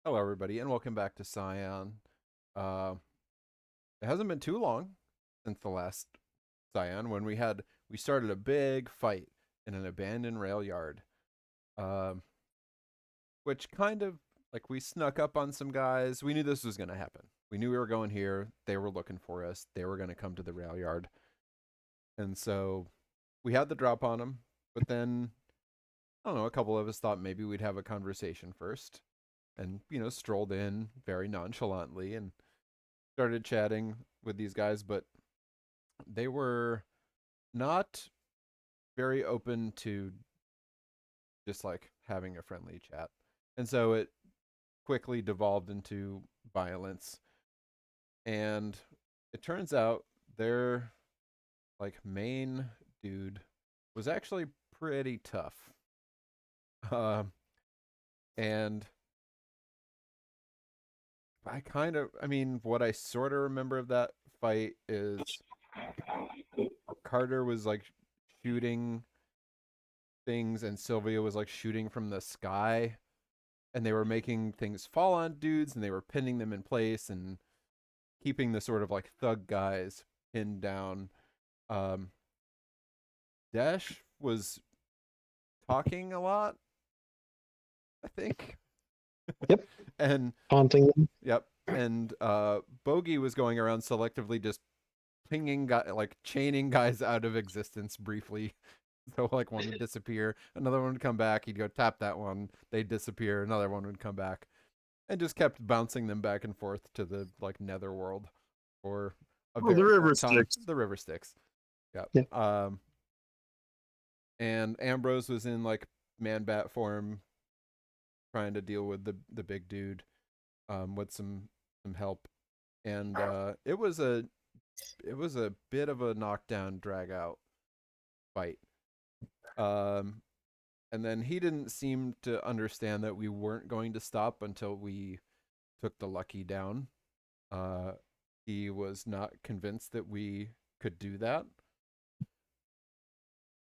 Hello, everybody, and welcome back to Scion. Uh, it hasn't been too long since the last Scion when we started a big fight in an abandoned rail yard, um, which kind of like we snuck up on some guys. We knew this was going to happen. We knew we were going here. They were looking for us. They were going to come to the rail yard, and so we had the drop on them. But then I don't know. A couple of us thought maybe we'd have a conversation first, and strolled in very nonchalantly and started chatting with these guys, but they were not very open to just like having a friendly chat. And so it quickly devolved into violence. And it turns out their like main dude was actually pretty tough. Um, and what I sort of remember of that fight is Carter was like shooting things and Sylvia was like shooting from the sky and they were making things fall on dudes and they were pinning them in place and keeping the sort of like thug guys pinned down. Um, Dash was talking a lot, I think. Yep. And Haunting them. yep. And Bogey was going around selectively just like chaining guys out of existence briefly. So like one would disappear, another one would come back. He'd go tap that one, they'd disappear, another one would come back, and just kept bouncing them back and forth to the like netherworld for a Oh, very the river long time. Styx. The river Styx. Yeah. Yeah. And Ambrose was in like man bat form, trying to deal with the big dude, with some help, and it was a bit of a knockdown drag out fight. And then he didn't seem to understand that we weren't going to stop until we took the Lucky down. He was not convinced that we could do that.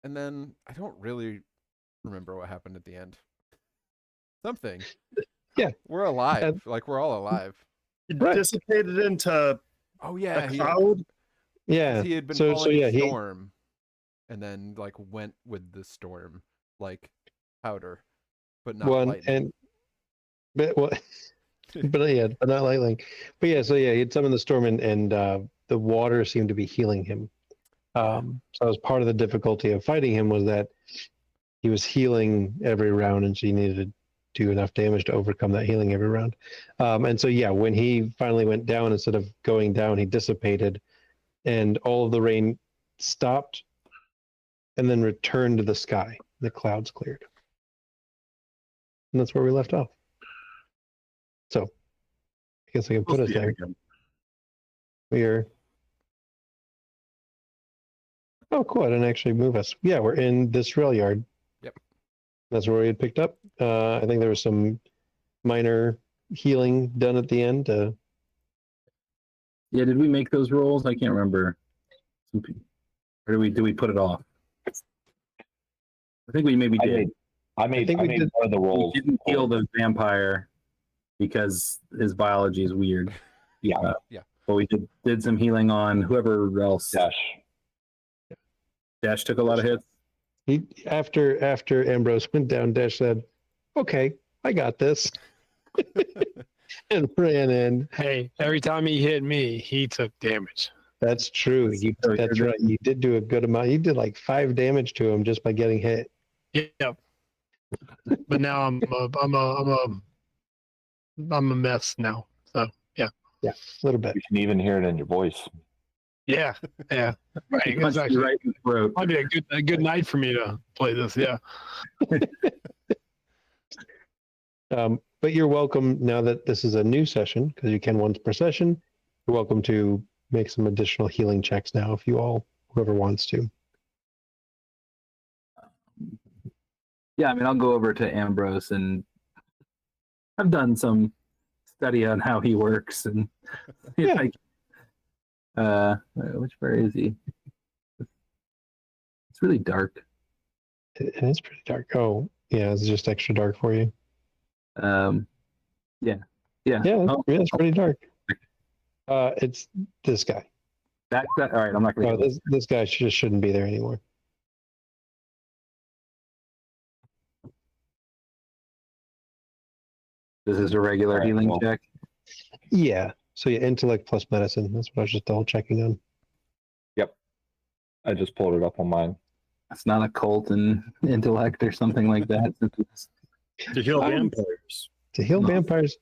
And then I don't really remember what happened at the end. Something. Yeah. We're alive. Like we're all alive. It Right. dissipated into Oh yeah, a cloud. he had been So following yeah, the storm, and then like went with the storm like powder, but not lightning. but not lightning. But yeah, so yeah, he had summoned the storm and the water seemed to be healing him. So that was part of the difficulty of fighting him was that he was healing every round, and she needed to do enough damage to overcome that healing every round. And so yeah, when he finally went down, instead of going down, he dissipated, and all of the rain stopped, and then returned to the sky. The clouds cleared, and that's where we left off. So I guess I can put us there. We're cool. I didn't actually move us. Yeah, we're in this rail yard. Yep. That's where we had picked up. I think there was some minor healing done at the end. Yeah, did we make those rolls? I can't remember. Or did we put it off? I think we maybe did. I think we did one of the rolls. We didn't heal the vampire because his biology is weird. Yeah. But we did some healing on whoever else. Dash took a lot of hits. He after Ambrose went down, Dash said, "Okay, I got this," and ran in. Hey, every time he hit me, he took damage. That's true. That's right. You did do a good amount. You did like 5 damage to him just by getting hit. Yep. But now I'm a mess now. So yeah, a little bit. You can even hear it in your voice. yeah. Right. It's actually right in the throat. Might be a good night for me to play this. Yeah. But you're welcome now that this is a new session, because you can once per session. You're welcome to make some additional healing checks now if whoever wants to. Yeah, I mean, I'll go over to Ambrose, and I've done some study on how he works, and like, which fairy is he? It's really dark. It is pretty dark. Oh, yeah, it's just extra dark for you. Yeah. Yeah. Yeah, Oh, yeah, it's pretty dark. It's this guy. that. All right. I'm not gonna. No, Get this guy just shouldn't be there anymore. This is a regular Alright, healing well. check. Yeah. So yeah, intellect plus medicine. That's what I was just double checking on. I just pulled it up on mine. It's not a cult and intellect or something like that. To heal Um, vampires. To heal No. vampires,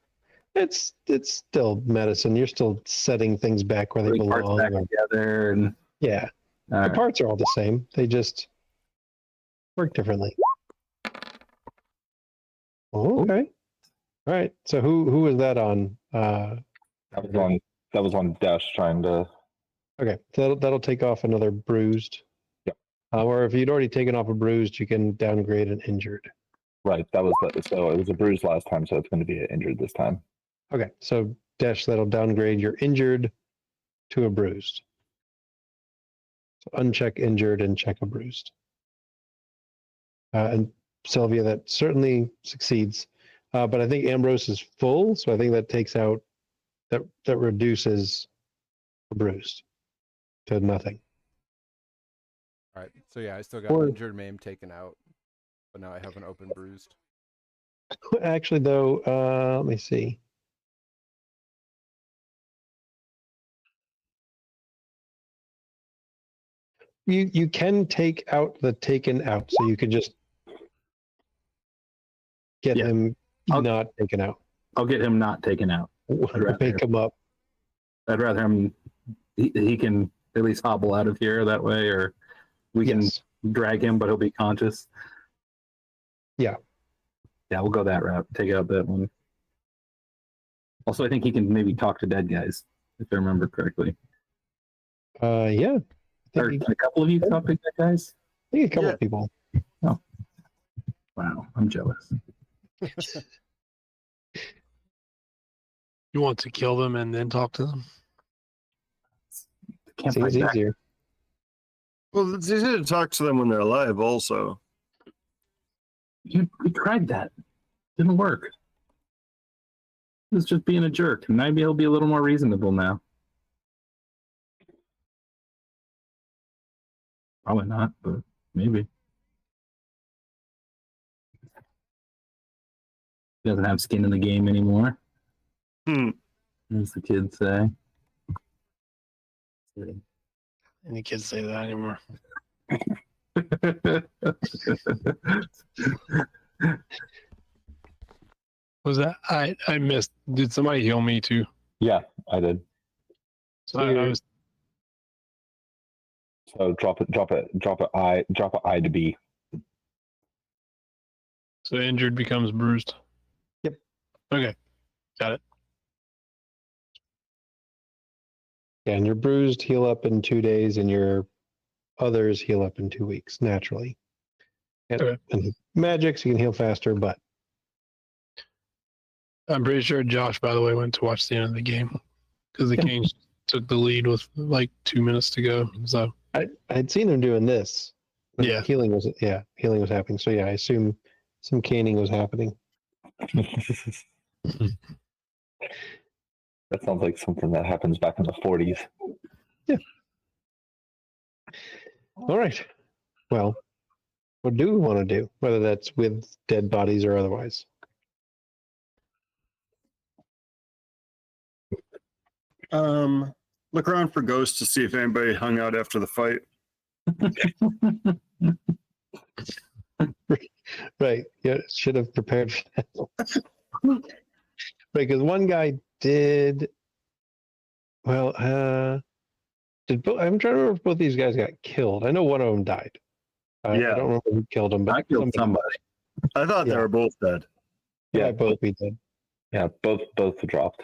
it's still medicine. You're still setting things back where they Putting parts belong. back together and Yeah, the parts are all the same. They just work differently. Oh, okay. All right. So who was that on? That was on Dash trying to. Okay, so that'll take off another bruised. Yep. Or if you'd already taken off a bruised, you can downgrade an injured. Right, so it was a bruise last time, so it's going to be injured this time. Okay, so Dash, that'll downgrade your injured to a bruised. So uncheck injured and check a bruised. And Sylvia, that certainly succeeds. But I think Ambrose is full, so I think that takes out, that reduces a bruised to nothing. All right. So yeah, I still got Or- injured, maim taken out, but now I have an open bruised. Actually, though, let me see. You can take out the taken out, so you could just get Yeah. him I'll- not taken out. I'll get him not taken out. rather- Make him up. I'd rather him. He can at least hobble out of here that way, or we Yes. can drag him, but he'll be conscious. Yeah. Yeah, we'll go that route. Take out that one. Also, I think he can maybe talk to dead guys, if I remember correctly. Yeah. Or a couple of you talk to dead guys. I think a couple of people. Wow, I'm jealous. You want to kill them and then talk to them? Can't Seems fight back. easier. Well, it's easy to talk to them when they're alive, also. We tried that. Didn't work. He was just being a jerk. Maybe he'll be a little more reasonable now. Probably not, but maybe. He doesn't have skin in the game anymore. As the kids say. Any kids say that anymore? Was that I missed? Did somebody heal me too? Yeah, I did. So I was So drop an I to B. so injured becomes bruised. Yep. Okay, got it. Yeah, and your bruised heal up in 2 days, and your others heal up in 2 weeks naturally. Okay. And magics, you can heal faster, but I'm pretty sure Josh, by the way, went to watch the end of the game because the Canes took the lead with like 2 minutes to go. So I'd seen him doing this. But Yeah. healing was happening. So yeah, I assume some caning was happening. That sounds like something that happens back in the 40s. All right. Well, what do we want to do? Whether that's with dead bodies or otherwise. Look around for ghosts to see if anybody hung out after the fight. Right. Yeah, should have prepared for that. Right, because one guy did. Well, I'm trying to remember if both these guys got killed. I know one of them died. I Yeah. don't remember who killed him, but I killed somebody. I thought they Yeah. were both dead. Yeah, Yeah. both we did. Yeah, both dropped.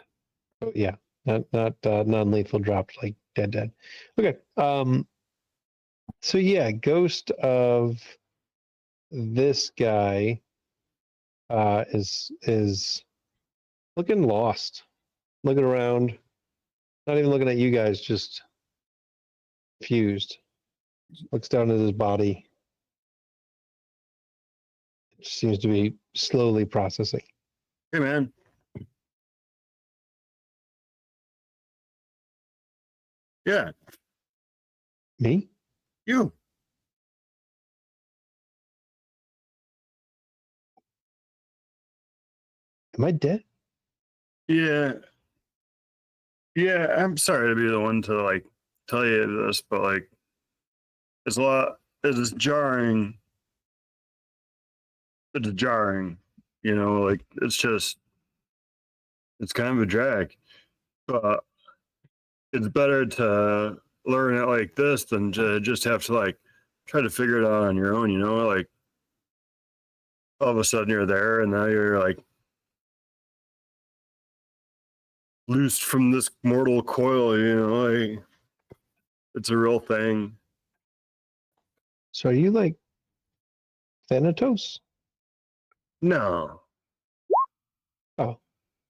Oh, yeah, not non-lethal dropped like dead. Okay. So yeah, ghost of this guy is looking lost, looking around, not even looking at you guys, just fused. Looks down at his body. Seems to be slowly processing. Hey, man. Yeah, Me? you. Am I dead? Yeah. Yeah, I'm sorry to be the one to like tell you this, but like it's a lot it's jarring. It's jarring. Like it's kind of a drag. But it's better to learn it like this than to just have to like try to figure it out on your own, like all of a sudden you're there and now you're like loosed from this mortal coil, like it's a real thing. So are you like Thanatos? No. Oh.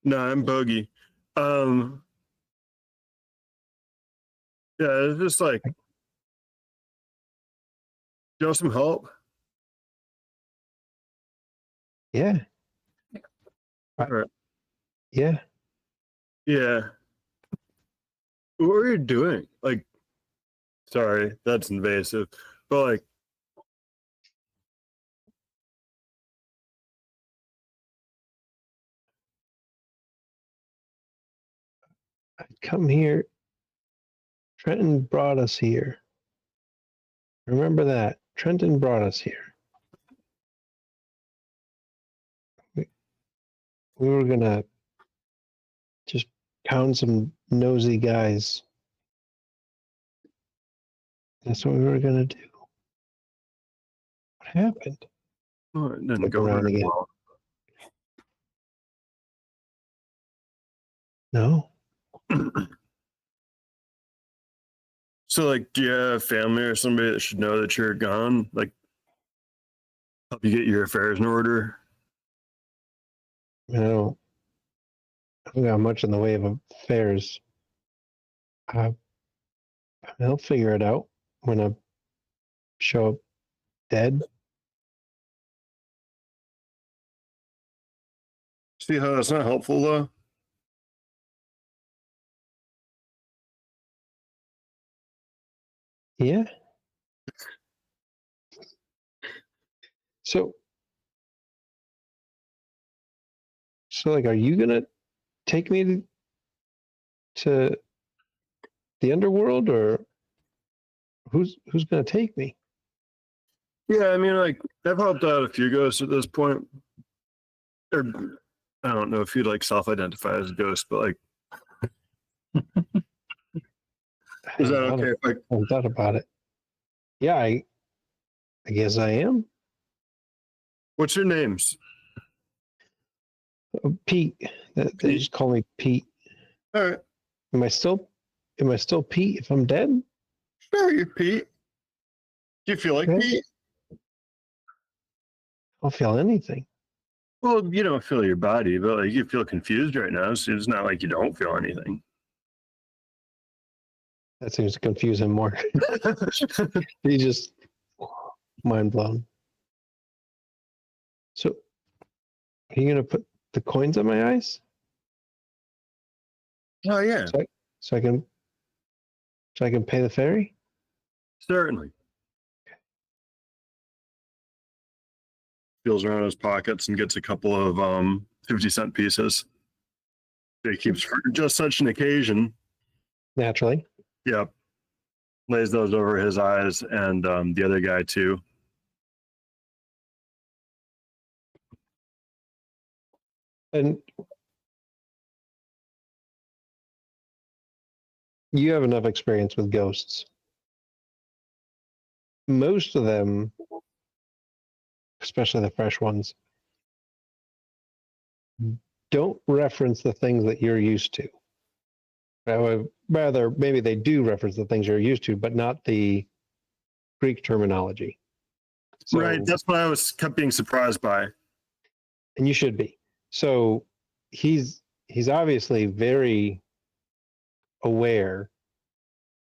No, I'm bogey. Um yeah, it's just like you want some help? Yeah. All right. Yeah. Yeah. What were you doing? Like, sorry, that's invasive. But like I'd come here. Trenton brought us here. Remember that. Trenton brought us here. We were gonna just pound some nosy guys. That's what we were gonna do. What happened? oh, it didn't Look go around very again. well. No. So like do you have family or somebody that should know that you're gone? Like help you get your affairs in order? I don't got much in the way of affairs. They'll figure it out when I show up dead. See how that's not helpful though? Yeah. So like, are you gonna take me to the underworld, or who's gonna take me? Yeah, I mean, like I've helped out a few ghosts at this point. Or I don't know if you'd like self-identify as a ghost, but like, is that okay? If I haven't thought about it. Yeah, I guess I am. what's your names? Pete. They Pete. just call me Pete. All right, Am I still Pete if I'm dead? sure, you're Pete. Do you feel like Okay. Pete? I don't feel anything. Well, you don't feel your body, but like you feel confused right now. So it's not like you don't feel anything. That seems to confuse him more. He's just mind blown. So, are you gonna put the coins on my eyes Oh yeah, so I can pay the ferry? certainly. Feels around his pockets and gets a couple of 50-cent pieces. He keeps for just such an occasion. Naturally. Yep. Lays those over his eyes and the other guy too. And you have enough experience with ghosts. Most of them, especially the fresh ones, don't reference the things that you're used to. Rather, maybe they do reference the things you're used to, but not the Greek terminology. So, Right. That's what I was kept being surprised by. and you should be. So he's obviously very aware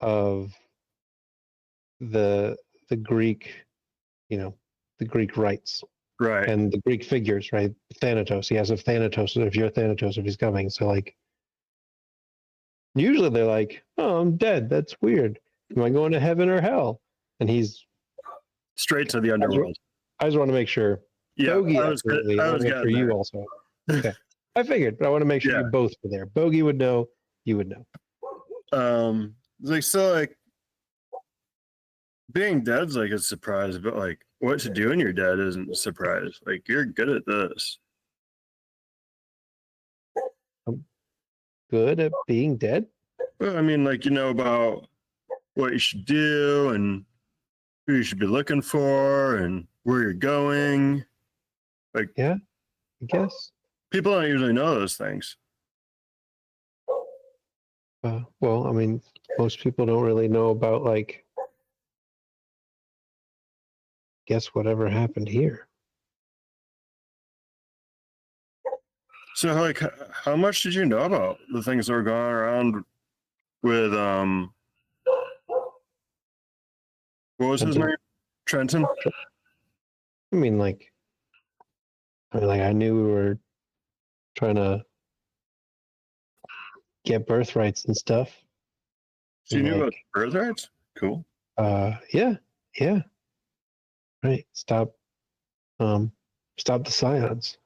of the Greek, the Greek rites Right. and the Greek figures, right? Thanatos. He has a Thanatos if you're Thanatos if he's coming. So like Usually they're like, "Oh, I'm dead. That's weird. Am I going to heaven or hell?" And he's Straight to the underworld. I just want to make sure. Yeah, Bogey, I was absolutely. I want to make sure getting you there. also. Okay, I figured, but I want to make sure Yeah. you both were there. Bogey would know. You would know. Like so, like being dead's like a surprise, but like what to do when you're dead isn't a surprise. Like you're good at this. Good at being dead. Well, I mean, like you know about what you should do and who you should be looking for and where you're going. Yeah, I guess. People don't usually know those things. Well, I mean, most people don't really know about like. Guess whatever happened here. So, like, how much did you know about the things that were going around with what was his Trenton. name? Trenton. I mean, like I knew we were trying to get birthrights and stuff. So you knew about Like, birthrights? Cool. yeah. Right. Stop the Scions.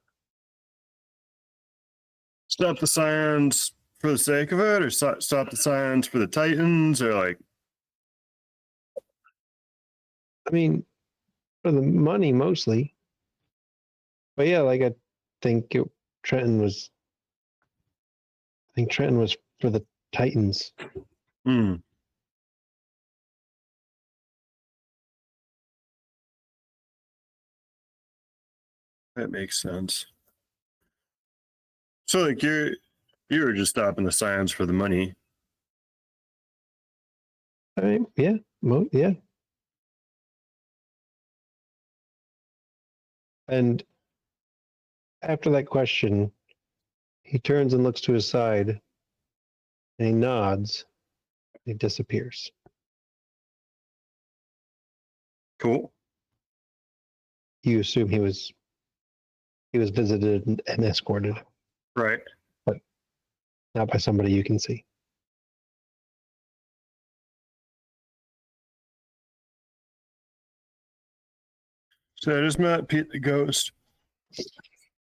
Stop the Scions for the sake of it, or stop the Scions for the Titans, or like I mean, for the money mostly. But yeah, like I think Trenton was for the Titans. hmm. That makes sense. So like you were just stopping the Scions for the money. I mean, yeah, yeah. And after that question, he turns and looks to his side, and he nods. And he disappears. Cool. You assume he was visited and escorted, Right. not by somebody you can see. So I just met Pete the Ghost.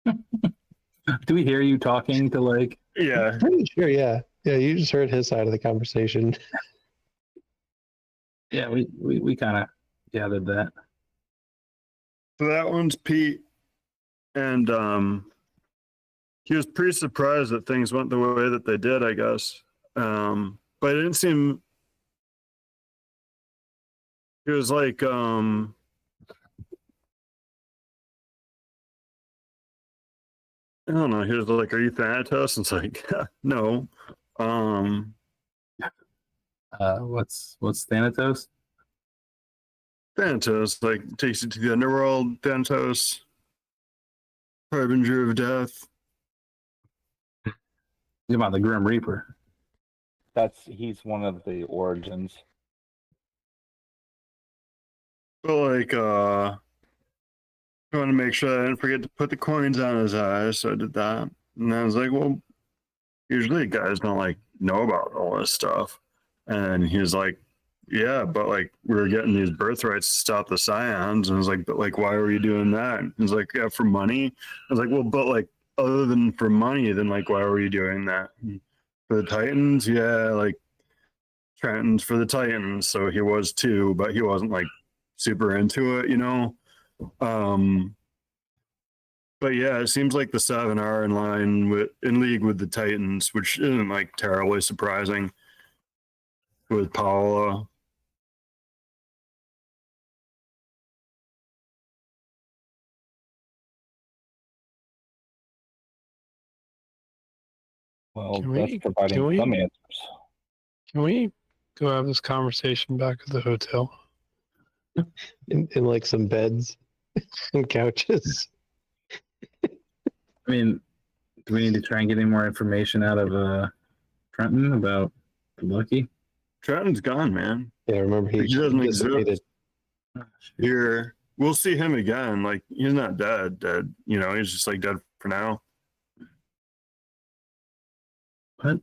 Do we hear you talking to like? Yeah. Pretty sure, yeah. Yeah, you just heard his side of the conversation. Yeah, we kind of gathered that. So that one's Pete. And he was pretty surprised that things went the way that they did, I guess. But it didn't seem he was like I don't know, he was like, "Are you Thanatos?" And it's like, no. What's Thanatos? Thanatos, like takes you to the underworld, Thanatos, harbinger of death. You about the Grim Reaper? He's one of the origins. But like I want to make sure I didn't forget to put the coins on his eyes, so I did that. And I was like, well, usually guys don't like know about all this stuff. And he was like, yeah, but like we were getting these birthrights to stop the Scions. And I was like, but like, why were you doing that? And he was like, yeah, for money. I was like, well, but like other than for money, then like, why were you doing that? For the Titans? Yeah, like Trenton's for the Titans. So he was too, but he wasn't like super into it, you know? But yeah, it seems like the Seven are in league with the Titans, which isn't like terribly surprising with Paula. Well, Can that's we- providing can we- some answers. Can we go have this conversation back at the hotel? in like some beds and couches. I mean, do we need to try and get any more information out of Trenton about the Lucky? Trenton's gone, man. Yeah, remember he He doesn't dissipated. exist. Here, we'll see him again. Like he's not dead. You know, he's just like dead for now. What?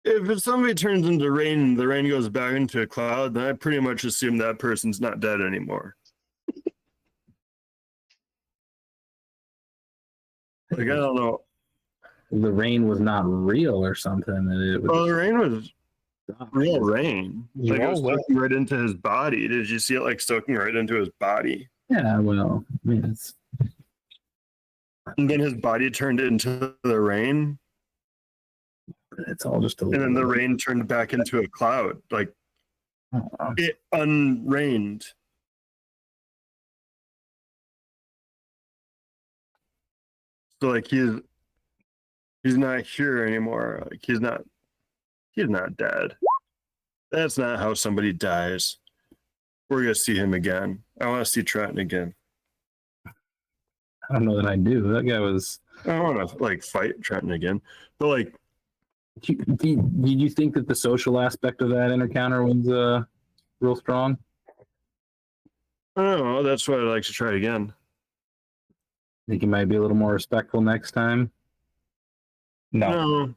If somebody turns into rain and the rain goes back into a cloud, then I pretty much assume that person's not dead anymore. Like, I don't know. The rain was not real or something. And it was Well, the rain was stop. real rain. You're Like, it was all wet. soaking right into his body. Did you see it like soaking right into his body? Yeah, well, I mean, it's And then his body turned into the rain, all just a and little then the rain turned back into a cloud. Like, it unrained. So like he's not here anymore. Like he's not dead. That's not how somebody dies. We're gonna see him again. I want to see Trenton again. I don't know that I do. That guy was. I don't want to like fight Trenton again, but like Did you think that the social aspect of that encounter was real strong? I don't know. That's why I'd like to try it again. Think you might be a little more respectful next time? No. No.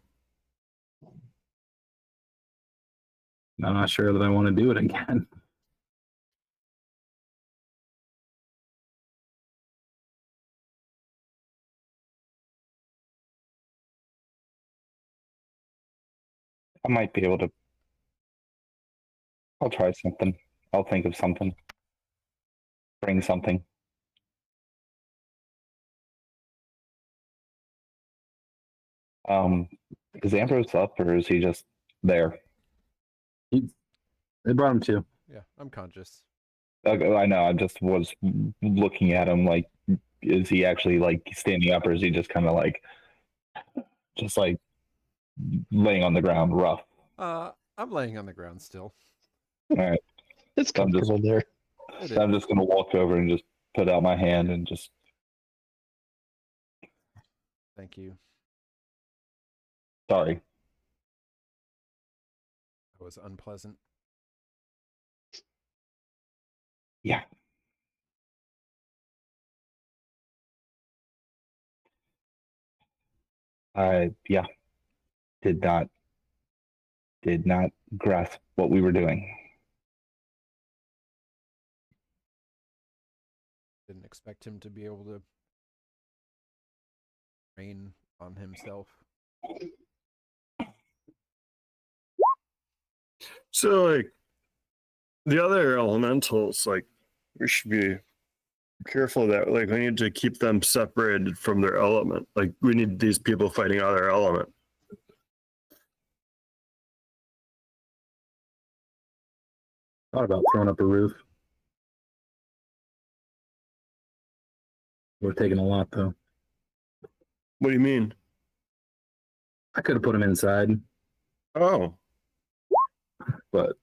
I'm not sure that I want to do it again. I might be able to. I'll try something. I'll think of something. Bring something. Is Ambrose up or is he just there? They brought him to. Yeah, I'm conscious. I know. I just was looking at him like, is he actually like standing up or is he just kind of like, just like laying on the ground rough? I'm laying on the ground still. All right. It's comfortable there. It I'm is. just gonna walk over and just put out my hand and just Thank you. sorry. That was unpleasant. Yeah. Yeah. Did not grasp what we were doing. Didn't expect him to be able to rain on himself. So like the other elementals, like we should be careful that like we need to keep them separated from their element. Like we need these people fighting out their element. Thought about throwing up a roof. Would have taken a lot though. What do you mean? I could have put him inside, Oh, but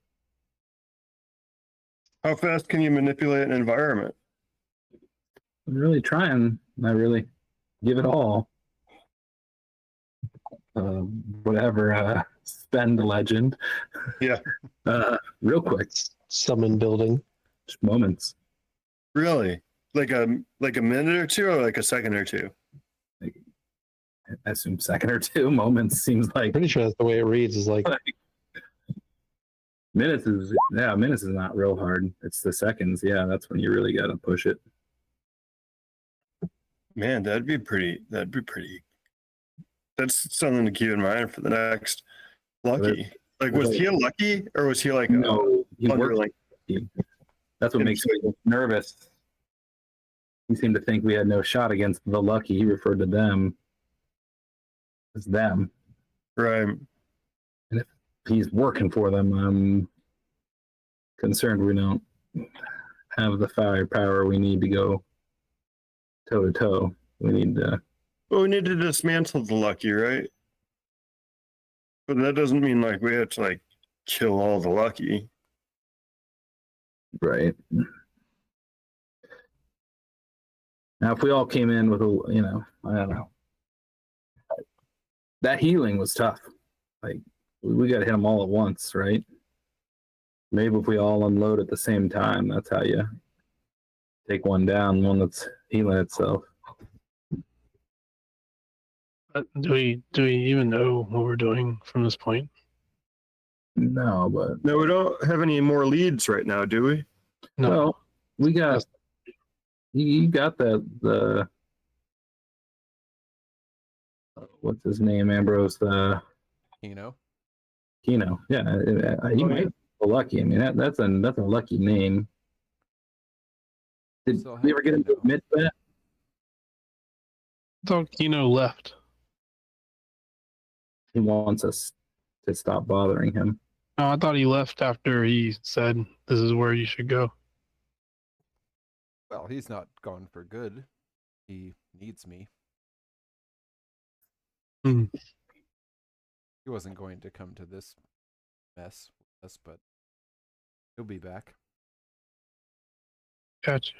how fast can you manipulate an environment? I'm really trying. I really give it all. Whatever. Spend a legend. Yeah. Real quick. Summon building. Just moments. Really? Like a minute or two or like a second or two? I assume second or two. Moments seems like Pretty sure that's the way it reads. Is like minutes is not real hard. It's the seconds. Yeah, that's when you really got to push it. Man, that'd be pretty. That's something to keep in mind for the next lucky. Like, was he a lucky or was he like No, he a worked. underling? That's what makes me nervous. He seemed to think we had no shot against the lucky. He referred to them as them. Right. And if he's working for them, I'm concerned we don't have the firepower we need to go toe to toe. We need to. Well, we need to dismantle the lucky, right? But that doesn't mean like we have to like kill all the lucky. Right. Now, if we all came in with a, I don't know. That healing was tough. Like, we got to hit them all at once, right? Maybe if we all unload at the same time, that's how you take one down, one that's healing itself. Do we even know what we're doing from this point? No, but No, we don't have any more leads right now, do we? No, well, we got Yes. you got the what's his name, Ambrose You know, Kino. Yeah, he Oh, might be lucky. I mean, that's a lucky name. Did Still we have ever get him to Kino. admit that? I thought Kino left. He wants us to stop bothering him. No, I thought he left after he said this is where you should go. Well, he's not gone for good. He needs me. Hmm. He wasn't going to come to this mess with us, but he'll be back. Gotcha.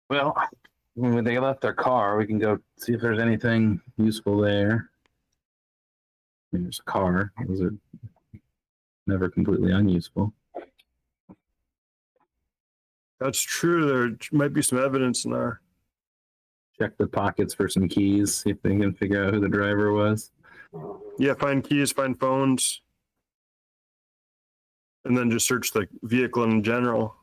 Well, when they left their car, we can go see if there's anything useful there. I mean, there's a car. Those are never completely unuseful. That's true. There might be some evidence in there. Check the pockets for some keys, see if they can figure out who the driver was. Yeah, find keys, find phones, and then just search the vehicle in general.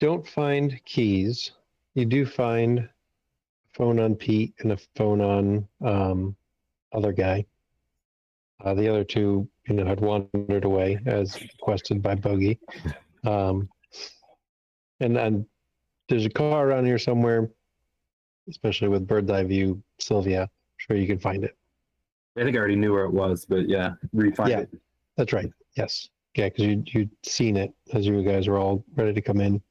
Don't find keys. You do find a phone on Pete and a phone on other guy. The other two, had wandered away as requested by Bogey. And there's a car around here somewhere, especially with bird's eye view, Sylvia. I'm sure you can find it. I think I already knew where it was, but yeah, refine Yeah. it. That's right. Yes. Yeah, because you'd seen it as you guys were all ready to come in.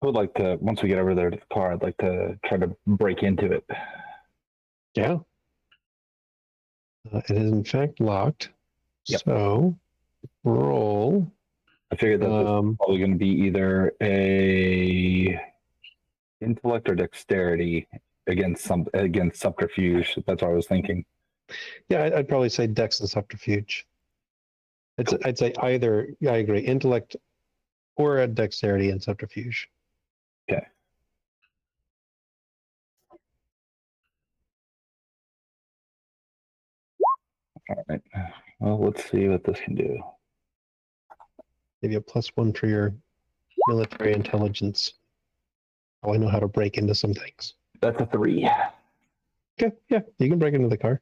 I would like to, once we get over there to the car, I'd like to try to break into it. Yeah. It is in fact locked. Yep. So roll. I figured that this is Um, probably going to be either a intellect or dexterity against subterfuge. That's what I was thinking. yeah, I'd probably say Dex and Subterfuge. I'd say either. Yeah, I agree. Intellect or a Dexterity and Subterfuge. Okay. All right. Well, let's see what this can do. Give you a +1 for your military intelligence. Oh, I know how to break into some things. That's a 3. Okay, yeah, you can break into the car.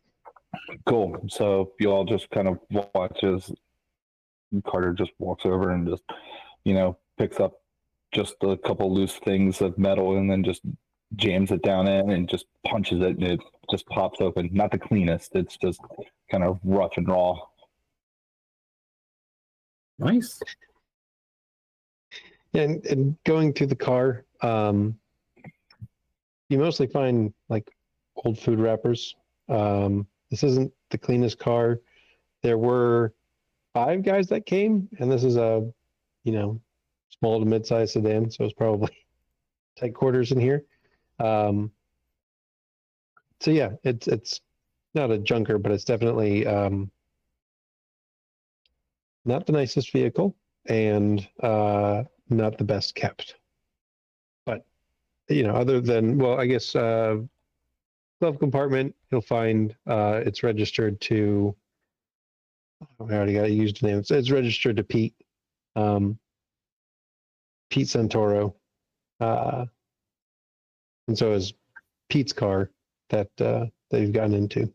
Cool. So you all just kind of watch as Carter just walks over and just, picks up just a couple loose things of metal and then just jams it down in and just punches it and it just pops open. Not the cleanest. It's just kind of rough and raw. Nice. And going to the car, you mostly find like old food wrappers. This isn't the cleanest car. There were 5 guys that came, and this is a, small to mid-sized sedan, so it's probably tight quarters in here. So yeah, it's not a junker, but it's definitely not the nicest vehicle and not the best kept. But other than, well, I guess glove compartment, you'll find it's registered to. I already got used name. It's registered to Pete. Pete Santoro, and so is Pete's car that you've gotten into. I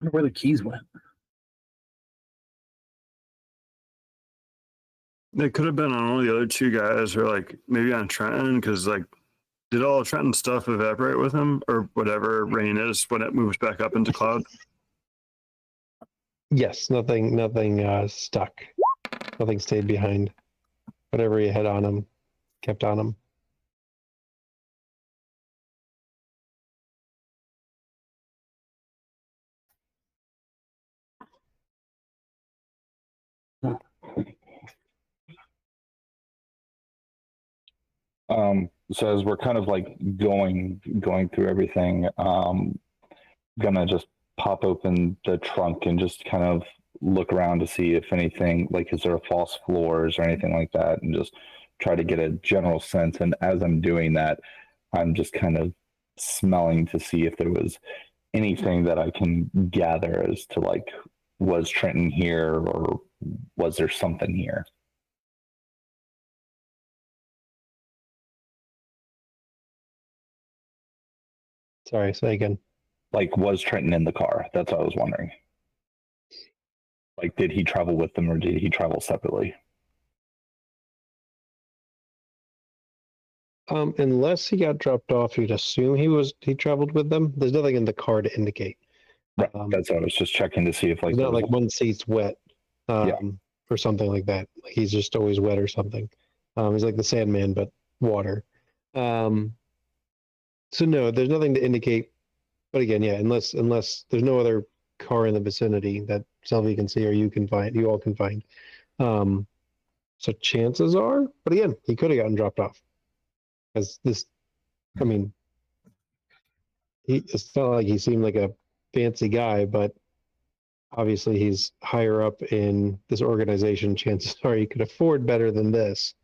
wonder where the keys went. They could have been on one of the other two guys, or like maybe on Trenton, because like, did all of Trenton's stuff evaporate with him, or whatever rain is when it moves back up into cloud? Yes, nothing stuck. Nothing stayed behind. Whatever you had on him, kept on him. So as we're kind of like going through everything, gonna just pop open the trunk and just kind of look around to see if anything, like, is there false floors or anything like that, and just try to get a general sense. And as I'm doing that, I'm just kind of smelling to see if there was anything that I can gather as to, like, was Trenton here or was there something here? Sorry, say again. Like, was Trenton in the car? That's what I was wondering. Like, did he travel with them or did he travel separately? Unless he got dropped off, you'd assume he traveled with them. There's nothing in the car to indicate. Right. That's what I was just checking to see if, like, It's there not was like one seat's wet, Yeah. or something like that. Like he's just always wet or something. He's like the Sandman, but water. So no, there's nothing to indicate. But again, yeah, unless there's no other car in the vicinity that Sylvie can see or you all can find. So chances are, but again, he could have gotten dropped off. As this, I mean, it's not like he seemed like a fancy guy, but obviously he's higher up in this organization. Chances are he could afford better than this.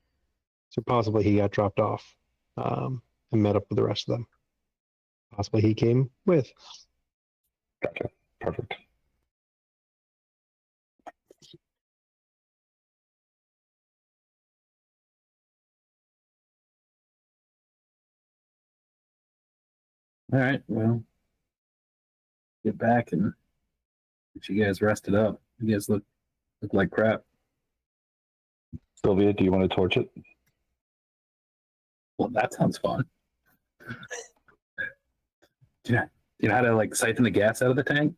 So possibly he got dropped off, and met up with the rest of them. Possibly he came with. Gotcha. Perfect. All right, well, get back and get you guys rested up. You guys look like crap. Sylvia, do you want to torch it? Well, that sounds fun. Do you know how to, like, siphon the gas out of the tank?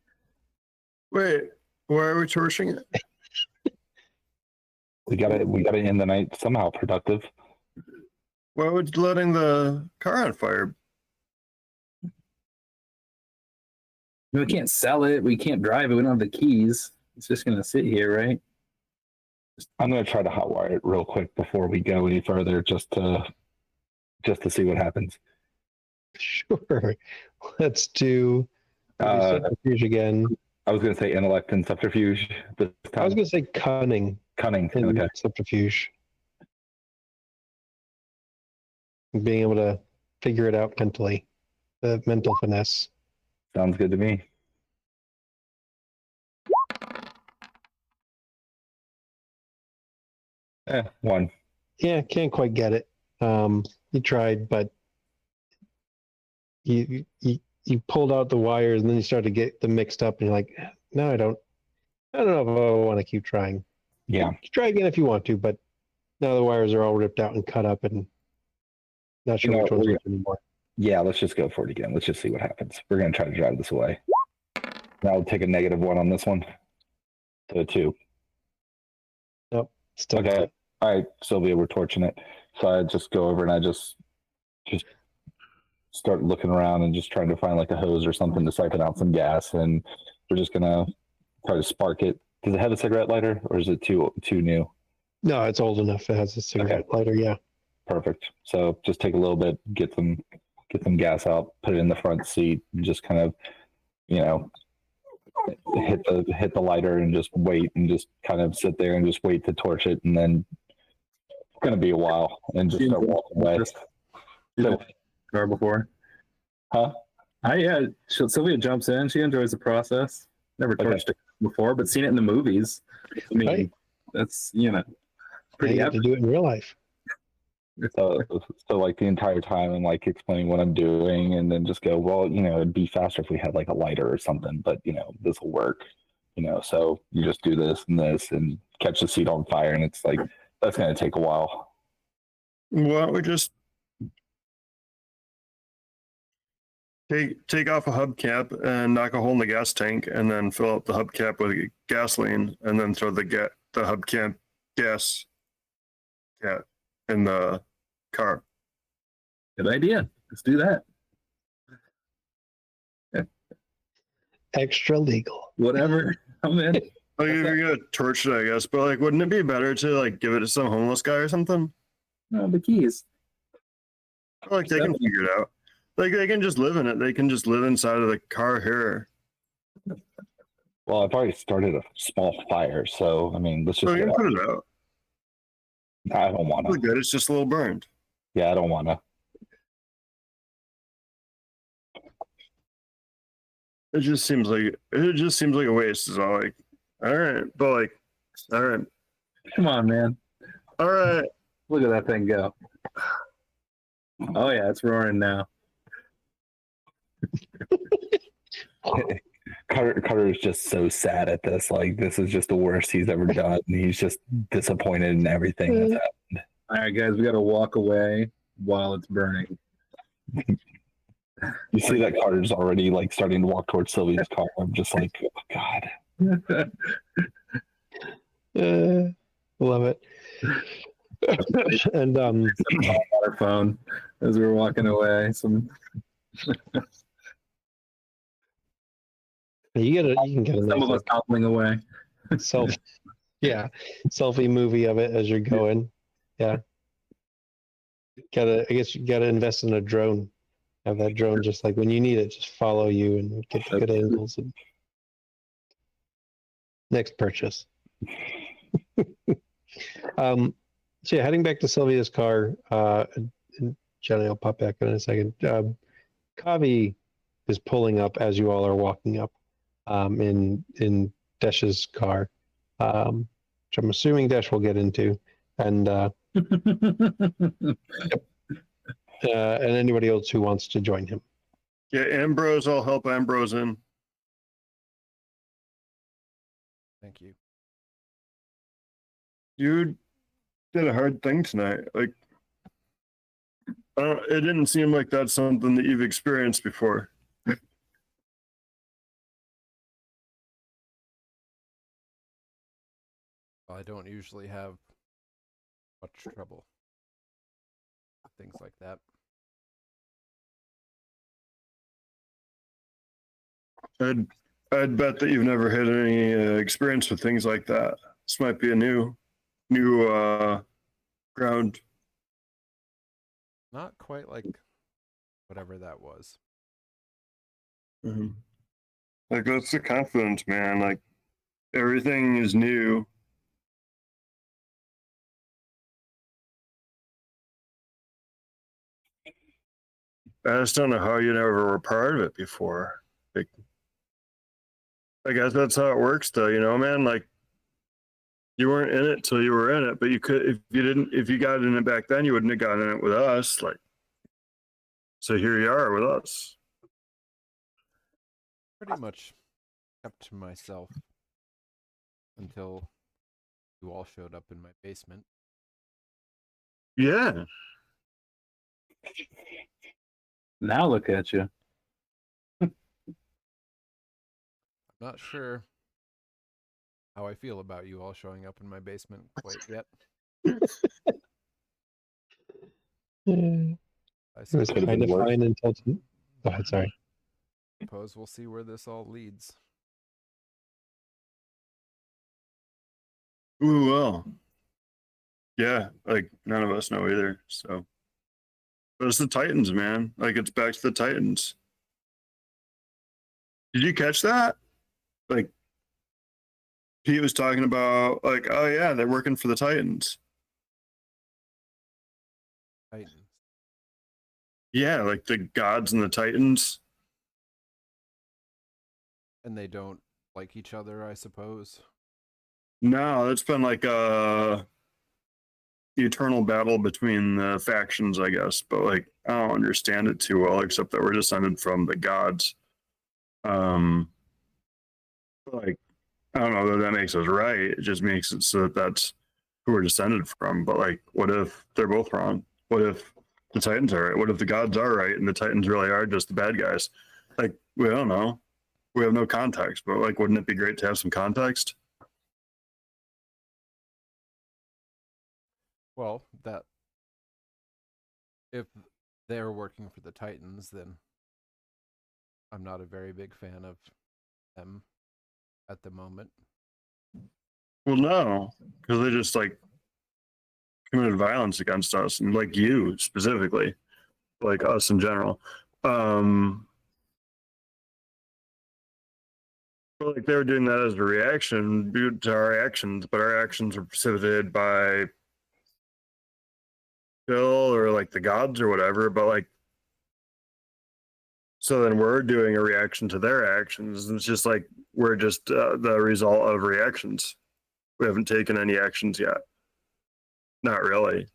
Wait, why are we torching it? We got to end the night somehow productive. Why would letting the car on fire? We can't sell it. We can't drive it. We don't have the keys. It's just gonna sit here, right? I'm going to try to hotwire it real quick before we go any further, just to see what happens. Sure. Let's do subterfuge again. I was going to say intellect and subterfuge this time. I was going to say cunning Cunning. and Okay. subterfuge. Being able to figure it out mentally, the mental finesse. Sounds good to me. One. Yeah, can't quite get it. You tried, but you pulled out the wires and then you started to get them mixed up, and you're like, no, I don't know if I want to keep trying. Yeah. Try again if you want to, but now the wires are all ripped out and cut up, and not sure which one's which anymore. Yeah, let's just go for it again. Let's just see what happens. We're going to try to drive this away. Now I'll take a -1 on this one. To a 2. Nope. Still Okay. All right, Sylvia, we're torching it. So I just go over and I just start looking around and just trying to find, like, a hose or something to siphon out some gas. And we're just going to try to spark it. Does it have a cigarette lighter or is it too new? No, it's old enough. It has a cigarette lighter. Yeah. Perfect. So just take a little bit, get some gas out, put it in the front seat, and just kind of, hit the lighter and just wait and just kind of sit there and just wait to torch it. And then it's going to be a while and just start walking away. So, Car before? huh? Sylvia jumps in. She enjoys the process. Never torched it before, but seen it in the movies. I mean, Right. That's Pretty pretty have to do it in real life. So like the entire time I'm like explaining what I'm doing and then just go, well, it'd be faster if we had like a lighter or something, but this will work, so you just do this and catch the seat on fire. And it's like, that's going to take a while. Why don't we just take off a hubcap and knock a hole in the gas tank and then fill up the hubcap with gasoline and then throw the hubcap gas in the car. good idea. Let's do that. Extra legal. Whatever. I'm in. Like if you're gonna torch it, I guess, but like, wouldn't it be better to like give it to some homeless guy or something? No, the keys. Like they can figure it out. Like they can just live in it. They can just live inside of the car here. Well, I've already started a small fire, so I mean, let's So just you get can out. put it out. I don't want It's to. good. It's just a little burned. Yeah, I don't want to. It just seems like a waste. Is all like, all right, but like, all right, Come on, man. all right. Look at that thing go. Oh yeah, it's roaring now. Carter is just so sad at this. Like, this is just the worst he's ever done. He's just disappointed in everything that's happened. All right, guys, we got to walk away while it's burning. You see that Carter's already like starting to walk towards Sylvia's car. I'm just like, oh, God. Love it. And on our phone as we were walking away. you can get a Some nice of us hobbling away. selfie movie of it as you're going. Yeah. I guess you gotta invest in a drone. Have that drone just like when you need it, just follow you and get the good angles. And... Next purchase. So yeah, heading back to Sylvia's car, and Johnny, I'll pop back in a second. Kavi is pulling up as you all are walking up, in Desh's car, which I'm assuming Desh will get into, and anybody else who wants to join him. Yeah, Ambrose. I'll help Ambrose in. Thank you. You did a hard thing tonight. Like, it didn't seem like that's something that you've experienced before. I don't usually have much trouble with things like that. I'd bet that you've never had any experience with things like that. This might be a new ground. Not quite like whatever that was. Mhm. Like that's the confidence, man. Like everything is new. I just don't know how you never were part of it before. Like, I guess that's how it works, though. You know, man. Like, you weren't in it till you were in it, but you could if you got in it back then, you wouldn't have gotten in it with us. Like, so here you are with us. Pretty much kept to myself until you all showed up in my basement. Yeah. Now look at you. I'm not sure how I feel about you all showing up in my basement quite yet. It I was suppose, Could've kind been of worse. fine until. Go ahead, sorry. we'll see where this all leads. Ooh, well. Yeah, like none of us know either. So, but it's the Titans, man. Like it's back to the Titans. Did you catch that? Like Pete was talking about, like, oh yeah, they're working for the Titans. Titans. Yeah, like the gods and the Titans. And they don't like each other, I suppose. No, it's been like a eternal battle between the factions, I guess. But like, I don't understand it too well, except that we're descended from the gods. Like, I don't know that that makes us right. It just makes it so that that's who we're descended from. But like, what if they're both wrong? What if the Titans are right? What if the gods are right and the Titans really are just the bad guys? Like, we don't know. We have no context, but like, wouldn't it be great to have some context? Well, that if they're working for the Titans, then I'm not a very big fan of them at the moment. Well, no, because they just like committed violence against us and like you specifically. like us in general. But like they were doing that as a reaction due to our actions, but our actions are precipitated by Bill or like the gods or whatever. But like, so then we're doing a reaction to their actions. It's just like we're just the result of reactions. We haven't taken any actions yet. Not really.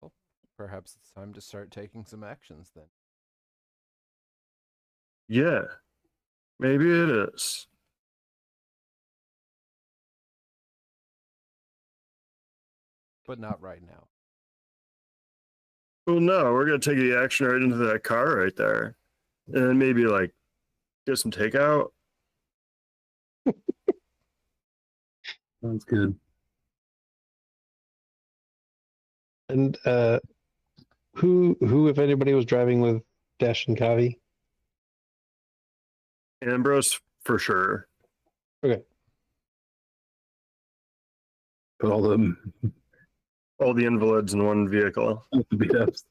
Well, perhaps it's time to start taking some actions then. Yeah, maybe it is. But not right now. Well, no, we're gonna take the action right into that car right there, and then maybe like get some takeout. Sounds good. And who, if anybody, was driving with Dash and Kavi? Ambrose for sure. Okay. Put all the All the invalids in one vehicle. beat ups.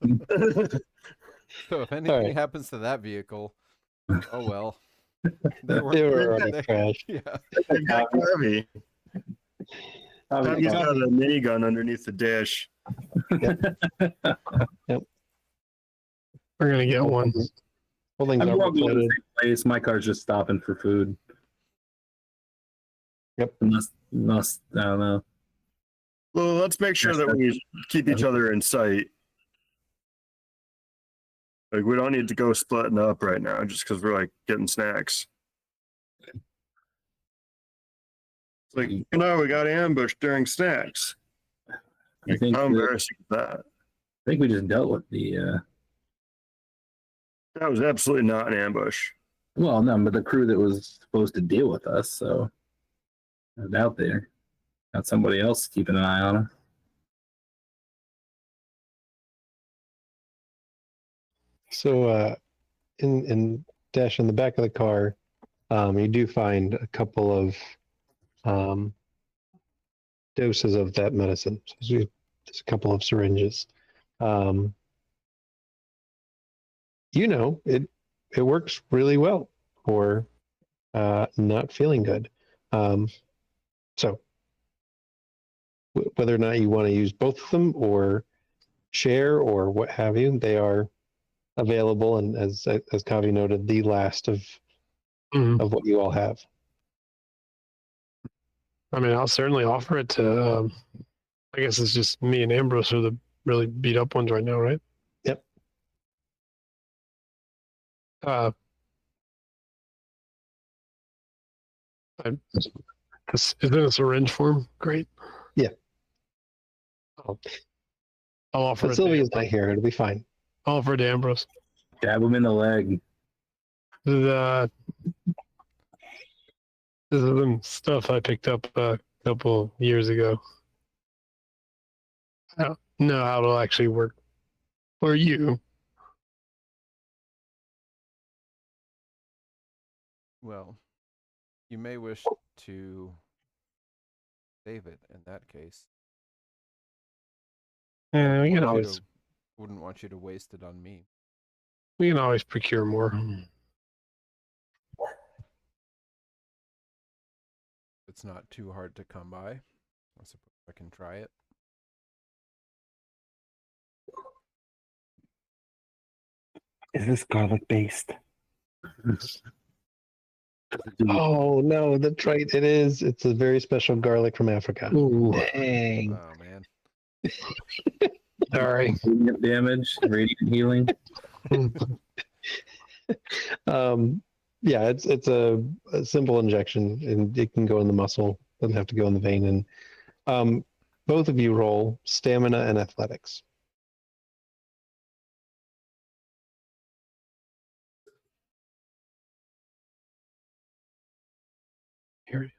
So if anything right. happens to that vehicle, oh well. They They were already they- crashed. Yeah. They've got Kavi. Kavi's got Kavi. a minigun underneath the dash. We're gonna get one. Whole thing's I'm armor all going to the plated. same place. My car's just stopping for food. Yep. Unless I don't know. Well, let's make sure that we keep each other in sight. Like we don't need to go splitting up right now just because we're like getting snacks. It's like, you know, we got ambushed during snacks. I think How I embarrassing is that? think we just dealt with the. That was absolutely not an ambush. Well, no, but the crew that was supposed to deal with us, so I was out there. Got somebody else keeping an eye on us. So in Dash, in the back of the car, you do find a couple of doses of that medicine. So there's a couple of syringes. You know, it works really well for not feeling good. So whether or not you want to use both of them or share or what have you, they are available, and as Kavi noted, the last of Mhm. what you all have. I mean, I'll certainly offer it to. I guess it's just me and Ambrose are the really beat up ones right now, right? Yep. This is in a syringe form. Great. Yeah. I'll offer But it. Sylvia's not here. It'll be fine. I'll offer it to Ambrose. Stab him in the leg. This is some stuff I picked up a couple years ago. I don't know how it'll actually work for you. Well, you may wish to save it in that case. Yeah, we can Want you always to- wouldn't want you to waste it on me. procure more. It's not too hard to come by. I suppose I can try it. Is this garlic based? Oh no, that's right. It is. It's a very special garlic from Africa. Ooh, Dang. Oh man. sorry. Radiant damage, radiant healing. Yeah, it's a simple injection, and it can go in the muscle. Doesn't have to go in the vein. And both of you roll stamina and athletics. Here.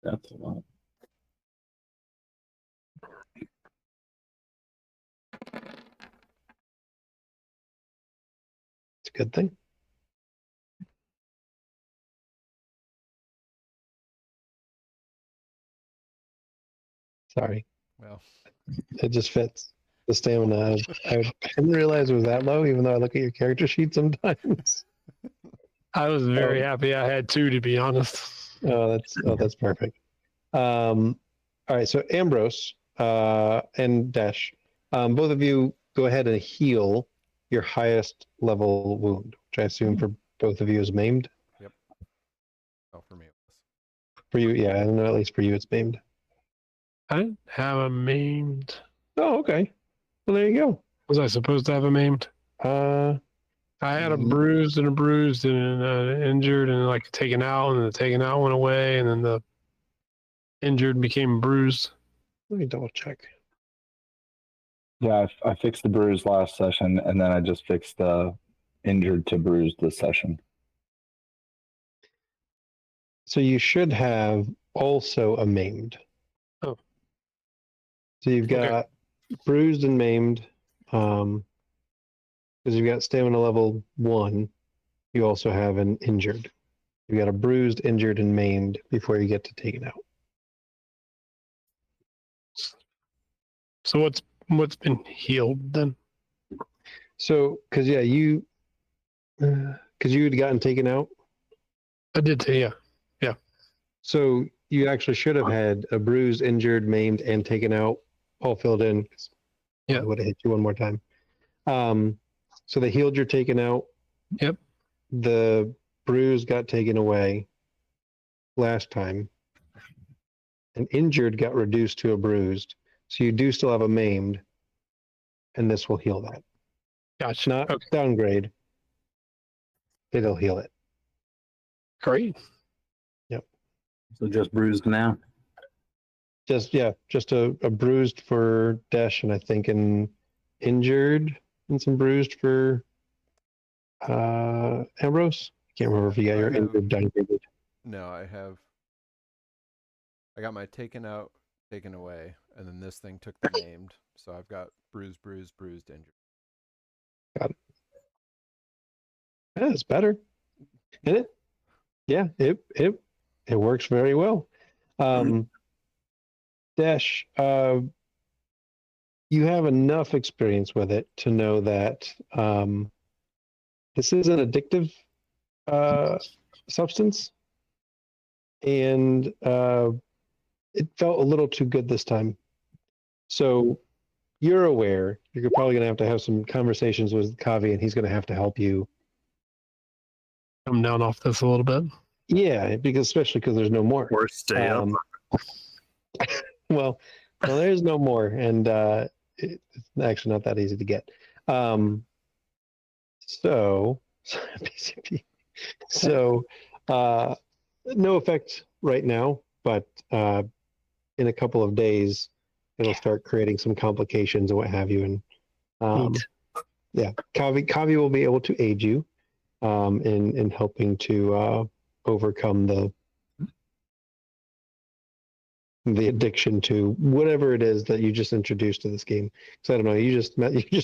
That's a lot. It's a good thing. Sorry, Well, it just fits. The stamina. I didn't realize it was that low, even though I look at your character sheet sometimes. I was very Oh. happy I had 2, to be honest. That's perfect. All right, so Ambrose and Dash, both of you go ahead and heal your highest level wound, which I assume for both of you is maimed. oh, for me it was. For you, yeah, I don't know. At least for you, it's maimed. I didn't have a maimed. Oh, okay. Well, there you Was I supposed to have a maimed? go. I had a bruised and injured and like taken out, and the taken out went away, and then the injured became bruised. Let me double check. Yeah, I fixed the bruise last session, and then I just fixed the injured to bruised this session. So you should have also a maimed. Oh. So you've Okay. got bruised and maimed. Because you've got stamina level 1, you also have an injured. You got a bruised, injured, and maimed before you get to taken out. So what's been healed then? So, because yeah, you had gotten taken out, I did say yeah. so you actually should have had a bruised, injured, maimed, and taken out all filled in. Yeah. I would have hit you one more time. So they healed your taken out. Yep. The bruise got taken away last time. An injured got reduced to a bruised. So you do still have a maimed, and this will heal that. Gotcha. Not Okay. downgrade. It'll heal it. Great. So just bruised now. Just a bruised for Dash, and I think an injured and some bruised for Ambrose. Can't remember if you got I your have- injured downgraded. No, I got my taken out, taken away, and then this thing took the maimed. So I've got bruised, injured. Yeah, it's better. And it works very well. Dash, you have enough experience with it to know that this is an addictive substance, and it felt a little too good this time. So you're aware you're probably going to have some conversations with Kavi, and he's going to have to help you. Come down off this a little bit. Yeah, especially because there's no more. Or stay up. Well, there's no more, and it's actually not that easy to get. So PCP. So no effect right now, but in a couple of days, it'll start creating some complications and what have you. And Neat. yeah, Kavi will be able to aid you in helping to overcome the addiction to whatever it is that you just introduced to this game. So I don't know, you just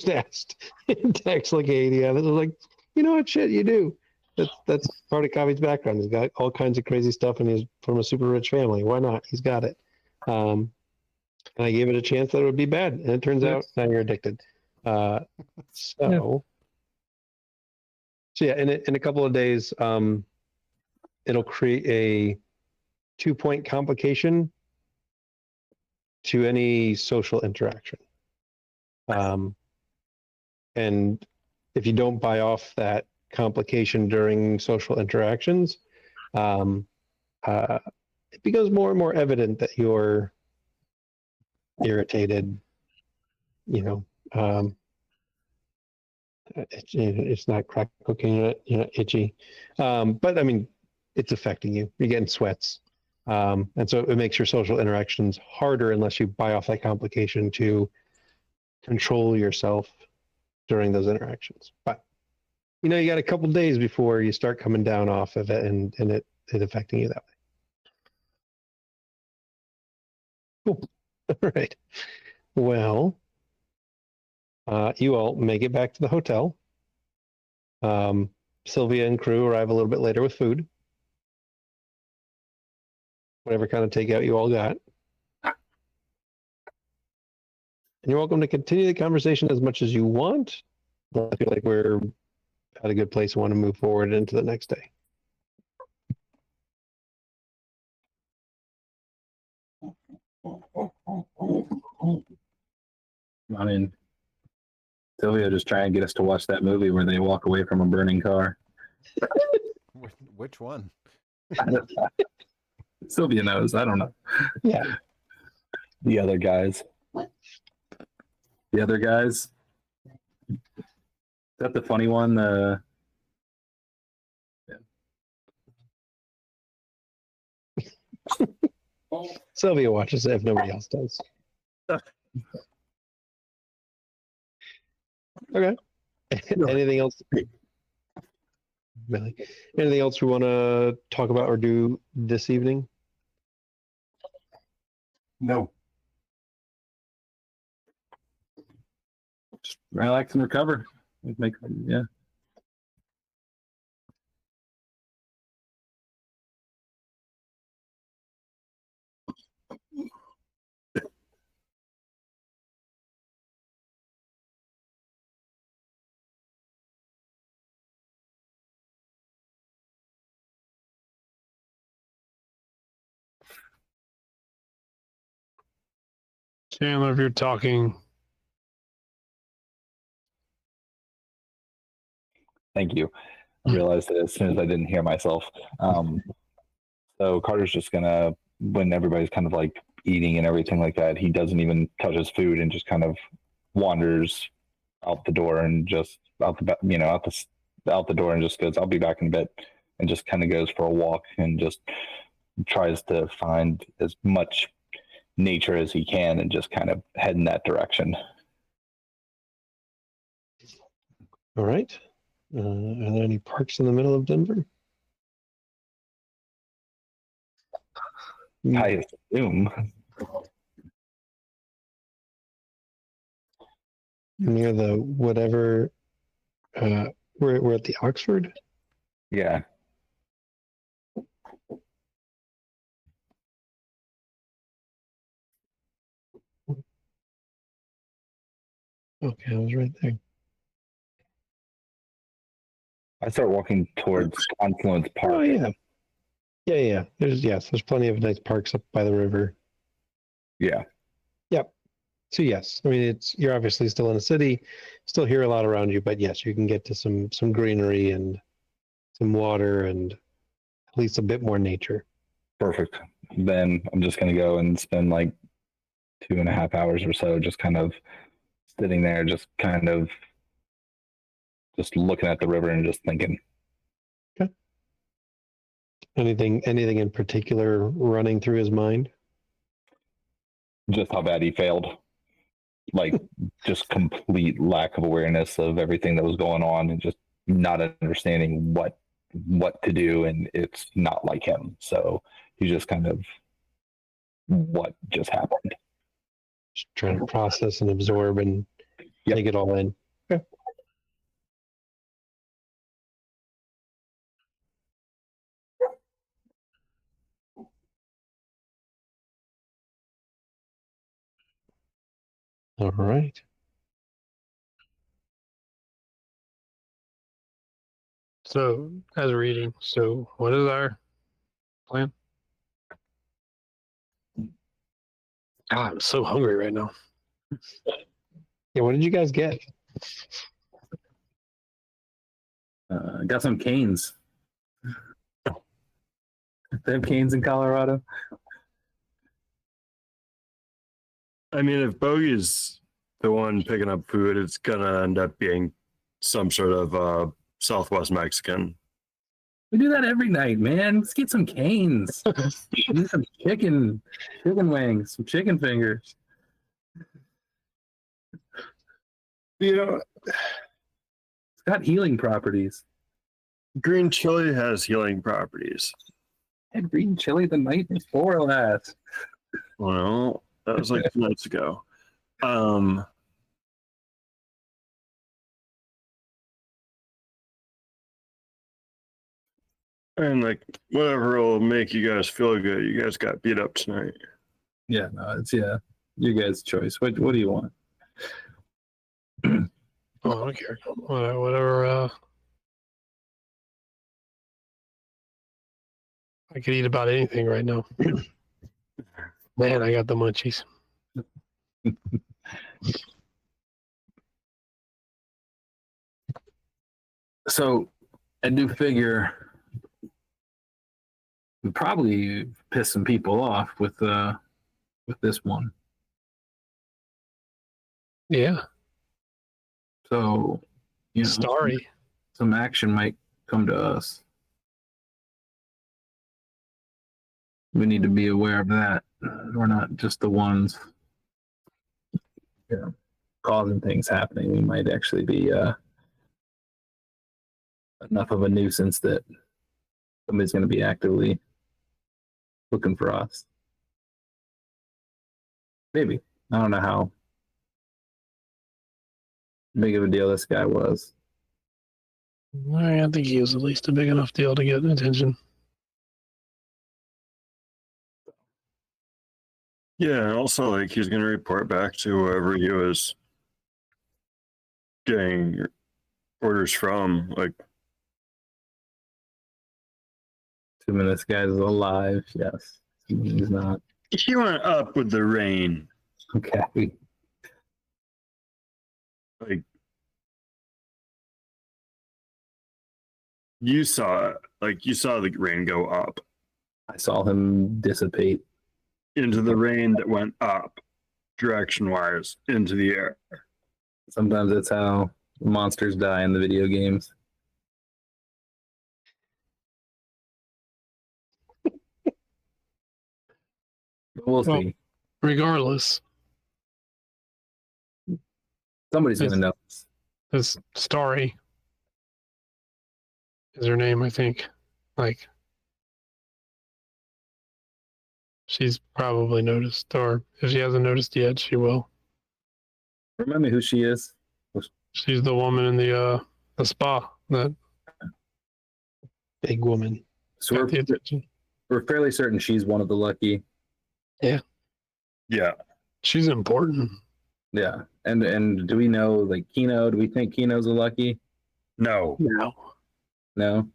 asked in text like, hey, yeah, this is like, you know what shit you do. That's part of Kavi's background. He's got all kinds of crazy stuff, and he's from a super rich family. Why not? He's got it. And I gave it a chance that it would be bad, and it turns out now you're addicted. So yeah, in a couple of days, it'll create a 2-point complication to any social interaction. And if you don't buy off that complication during social interactions, it becomes more and more evident that you're irritated. It's not crack cocaine, itchy. But I mean, it's affecting you. You're getting sweats. And so it makes your social interactions harder unless you buy off that complication to control yourself during those interactions. But you got a couple days before you start coming down off of it and it affecting you that way. Cool. All right. Well, you all make it back to the hotel. Sylvia and crew arrive a little bit later with food. Whatever kind of takeout you all got. And you're welcome to continue the conversation as much as you want. I feel like we're at a good place. We want to move forward into the next day. I mean, Sylvia just trying to get us to watch that movie where they walk away from a burning car. Which one? Sylvia knows. I don't know. Yeah. The other guys. The other guys. Is that the funny one? Sylvia watches it if nobody else does. Okay. Anything else? Really? Anything else we want to talk about or do this evening? No. Just relax and recover. Yeah. Chandler, if you're talking, Thank you. I realized it as soon as I didn't hear myself. So Carter's just gonna, when everybody's kind of like eating and everything like that, he doesn't even touch his food and just kind of wanders out the door and just out the door and just goes, "I'll be back in a bit," and just kind of goes for a walk and just tries to find as much nature as he can and just kind of head in that direction. All right. Are there any parks in the middle of Denver? I assume. Near the whatever. We're at the Oxford. Yeah. Okay, I was right there. I start walking towards Confluence Park. Oh yeah. Yeah. There's plenty of nice parks up by the river. Yeah. So yes, I mean you're obviously still in a city, still hear a lot around you, but yes, you can get to some greenery and some water and at least a bit more nature. Perfect. Then I'm just going to go and spend like 2.5 hours or so just kind of sitting there, just kind of just looking at the river and just thinking. Anything in particular running through his mind? Just how bad he failed. Like just complete lack of awareness of everything that was going on and just not understanding what to do, and it's not like him. So he's just kind of, what just happened? Just trying to process and absorb and take it all in. Okay. All right. so as we're eating, so what is our plan? God, I'm so hungry right now. Yeah, what did you guys get? Got some canes. They have canes in Colorado. I mean, if Bogey's the one picking up food, it's gonna end up being some sort of Southwest Mexican. We do that every night, man. Let's get some canes. We need some chicken wings, some chicken fingers. You know, it's got healing properties. Green chili has healing properties. I had green chili the night before last. Well, that was like 2 nights ago. And like whatever will make you guys feel good. You guys got beat up tonight. Yeah, no, it's you guys' choice. What do you want? Oh, I don't care. Whatever. I could eat about anything right now. Man, I got the munchies. So I do figure we probably pissed some people off with this one. Yeah, So Starry. some action might come to us. We need to be aware of that. We're not just the ones causing things happening. We might actually be enough of a nuisance that somebody's going to be actively looking for us. Maybe. I don't know how big of a deal this guy was. I think he was at least a big enough deal to get attention. Yeah, and also like he's gonna report back to whoever he was getting orders from. Like, Assuming this guy's alive, yes. He's not. he went up with the rain. Okay. Like, you saw it. Like, you saw the rain go up I saw him dissipate. into the rain that went up direction wise into the air. Sometimes that's how monsters die in the video games. But we'll Well, see. Regardless, Somebody's going to know. this Starry is her name, I think. Like, she's probably noticed, or if she hasn't noticed yet, she will. Remember who she is? She's the woman in the spa that Big woman. So got the attention. we're fairly certain she's one of the lucky. Yeah. She's important. Yeah. And do we know, like, Kino? Do we think Kino's a lucky? No. No. No.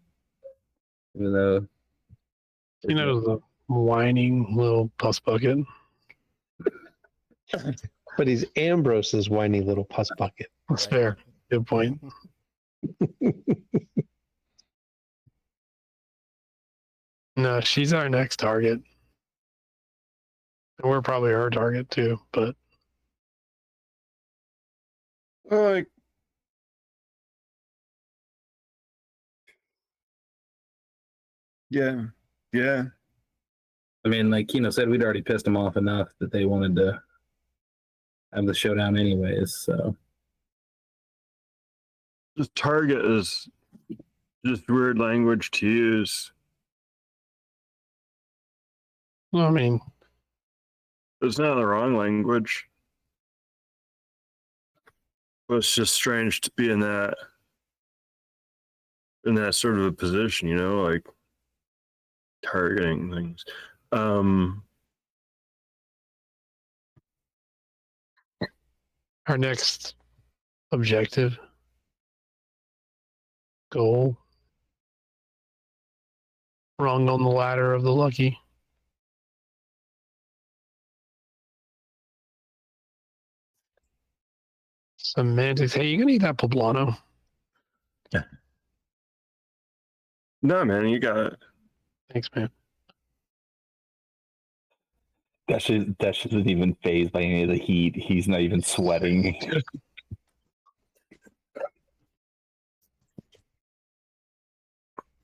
Even though She knows the whining little puss bucket. But he's Ambrose's whiny little puss bucket. That's fair. Good point. No, she's our next target. And we're probably her target too, but Like, yeah. Yeah. I mean, like Kino said, we'd already pissed them off enough that they wanted to have the showdown anyways. So Just target is just weird language to use. well, I mean, It's not the wrong language. But it's just strange to be in that sort of a position, you know, like targeting things. our next objective, goal, rung on the ladder of the lucky. Semantics. Hey, you gonna eat that poblano? No, man, you got it. Thanks, man. That shouldn't even phased by any of the heat. He's not even sweating.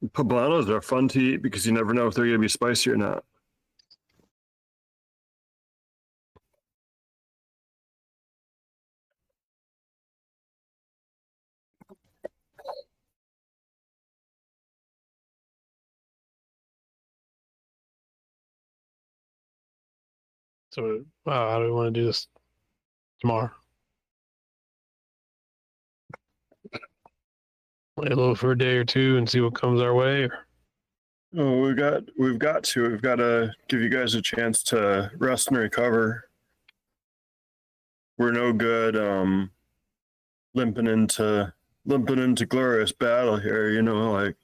Poblanos are fun to eat because you never know if they're going to be spicy or not. So, how do we want to do this tomorrow? Lay low for a day or two and see what comes our way. Or... Oh, we've got to give you guys a chance to rest and recover. we're no good limping into glorious battle here, you know, like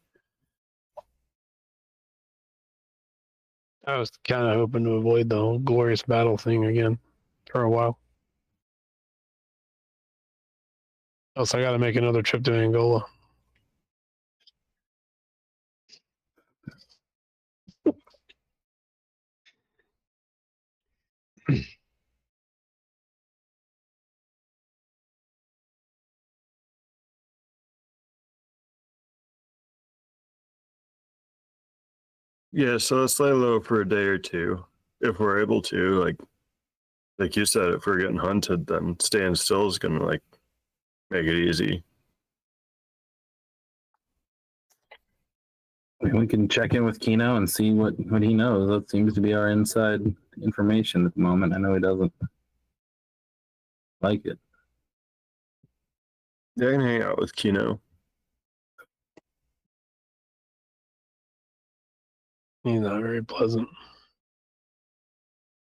I was kind of hoping to avoid the whole glorious battle thing again for a while. Else, I got to make another trip to Angola. yeah, so let's lay low for a day or two if we're able to. Like you said, if we're getting hunted, then staying still is gonna like make it easy. We can check in with Kino and see what he knows. That seems to be our inside information at the moment. I know he doesn't like it. Yeah, I can hang out with Kino. He's not very pleasant.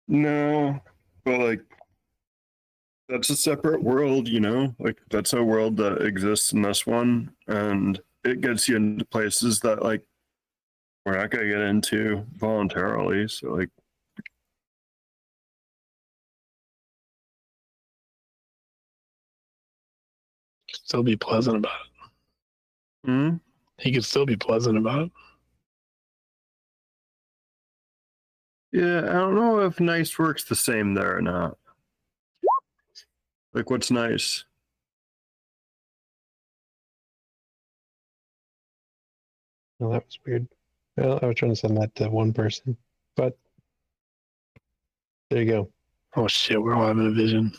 No, but like that's a separate world, you know? Like that's a world that exists in this one, and it gets you into places that like we're not gonna get into voluntarily. So like Still be pleasant about it. hmm? He could still be pleasant about it. Yeah, I don't know if nice works the same there or not. Like what's nice? Well, that was weird. Well, I was trying to send that to one person, but there you go. Oh shit, we're all having a vision.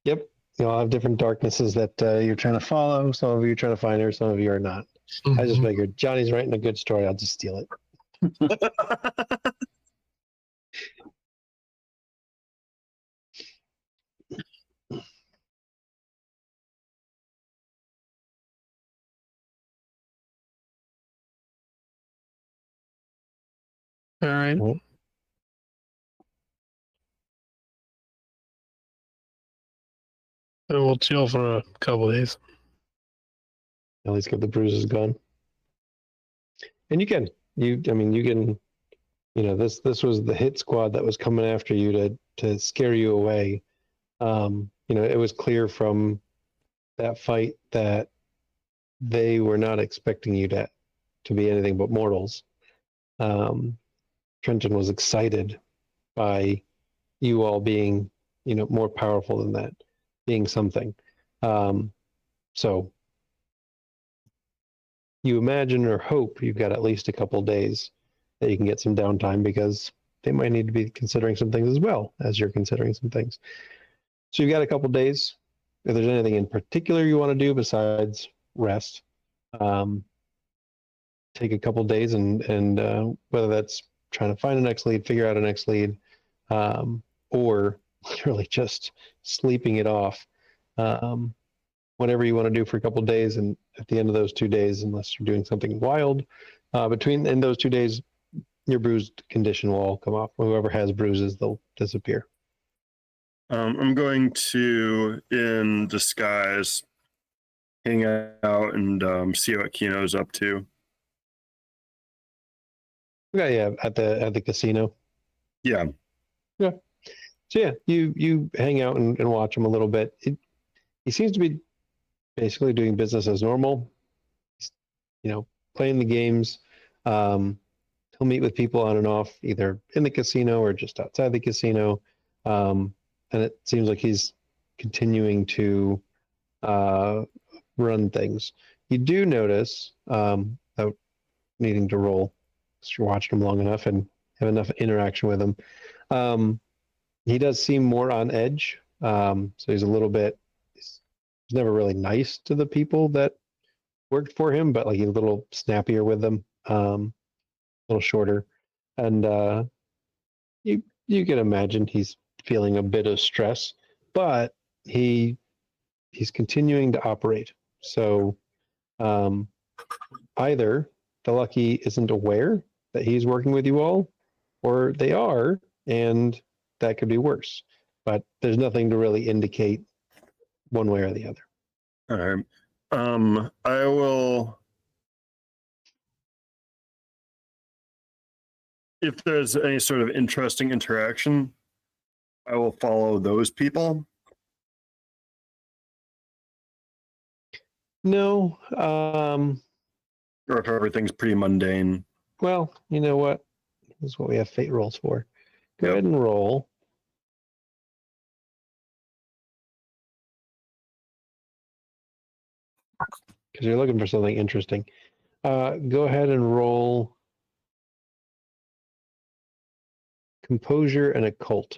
Yep. You all have different darknesses that you're trying to follow. Some of you are trying to find her, some of you are not. I just figured Johnny's writing a good story. I'll just steal it. All right. Well, And we'll chill for a couple days. at least get the bruises gone. And you can, this was the hit squad that was coming after you to scare you away. It was clear from that fight that they were not expecting you to be anything but mortals. Trenton was excited by you all being, more powerful than that, being something. So you imagine or hope you've got at least a couple days that you can get some downtime because they might need to be considering some things as well as you're considering some things. So you've got a couple days. If there's anything in particular you want to do besides rest, take a couple days and whether that's trying to find a next lead, figure out a next lead, or literally just sleeping it off. Whatever you want to do for a couple days, and at the end of those 2 days, unless you're doing something wild, in those 2 days, your bruised condition will all come off. Whoever has bruises, they'll disappear. I'm going to, in disguise, hang out and see what Kino's up to. Okay, yeah, at the casino. Yeah. Yeah. So yeah, you hang out and watch him a little bit. He seems to be basically doing business as normal. He's, playing the games. He'll meet with people on and off, either in the casino or just outside the casino. And it seems like he's continuing to run things. You do notice, without needing to roll, because you're watching him long enough and have enough interaction with him. He does seem more on edge. So he's a little bit, he's never really nice to the people that worked for him, but like he's a little snappier with them, a little shorter. And you can imagine he's feeling a bit of stress, but he's continuing to operate. So either the Lucky isn't aware that he's working with you all, or they are, and that could be worse. But there's nothing to really indicate one way or the other. All right. I will. If there's any sort of interesting interaction, I will follow those people. No. Or if everything's pretty mundane. Well, you know what? This is what we have fate rolls for. Go Yep. ahead and roll. Because you're looking for something interesting. Go ahead and roll composure and occult.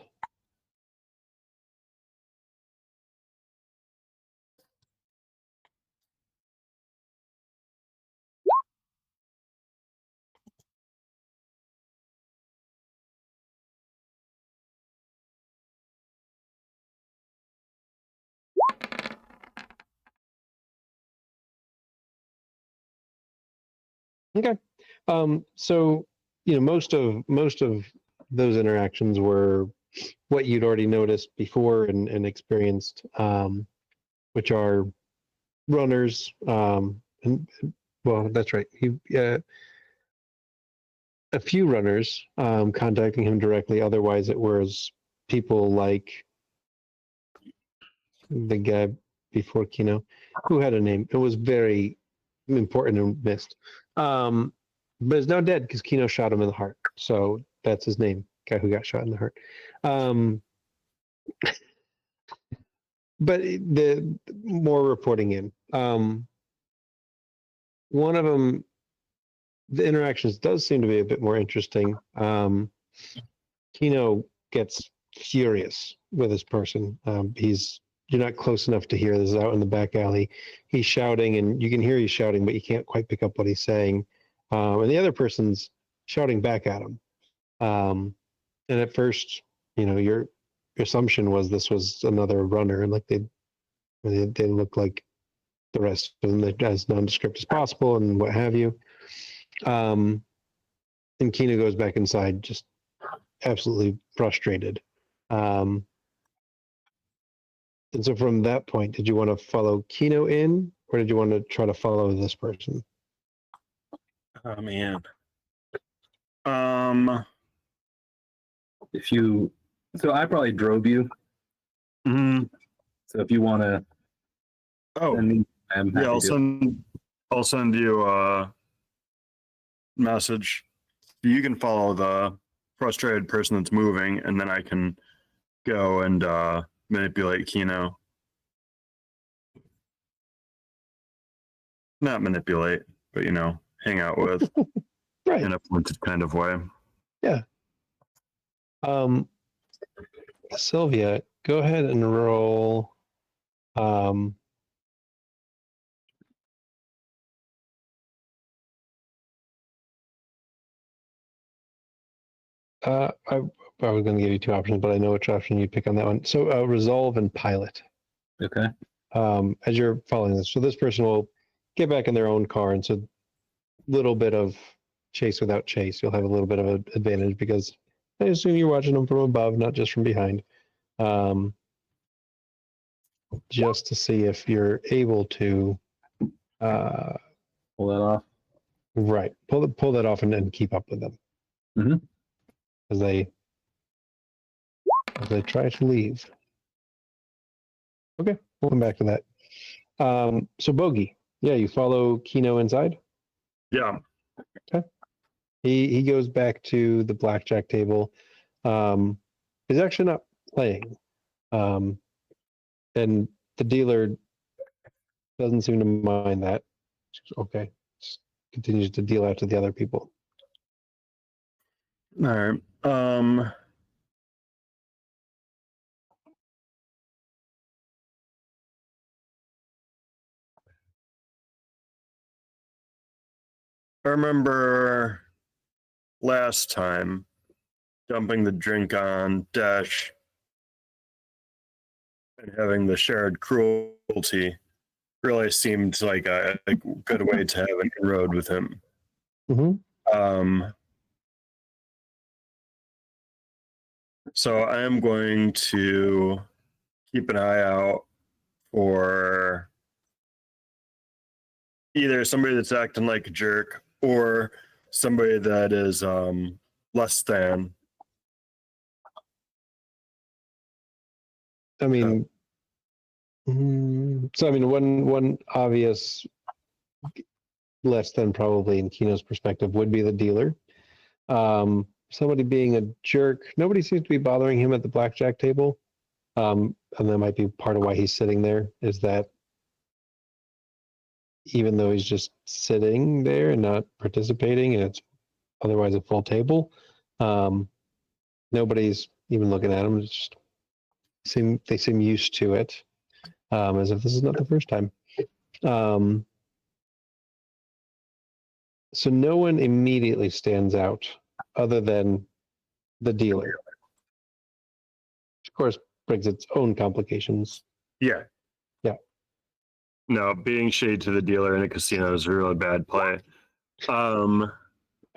Okay. So most of those interactions were what you'd already noticed before and experienced, which are runners. And well, that's right. A few runners contacting him directly. Otherwise, it was people like the guy before Kino, who had a name. It was very important and missed. But is now dead because Kino shot him in the heart. So that's his name, guy who got shot in the heart. But the more reporting in. One of them, the interactions does seem to be a bit more interesting. Kino gets furious with this person. You're not close enough to hear. This is out in the back alley. He's shouting, and you can hear he's shouting, but you can't quite pick up what he's saying. And the other person's shouting back at him. And at first, your assumption was this was another runner, and like they look like the rest of them, as nondescript as possible, and what have you. And Kino goes back inside, just absolutely frustrated. And so from that point, did you want to follow Kino in, or did you want to try to follow this person? Oh man. So I probably drove you. mhm. So if you want to, Oh, I'm happy yeah. to. I'll send you a message. You can follow the frustrated person that's moving, and then I can go and manipulate Kino. Not manipulate, but hang out with Right. in a pointed kind of way. Sylvia, go ahead and roll. I was going to give you two options, but I know which option you'd pick on that one. So resolve and pilot. Okay. As you're following this, so this person will get back in their own car, and so a little bit of chase without chase, you'll have a little bit of an advantage because I assume you're watching them from above, not just from behind. Just to see if you're able to Pull that off. right pull that off and then keep up with them as they try to leave. Okay, we'll come back to that. So Bogey, yeah, you follow Kino inside. Yeah. He goes back to the blackjack table. He's actually not playing, and the dealer doesn't seem to mind that. Okay, just continues to deal out to the other people. All right. I remember last time dumping the drink on Dash and having the shared cruelty really seemed like a good way to have an inroad with him. Mm-hmm. So I am going to keep an eye out for either somebody that's acting like a jerk or somebody that is less than. I mean, so I mean, one obvious less than probably in Kino's perspective would be the dealer. Somebody being a jerk. Nobody seems to be bothering him at the blackjack table. And that might be part of why he's sitting there, is that even though he's just sitting there and not participating, and it's otherwise a full table, nobody's even looking at him. It's just they seem used to it, as if this is not the first time. So no one immediately stands out other than the dealer. Of course, brings its own complications. Yeah. Yeah. No, being shade to the dealer in a casino is a really bad play. I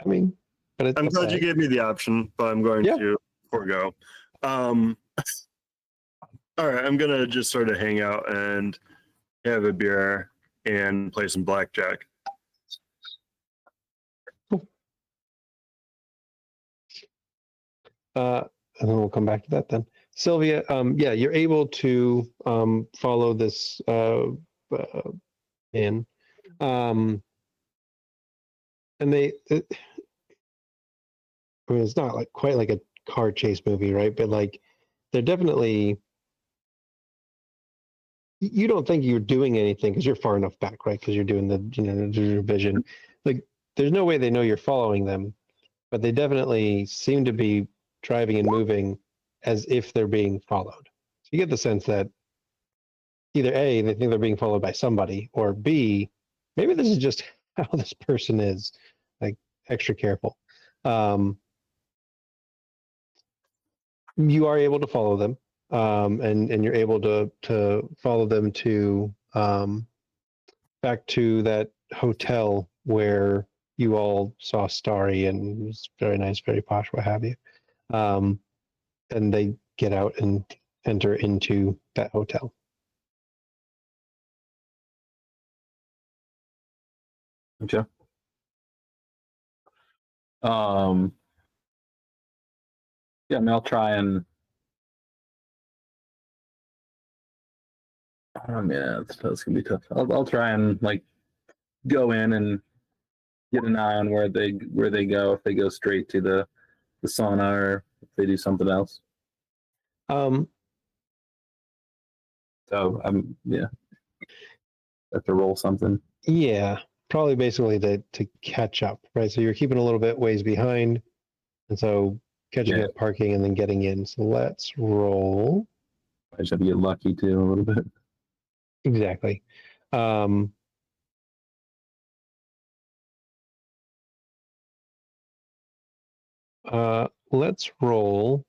mean, but it's I'm glad you gave me the option, but I'm going to forego. All right, I'm gonna just sort of hang out and have a beer and play some blackjack. And then we'll come back to that then. Sylvia, yeah, you're able to follow this in. And I mean, it's not like quite like a car chase movie, right? But like, they're definitely. You don't think you're doing anything because you're far enough back, right? Because you're doing the vision. Like, there's no way they know you're following them, but they definitely seem to be driving and moving as if they're being followed. So you get the sense that either A, they think they're being followed by somebody, or B, maybe this is just how this person is, like extra careful. You are able to follow them, and you're able to follow them to back to that hotel where you all saw Starry, and it was very nice, very posh, what have you. And they get out and enter into that hotel. Okay. Yeah, I mean, I'll try and. Yeah, that's gonna be tough. I'll try and like go in and get an eye on where they go. If they go straight to the sauna, or if they do something else. Um, So I'm have to roll something. yeah, probably basically to catch up, right? So you're keeping a little bit ways behind, and so catching Yeah. up, parking, and then getting in. So let's roll. I just have to get lucky too a little bit. Exactly. Let's roll.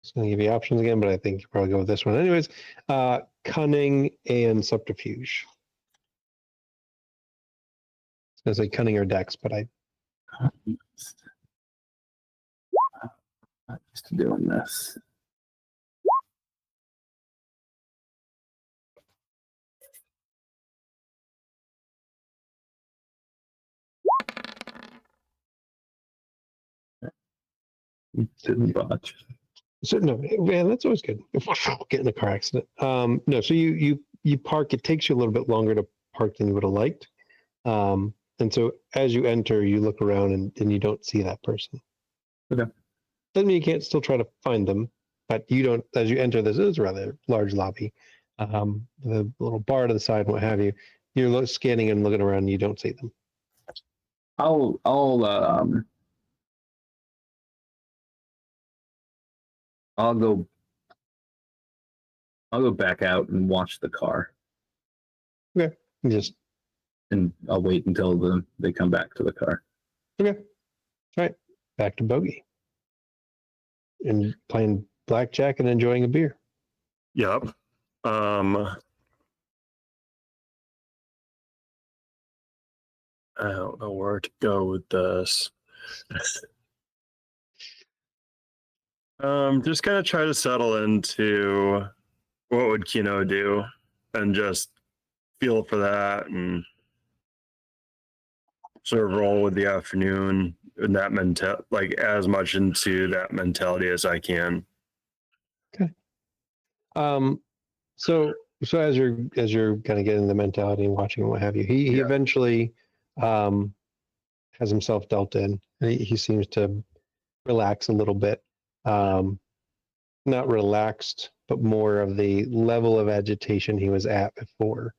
Just gonna give you options again, but I think you probably go with this one. Anyways, cunning and subterfuge. I was gonna say cunning or dex, but I Not used to doing this. Didn't botch. so no, man, that's always good. Get in a car accident. No, so you park. It takes you a little bit longer to park than you would have liked. And so as you enter, you look around and you don't see that person. Okay. Doesn't mean you can't still try to find them, but you don't. As you enter, this is a rather large lobby. The little bar to the side, what have you. You're scanning and looking around, and you don't see them. I'll go back out and watch the car, You just and I'll wait until they come back to the car. okay. All right, back to bogey and playing blackjack and enjoying a beer. Yep. I don't know where to go with this. Just kind of try to settle into what would Kino do, and just feel for that, and sort of roll with the afternoon and that mental, like as much into that mentality as I can. Um, so as you're kind of getting the mentality and watching and what have you, he Yeah. eventually has himself dealt in. And he seems to relax a little bit. Not relaxed, but more of the level of agitation he was at before.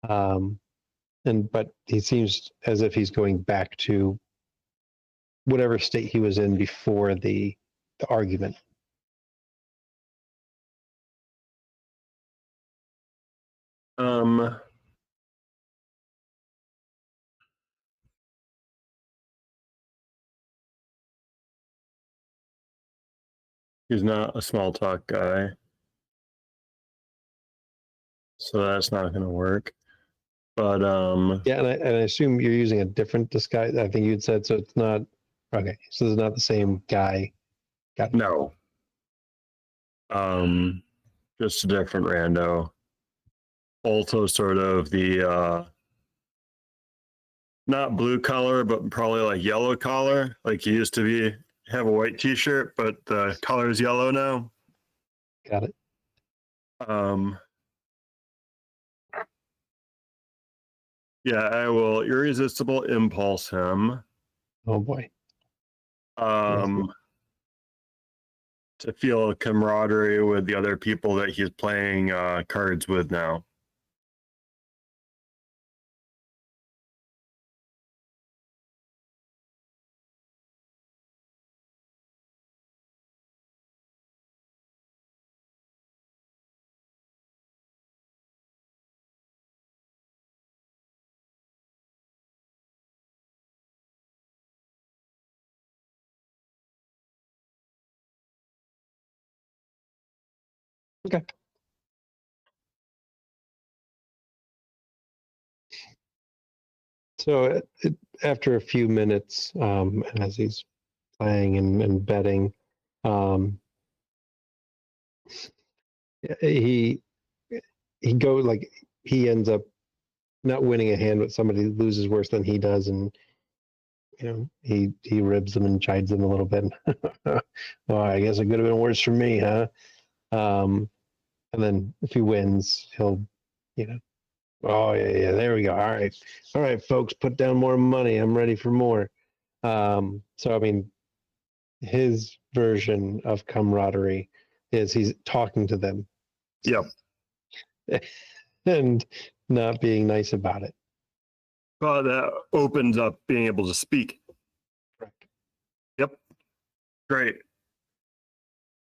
But he seems as if he's going back to whatever state he was in before the argument. Um, he's not a small talk guy, so that's not going to work. But Yeah, and I assume you're using a different disguise. I think you'd said so. It's not okay. So it's not the same guy. Got it. no, just a different rando. Also, sort of the not blue collar, but probably like yellow collar. Like he used to be have a white T-shirt, but the color is yellow now. Got it. Yeah, I will irresistible impulse him. Oh boy. To feel camaraderie with the other people that he's playing cards with now. Okay. So after a few minutes, as he's playing and betting, he he ends up not winning a hand, but somebody loses worse than he does, and he ribs them and chides them a little bit. Well, I guess it could have been worse for me, huh? And then if he wins, he'll, oh yeah, there we go. All right, folks, put down more money. I'm ready for more. So I mean, his version of camaraderie is he's talking to them. Yep. And not being nice about it. Well, that opens up being able to speak. Correct. Yep. Great.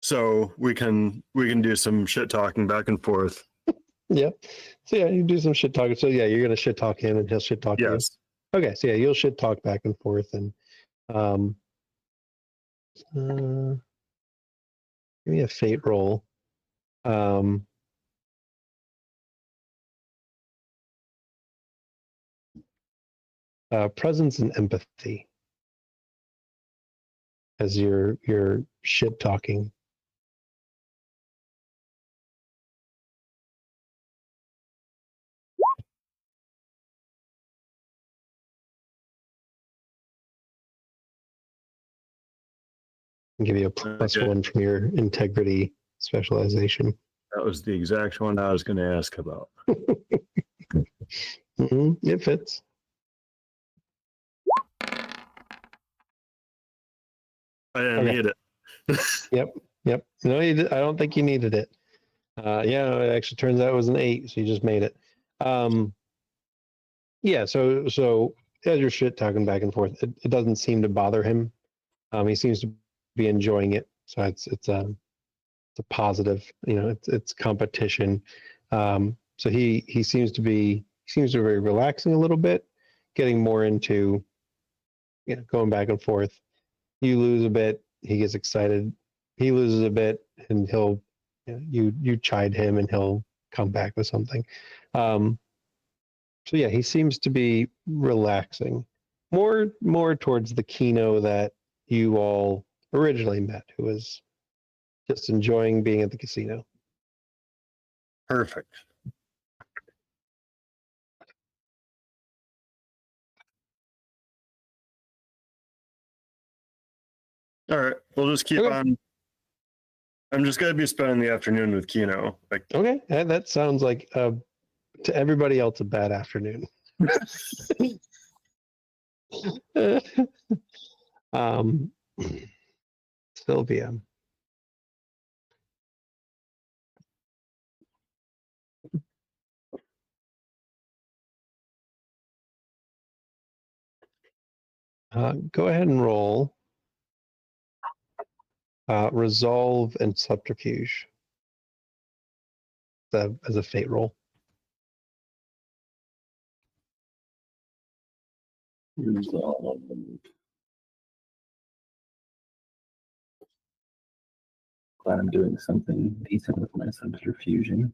So we can do some shit talking back and forth. Yep. So yeah, you do some shit talking. So yeah, you're gonna shit talk him and he'll shit talk you. Yes. Okay, so yeah, you'll shit talk back and forth and give me a fate roll. Presence and empathy as you're shit talking. I'll give you a +1 from your integrity specialization. That was the exact one I was going to ask about. It fits. I didn't need it. Yep. No, I don't think you needed it. Yeah, it actually turns out it was an 8, so you just made it. Yeah, so as you're shit talking back and forth, it doesn't seem to bother him. He seems to be enjoying it, so it's a positive. It's competition. So he seems to be relaxing a little bit, getting more into going back and forth. You lose a bit, he gets excited. He loses a bit, and he'll you chide him, and he'll come back with something. So yeah, he seems to be relaxing, more towards the Kino that you all originally met, who was just enjoying being at the casino. Perfect. All right, we'll just keep Okay. on. I'm just gonna be spending the afternoon with Kino. Like, Okay, and that sounds like to everybody else a bad afternoon. um, Sylvia. Go ahead and roll resolve and subterfuge as a fate roll. Resolve. Glad I'm doing something decent with my subterfusion.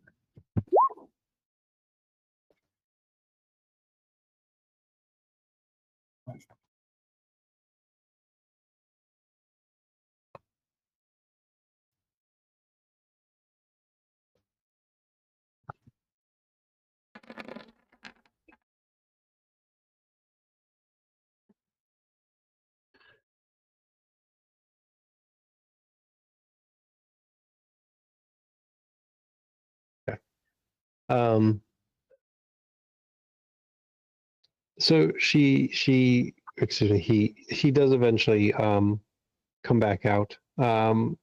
Um, so excuse me, he does eventually come back out, head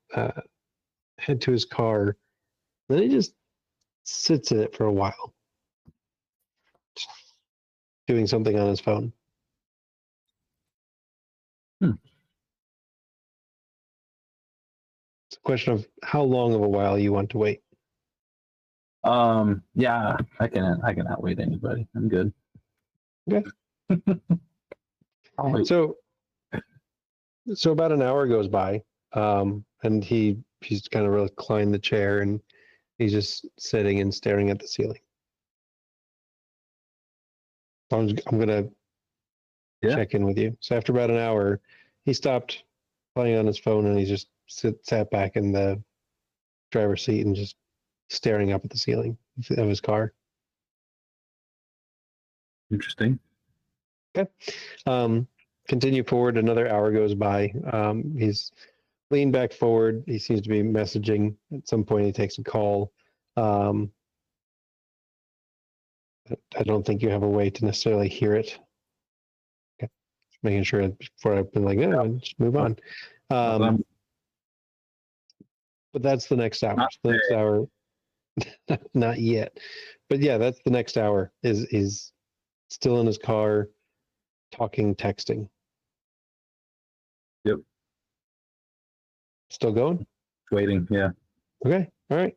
to his car. Then he just sits in it for a while, doing something on his phone. It's a question of how long of a while you want to wait. Yeah, I can outwait anybody. I'm good. Okay. I'll wait. So about an hour goes by, and he's kind of reclined the chair, and he's just sitting and staring at the ceiling. I'm gonna Yeah. check in with you. So after about an hour, he stopped playing on his phone, and he just sat back in the driver's seat and just staring up at the ceiling of his car. Interesting. Okay. Continue forward. Another hour goes by. He's leaned back forward. He seems to be messaging. At some point, he takes a call. I don't think you have a way to necessarily hear it. Okay. Just making sure before I've been like, yeah, just move on. But that's the next hour. Not The next hour, not yet. But yeah, that's the next hour. Is still in his car, talking, texting. Yep. Still going? Waiting. Yeah. Okay. All right.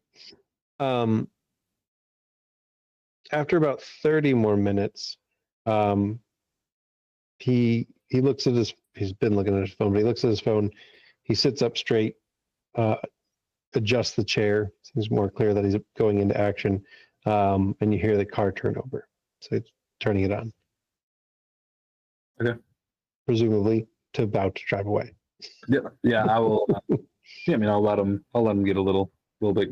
After about 30 more minutes, he looks at he's been looking at his phone, but he looks at his phone. He sits up straight, adjusts the chair. Seems more clear that he's going into action. And you hear the car turn over. So he's turning it on. Okay. Presumably about to drive away. Yeah. Yeah. I will. Yeah. I mean, I'll let him get a little bit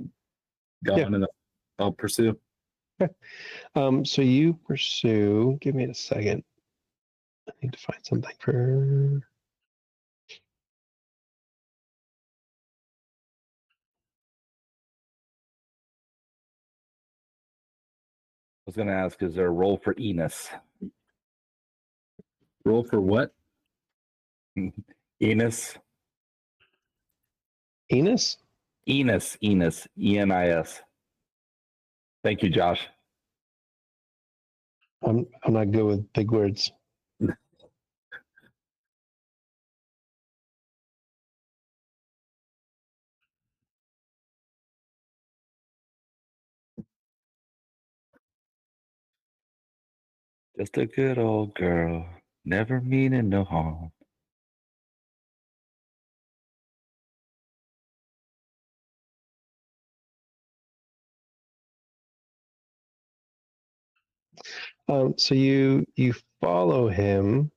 going, and then I'll pursue. Okay. So you pursue. Give me a second. I need to find something for. I was going to ask, is there a role for Enos? Roll for what? Enos? Enos? Enos. E-N-I-S. Thank you, Josh. I'm not good with big words. Just a good old girl, never meaning no harm. So you follow him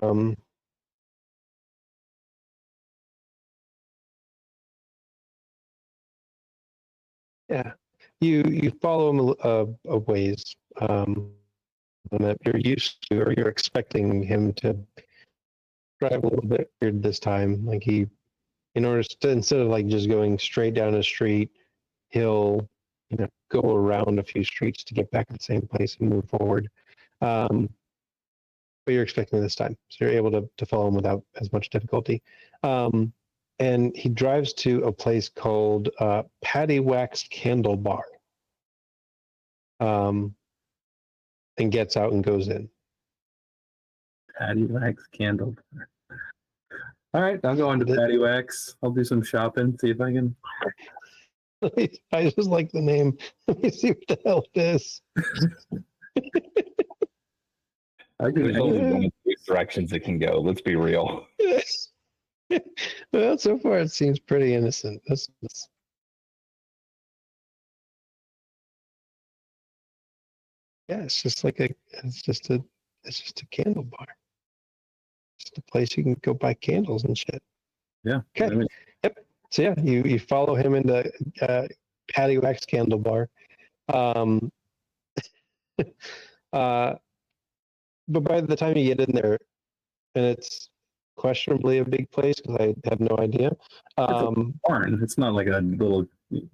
Um, yeah, you follow him a ways, and that you're used to, or you're expecting him to drive a little bit weird this time. Like he, in order to, instead of like just going straight down a street, he'll go around a few streets to get back to the same place and move forward. But you're expecting this time, so you're able to follow him without as much difficulty. And he drives to a place called Patty Wax Candle Bar, and gets out and goes in. Patty Wax Candle. All right, I'll go into Patty Wax. I'll do some shopping, see if I can. I just like the name. Let me see what the hell it is. There's only one of two directions it can go. Let's be real. Well, so far it seems pretty innocent. Yeah, it's just a candle bar. It's just a place you can go buy candles and shit. Yeah. Okay. I mean, Yep. So yeah, you follow him into Patty Wax Candle Bar. Um, but by the time you get in there, and it's questionably a big place because I have no idea. barn. It's not like a little. Did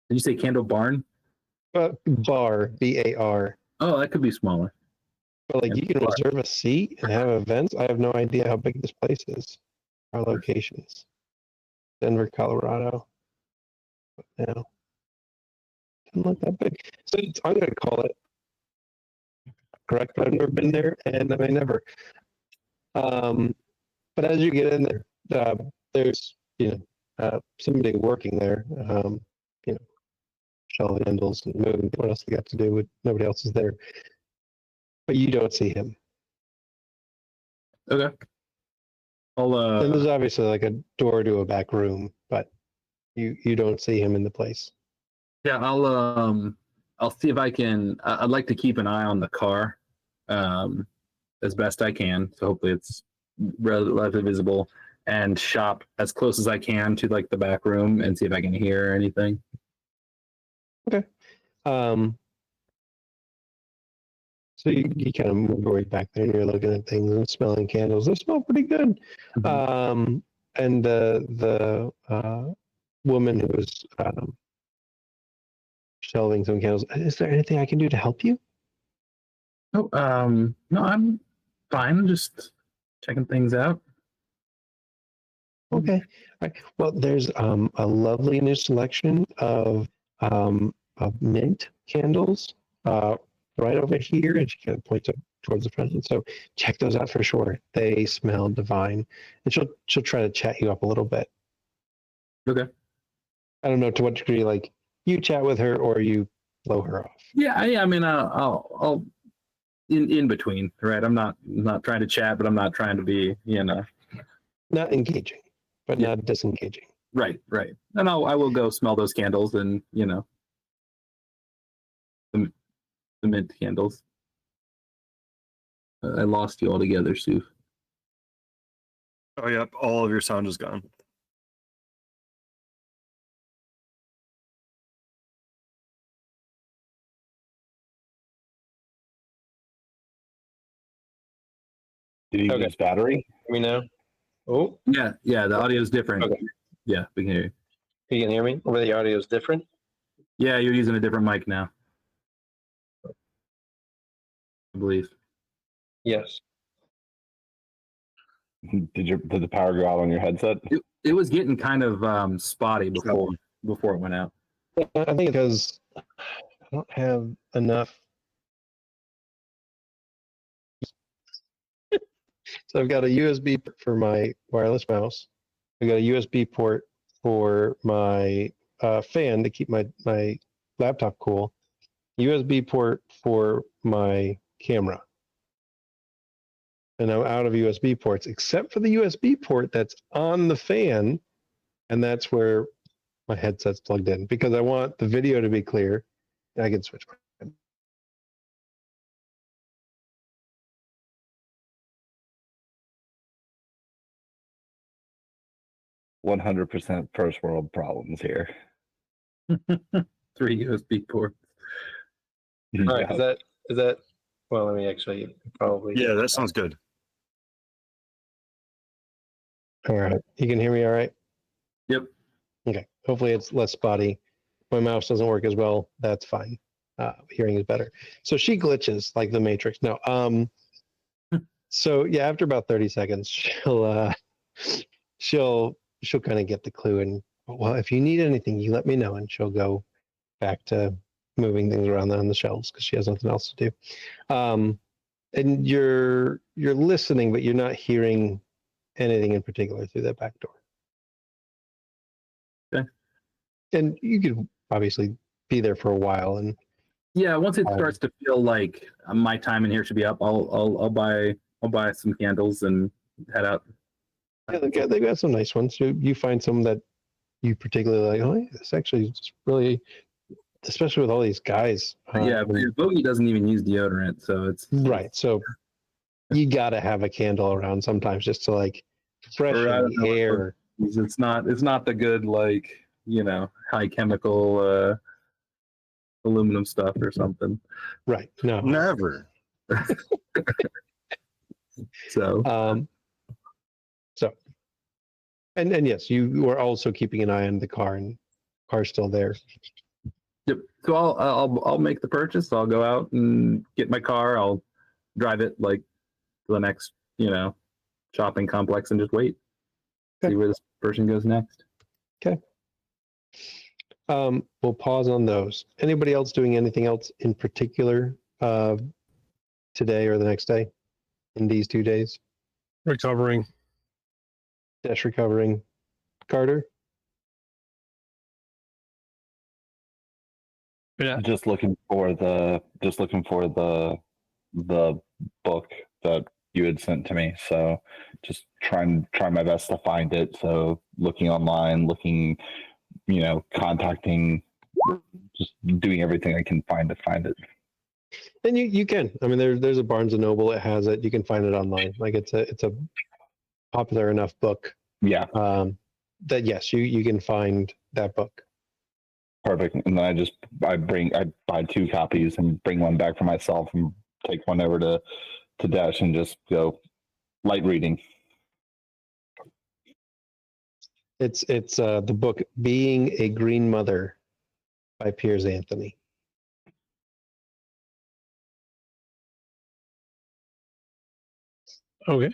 you say candle barn? Bar, BAR. Oh, that could be smaller. But like you can reserve a seat and have events. I have no idea how big this place is. Our locations. Denver, Colorado. No. Doesn't look that big. So I'm going to call it correct, but I've never been there and I may never. But as you get in there, there's somebody working there, shelving handles and moving. What else they got to do with nobody else is there, but you don't see him. Okay. And there's obviously like a door to a back room, but you don't see him in the place. Yeah, I'll see if I can. I'd like to keep an eye on the car, as best I can. So hopefully it's relatively visible, and shop as close as I can to like the back room and see if I can hear anything. Okay. So you kind of move your way back there and you're looking at things and smelling candles. They smell pretty good. Mhm. And the woman who was shelving some candles, is there anything I can do to help you? Oh, no, I'm fine. Just checking things out. Okay. All right. Well, there's a lovely new selection of mint candles right over here, and she kind of points up towards the front. And so check those out for sure. They smell divine, and she'll try to chat you up a little bit. Okay. I don't know to what degree, like you chat with her or you blow her off. Yeah. I mean, I'll in between, right? I'm not trying to chat, but I'm not trying to be, Not engaging, but Yeah. not disengaging. Right. And I will go smell those candles and the mint candles. I lost you altogether, Sue. Oh, yep. All of your sound is gone. Did he lose battery? Hear me now? Oh, Yeah. The audio is different. Okay. Yeah, we can hear you. you can hear me? Or the audio is different? Yeah, you're using a different mic now, I believe. Yes. Did the power go out on your headset? It was getting kind of spotty before it went out. I think because I don't have enough. So I've got a USB port for my wireless mouse. I've got a USB port for my fan to keep my laptop cool. USB port for my camera. And I'm out of USB ports, except for the USB port that's on the fan. And that's where my headset's plugged in because I want the video to be clear. I can switch my 100% first world problems here. 3 USB ports. All right, Yeah. is that? Well, let me actually probably. Yeah, that sounds good. All right, you can hear me all right. Yep. Okay, hopefully it's less spotty. My mouse doesn't work as well. That's fine. Hearing is better. So she glitches like the Matrix. No. So yeah, after about 30 seconds, she'll kind of get the clue, and well, if you need anything, you let me know, and she'll go back to moving things around on the shelves because she has nothing else to do. And you're listening, but you're not hearing anything in particular through that back door. Okay. And you could obviously be there for a while, and Yeah, once it starts to feel like my time in here should be up, I'll buy some candles and head out. yeah, they've got some nice ones. You find some that you particularly like. Oh, yeah, this actually is really, especially with all these guys. Yeah, but your bogey doesn't even use deodorant, so it's Right. So you got to have a candle around sometimes just to like freshen Or I don't the know what air. it's not the good like high chemical aluminum stuff or something. Right. No. Never. So So, and yes, you are also keeping an eye on the car, and car's still there. yep. So I'll make the purchase. I'll go out and get my car. I'll drive it like to the next shopping complex and just wait. Okay. See where this person goes next. We'll pause on those. Anybody else doing anything else in particular today or the next day in these 2 days? Recovering. Dash recovering. Carter? Yeah. Just looking for the book that you had sent to me. So just try my best to find it. So looking online, contacting, just doing everything I can find to find it. And you can. I mean, there's a Barnes and Noble that has it. You can find it online. Like it's a popular enough book Yeah, that yes, you can find that book. perfect. And then I buy 2 copies and bring one back for myself and take one over to Dash and just go light reading. It's the book Being a Green Mother by Piers Anthony. Okay.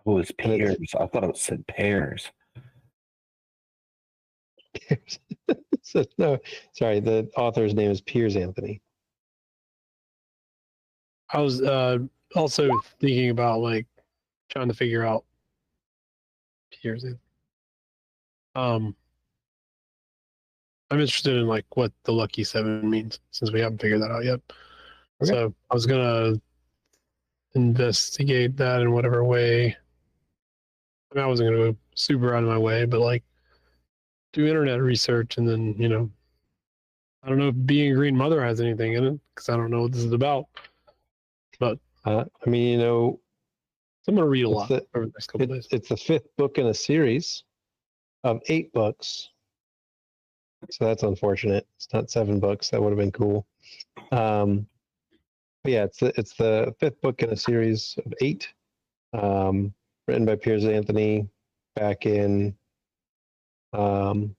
Oh, it's And it's- pears. I thought it said pears. So, no, sorry, the author's name is Piers Anthony. I was also thinking about like trying to figure out Pierce. I'm interested in like what the lucky 7 means since we haven't figured that out yet. Okay. So I was gonna investigate that in whatever way. I mean, I wasn't gonna go super out of my way, but like do internet research and then I don't know if Being a Green Mother has anything in it because I don't know what this is about. But I mean, so I'm gonna read a lot the- over the next couple days. it's the 5th book in a series of 8 books. So that's unfortunate. It's not 7 books. That would have been cool. But yeah, it's the 5th book in a series of 8, written by Piers Anthony back in 80s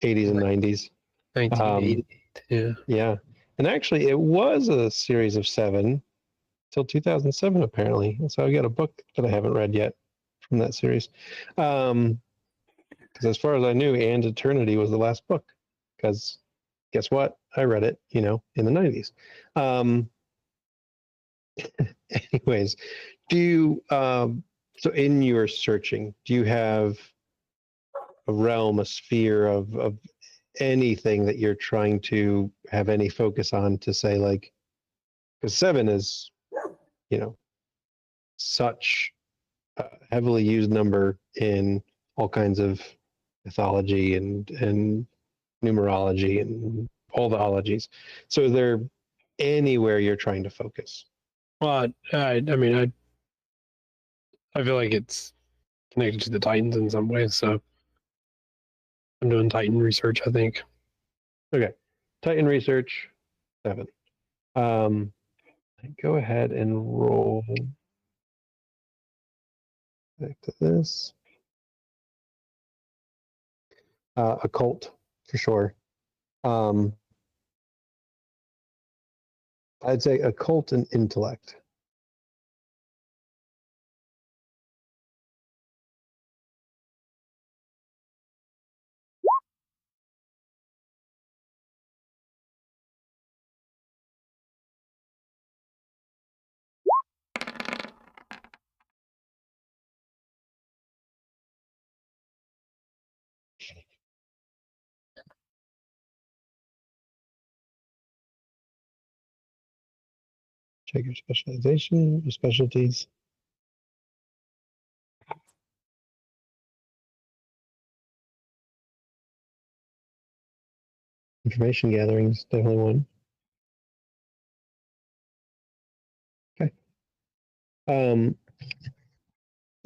and 90s. 1988. Yeah. Yeah, and actually, it was a series of 7 till 2007, apparently. So I got a book that I haven't read yet from that series. Because as far as I knew, Anne's Eternity was the last book. Because guess what? I read it, in the 90s. Anyways, do you, so in your searching, do you have a realm, a sphere of anything that you're trying to have any focus on to say, like, because 7 is, such a heavily used number in all kinds of mythology and numerology and all the ologies. So is there anywhere you're trying to focus? Well, I mean, I feel like it's connected to the Titans in some way. So I'm doing Titan research, I think. Okay. Titan research 7. Go ahead and roll back to this. Occult for sure. I'd say occult and intellect. Check your specialization, your specialties. Information gathering is definitely one. Okay.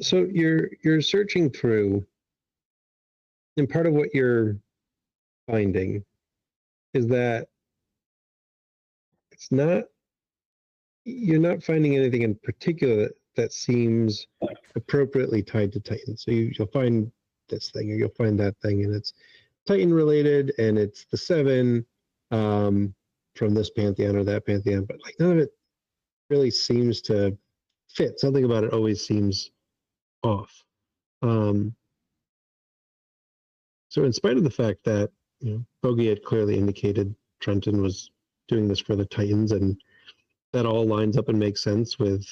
So you're searching through, and part of what you're finding is that you're not finding anything in particular that seems appropriately tied to Titan. So you'll find this thing or you'll find that thing, and it's Titan related, and it's the 7 from this pantheon or that pantheon, but like none of it really seems to fit. Something about it always seems off. So in spite of the fact that Bogey had clearly indicated Trenton was doing this for the Titans, and that all lines up and makes sense with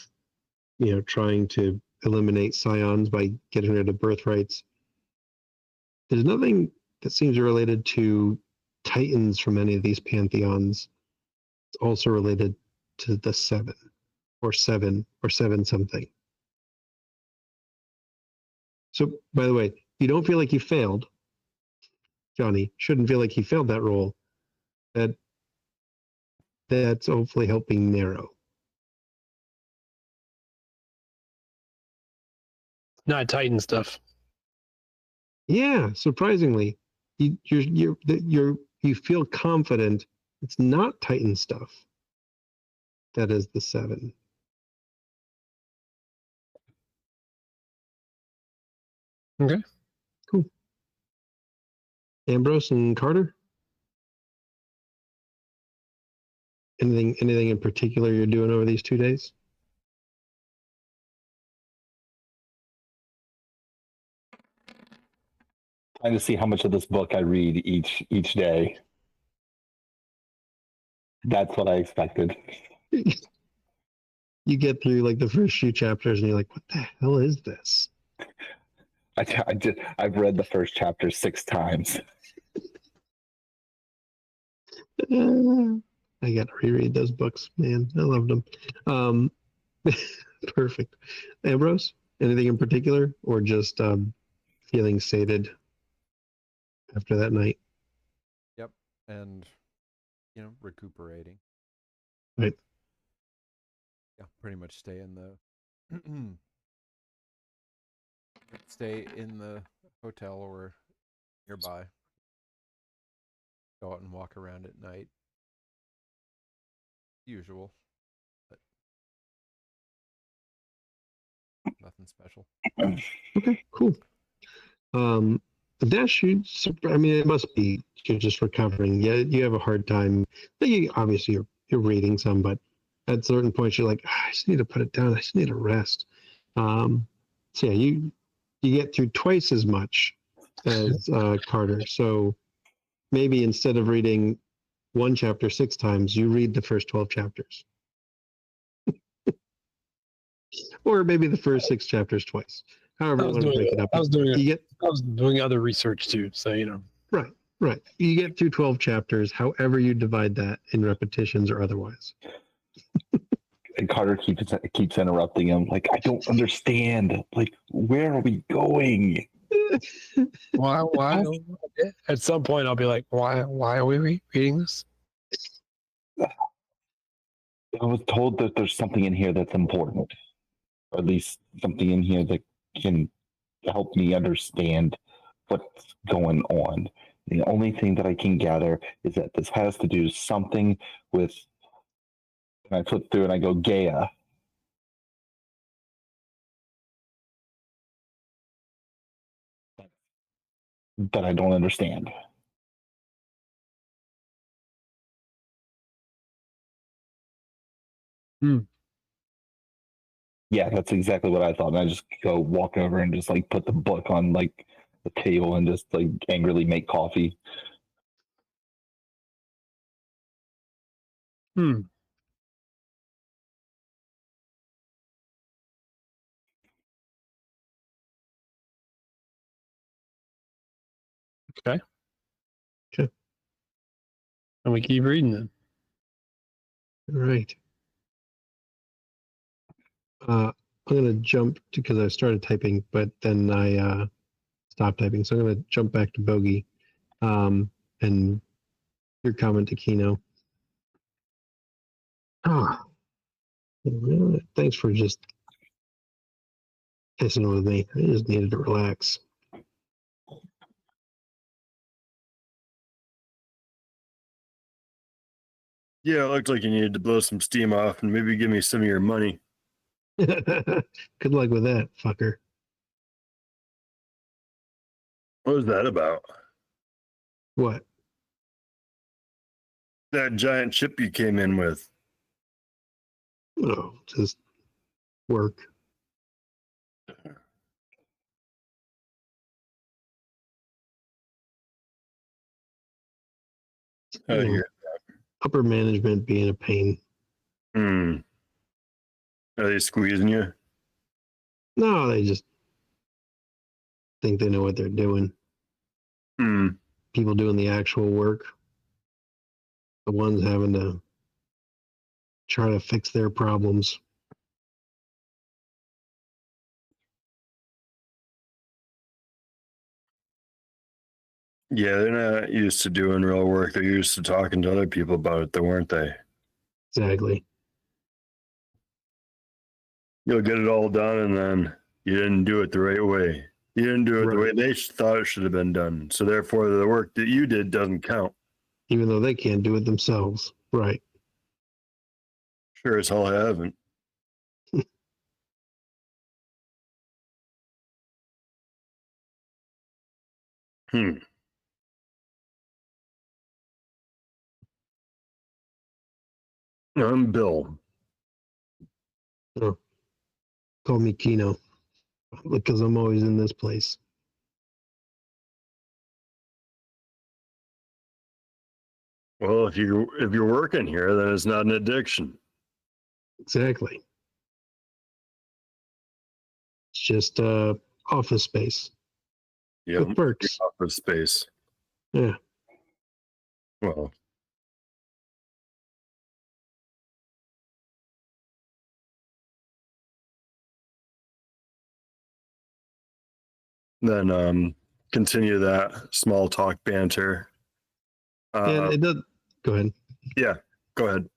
trying to eliminate Scions by getting rid of birthrights, there's nothing that seems related to Titans from any of these pantheons. It's also related to the 7 or 7 something. So by the way, you don't feel like you failed. Johnny shouldn't feel like he failed that role. That's hopefully helping narrow. Not Titan stuff. Yeah, surprisingly, you feel confident it's not Titan stuff. That is the 7. Okay. Cool. Ambrose and Carter? Anything in particular you're doing over these 2 days? Trying to see how much of this book I read each day. That's what I expected. You get through like the first few chapters and you're like, what the hell is this? I've read the first chapter 6 times. I got to reread those books, man. I loved them. Perfect. Ambrose, anything in particular, or just feeling sated after that night? Yep, and recuperating. Right. Yeah, pretty much stay in the hotel or nearby. Go out and walk around at night. Usual, but nothing special. Okay, cool. Dash, it must be you're just recovering. Yeah, you have a hard time. Obviously, you're reading some, but at certain points, you're like, I just need to put it down. I just need to rest. So yeah, you get through twice as much as Carter. So maybe instead of reading one chapter 6 times, you read the first 12 chapters. Or maybe the first 6 chapters twice. However you want to break it up. I was doing other research too, so Right. You get through 12 chapters, however you divide that in repetitions or otherwise. And Carter keeps interrupting him. Like, I don't understand. Like, where are we going? Why? At some point, I'll be like, why are we reading this? I was told that there's something in here that's important, or at least something in here that can help me understand what's going on. The only thing that I can gather is that this has to do something with, and I flip through and I go Gaia. That I don't understand. Yeah, that's exactly what I thought. And I just go walk over and just like put the book on like the table and just like angrily make coffee. Hmm. Okay. Okay. And we keep reading then. All right. I'm gonna jump because I started typing, but then I stopped typing. So I'm gonna jump back to Bogey, and your comment to Kino. Ah, thanks for just pissing with me. I just needed to relax. Yeah, it looked like you needed to blow some steam off and maybe give me some of your money. Good luck with that, fucker. What was that about? What? That giant ship you came in with. Oh, just work. Oh, You know, yeah. upper management being a pain. Are they squeezing you? No, they just think they know what they're doing. People doing the actual work, the ones having to try to fix their problems. Yeah, they're not used to doing real work. They're used to talking to other people about it, though, weren't they? Exactly. You'll get it all done, and then you didn't do it the right way. You didn't do it the way Right. they thought it should have been done. So therefore, the work that you did doesn't count. Even though they can't do it themselves. Right. Sure as hell haven't. Hmm. I'm Bill. Oh, call me Kino because I'm always in this place. Well, if you're working here, then it's not an addiction. Exactly. It's just office space Yeah, with perks. office space. Yeah. Well, then continue that small talk banter. And it does. Go ahead. Yeah, go ahead.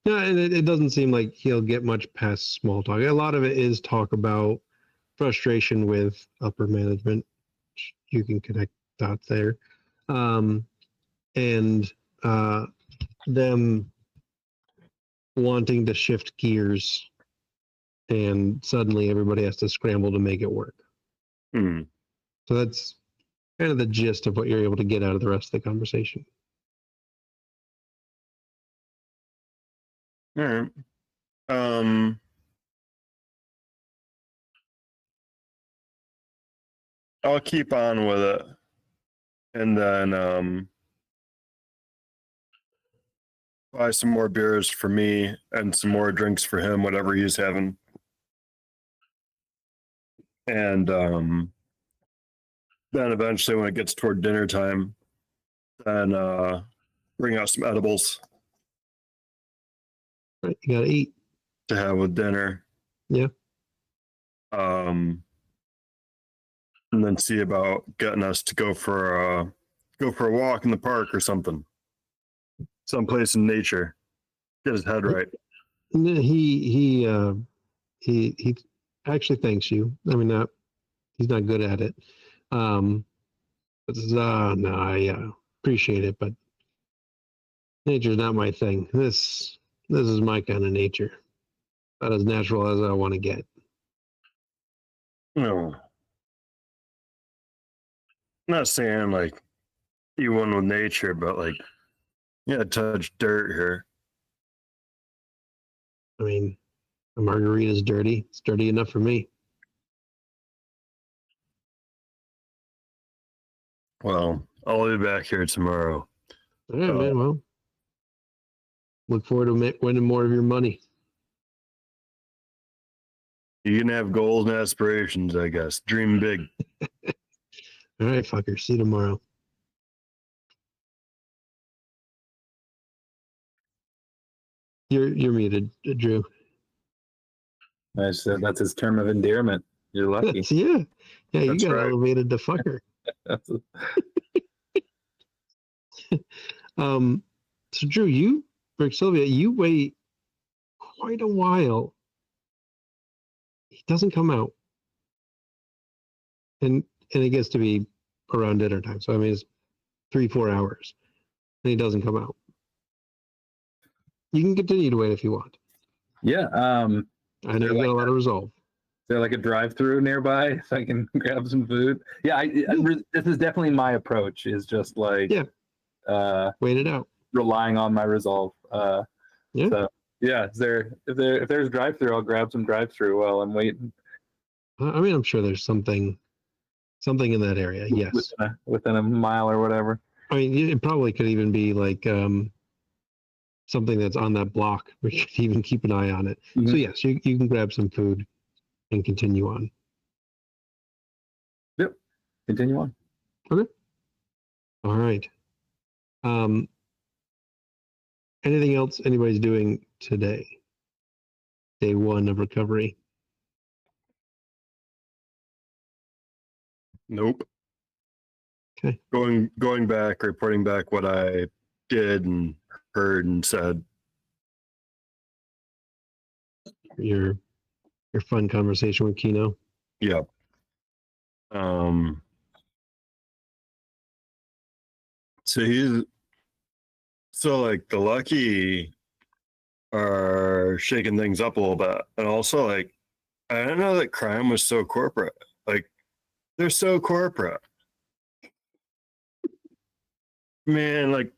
No, and it doesn't seem like he'll get much past small talk. A lot of it is talk about frustration with upper management. You can connect dots there. And them wanting to shift gears, and suddenly everybody has to scramble to make it work. Hmm. So that's kind of the gist of what you're able to get out of the rest of the conversation. All right. I'll keep on with it, and then buy some more beers for me and some more drinks for him, whatever he's having. And then eventually, when it gets toward dinner time, then bring out some edibles Right, you gotta eat. to have with dinner. Yeah. And then see about getting us to go for a walk in the park or something, someplace in nature. Get his head right. He actually thanks you. I mean, not He's not good at it. But no, I appreciate it, but nature's not my thing. This is my kind of nature. About as natural as I want to get. No. Not saying like you one with nature, but like you gotta touch dirt here. I mean, a margarita's dirty. It's dirty enough for me. Well, I'll be back here tomorrow. All right, man. Well, look forward to winning more of your money. You can have goals and aspirations, I guess. Dream big. All right, fucker. See you tomorrow. You're muted, Drew. I said that's his term of endearment. You're lucky. Yeah. Yeah, you That's got right. elevated to fucker. So Drew, you, Rick Sylvia, you wait quite a while. He doesn't come out. And it gets to be around dinner time. So I mean it's 3-4 hours. And he doesn't come out. You can continue to wait if you want. Yeah. I know you got a lot of resolve. Is there like a drive-through nearby so I can grab some food? Yeah, this is definitely my approach. Is just like Wait it out. relying on my resolve. Yeah. So yeah, if there's drive-through, I'll grab some drive-through while I'm waiting. I mean, I'm sure there's something in that area. Yes. Within a mile or whatever. I mean, it probably could even be like something that's on that block. We should even keep an eye on it. So Mhm. yes, you can grab some food and continue on. Yep. Continue on. All right. Anything else anybody's doing today? Day one of recovery. Nope. Okay. Going back, reporting back what I did and heard and said. Your fun conversation with Kino. Yep. So like the Lucky are shaking things up a little bit, and also like I didn't know that crime was so corporate. Like they're so corporate, man. Like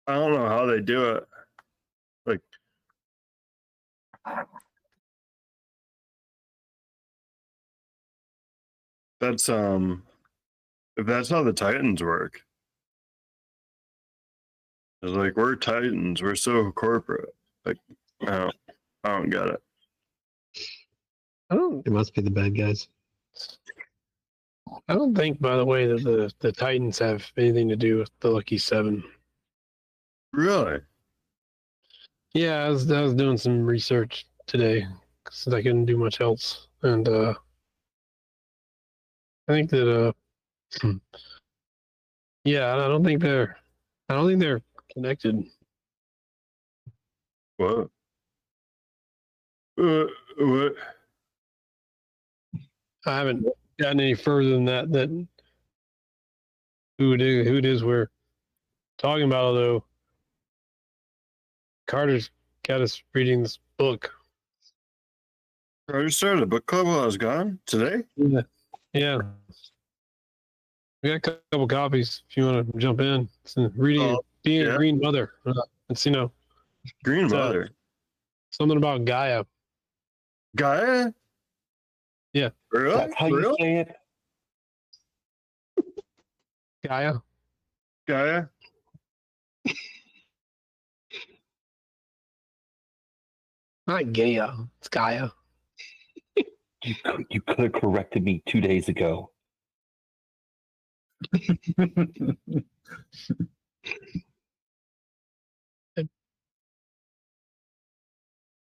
I don't know how they do it. Like that's if that's how the Titans work. It's like we're Titans, we're so corporate. Like I don't get it. It must be the bad guys. I don't think, by the way, that the Titans have anything to do with the Lucky Seven. Really? Yeah, I was doing some research today because I couldn't do much else, and I think that yeah, I don't think they're connected. What? What? I haven't gotten any further than that. That who it is we're talking about, although Carter's got us reading this book. I just started a book club while I was gone today. Yeah. We got a couple copies if you want to jump in. It's reading Being a Green Mother. It's, Green it's, Mother. Something about Gaia. Gaia? Yeah. Really? That's how you say it. Gaia. Gaia? Not Gaia. It's Gaia. You could have corrected me 2 days ago.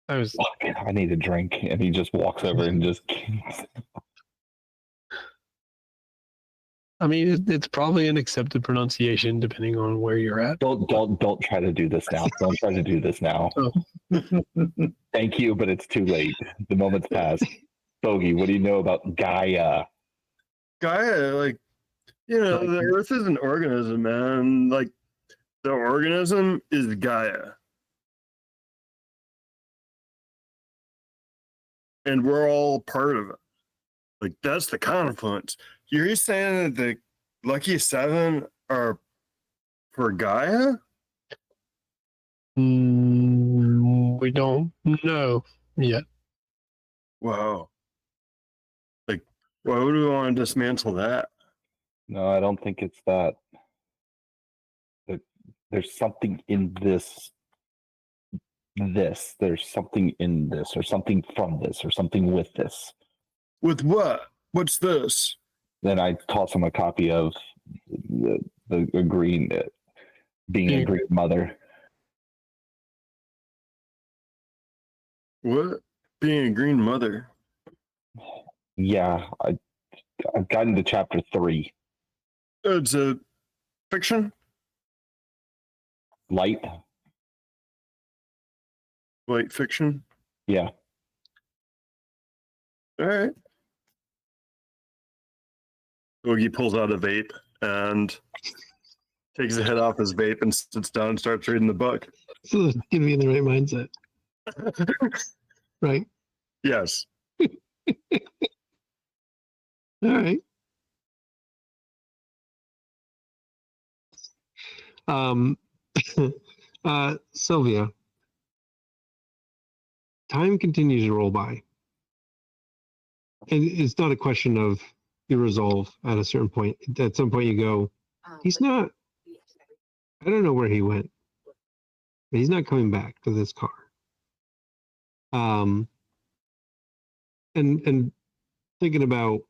I need a drink, and he just walks over and just. I mean, it's probably an accepted pronunciation depending on where you're at. Don't try to do this now. Don't try to do this now. Oh. Thank you, but it's too late. The moment's passed. Bogey, what do you know about Gaia? Gaia, like, the Earth is an organism, man. Like, the organism is Gaia. And we're all part of it. Like, that's the confluence. You're saying that the Lucky Seven are for Gaia? We don't know yet. Wow. Like, why would we want to dismantle that? No, I don't think it's that. There's something in this. There's something in this, or something from this, or something with this. With what? What's this? Then I toss him a copy of the green, being a green mother. What? Being a green mother. Yeah, I've gotten to chapter 3. It's a fiction? Light. Light fiction? Yeah. All right. Oogie pulls out a vape and takes the head off his vape and sits down and starts reading the book. So it's gonna be in the right mindset, right? Yes. All right. Sylvia, time continues to roll by. And it's not a question of your resolve at a certain point. At some point, you go, he's not, I don't know where he went, but he's not coming back to this car. And thinking about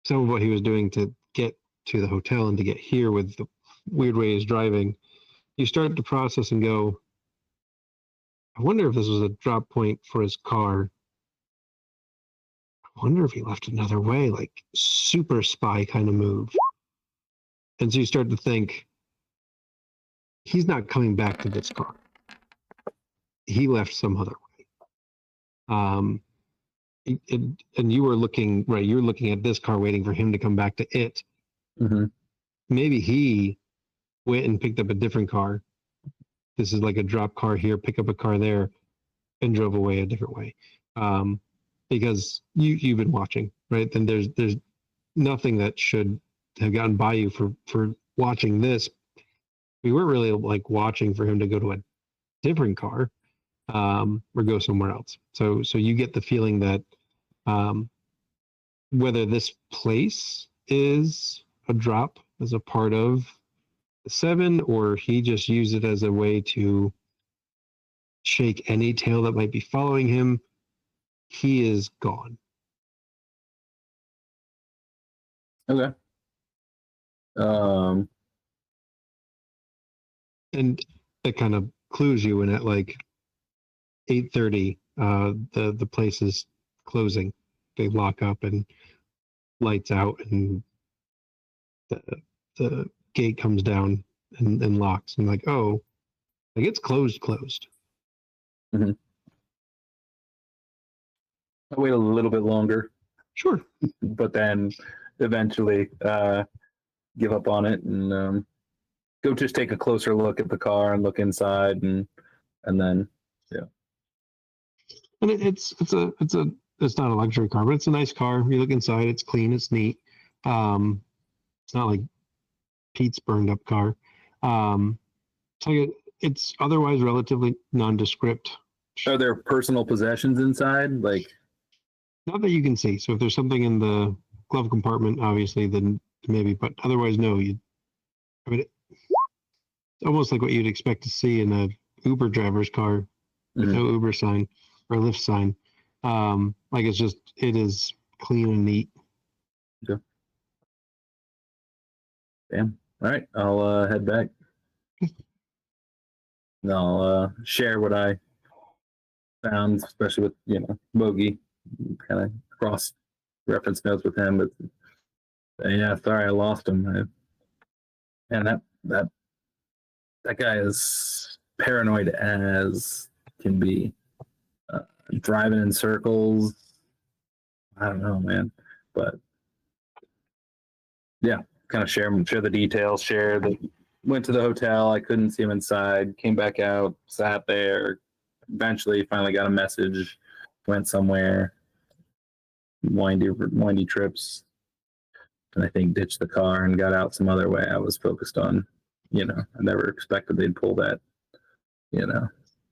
some of what he was doing to get to the hotel and to get here with the weird way he's driving, you start to process and go, I wonder if this was a drop point for his car. I wonder if he left another way, like super spy kind of move. And so you start to think, he's not coming back to this car. He left some other way. And you were looking, right, you're looking at this car waiting for him to come back to it. Mm-hmm. Maybe he went and picked up a different car. This is like a drop car here, pick up a car there, and drove away a different way. Because you've been watching, right? Then there's nothing that should have gotten by you for watching this. We weren't really like watching for him to go to a different car or go somewhere else. So you get the feeling that whether this place is a drop as a part of the 7, or he just used it as a way to shake any tail that might be following him, he is gone. Okay. And that kind of clues you in at like 8:30 the place is closing. They lock up and lights out, and the gate comes down and locks, and like, oh, like it's closed. I'll wait a little bit longer, Sure. but then eventually give up on it and go just take a closer look at the car and look inside and then And it's not a luxury car, but it's a nice car. You look inside, it's clean, it's neat. It's not like Pete's burned up car. So it's otherwise relatively nondescript. are there personal possessions inside, like Not that you can see. So if there's something in the glove compartment, obviously, then maybe. But otherwise, no. I mean, it's almost like what you'd expect to see in a Uber driver's car with Mhm. no Uber sign or Lyft sign. Like it is clean and neat. damn. All right, I'll head back. And I'll share what I found, especially with Bogey, kind of cross reference notes with him. But yeah, sorry I lost him. And that guy is paranoid as can be. driving in circles. I don't know, man. But yeah, kind of share the details. Went to the hotel. I couldn't see him inside. Came back out. Sat there. Eventually, finally got a message. Went somewhere. Windy trips. And I think ditched the car and got out some other way. I was focused on, I never expected they'd pull that,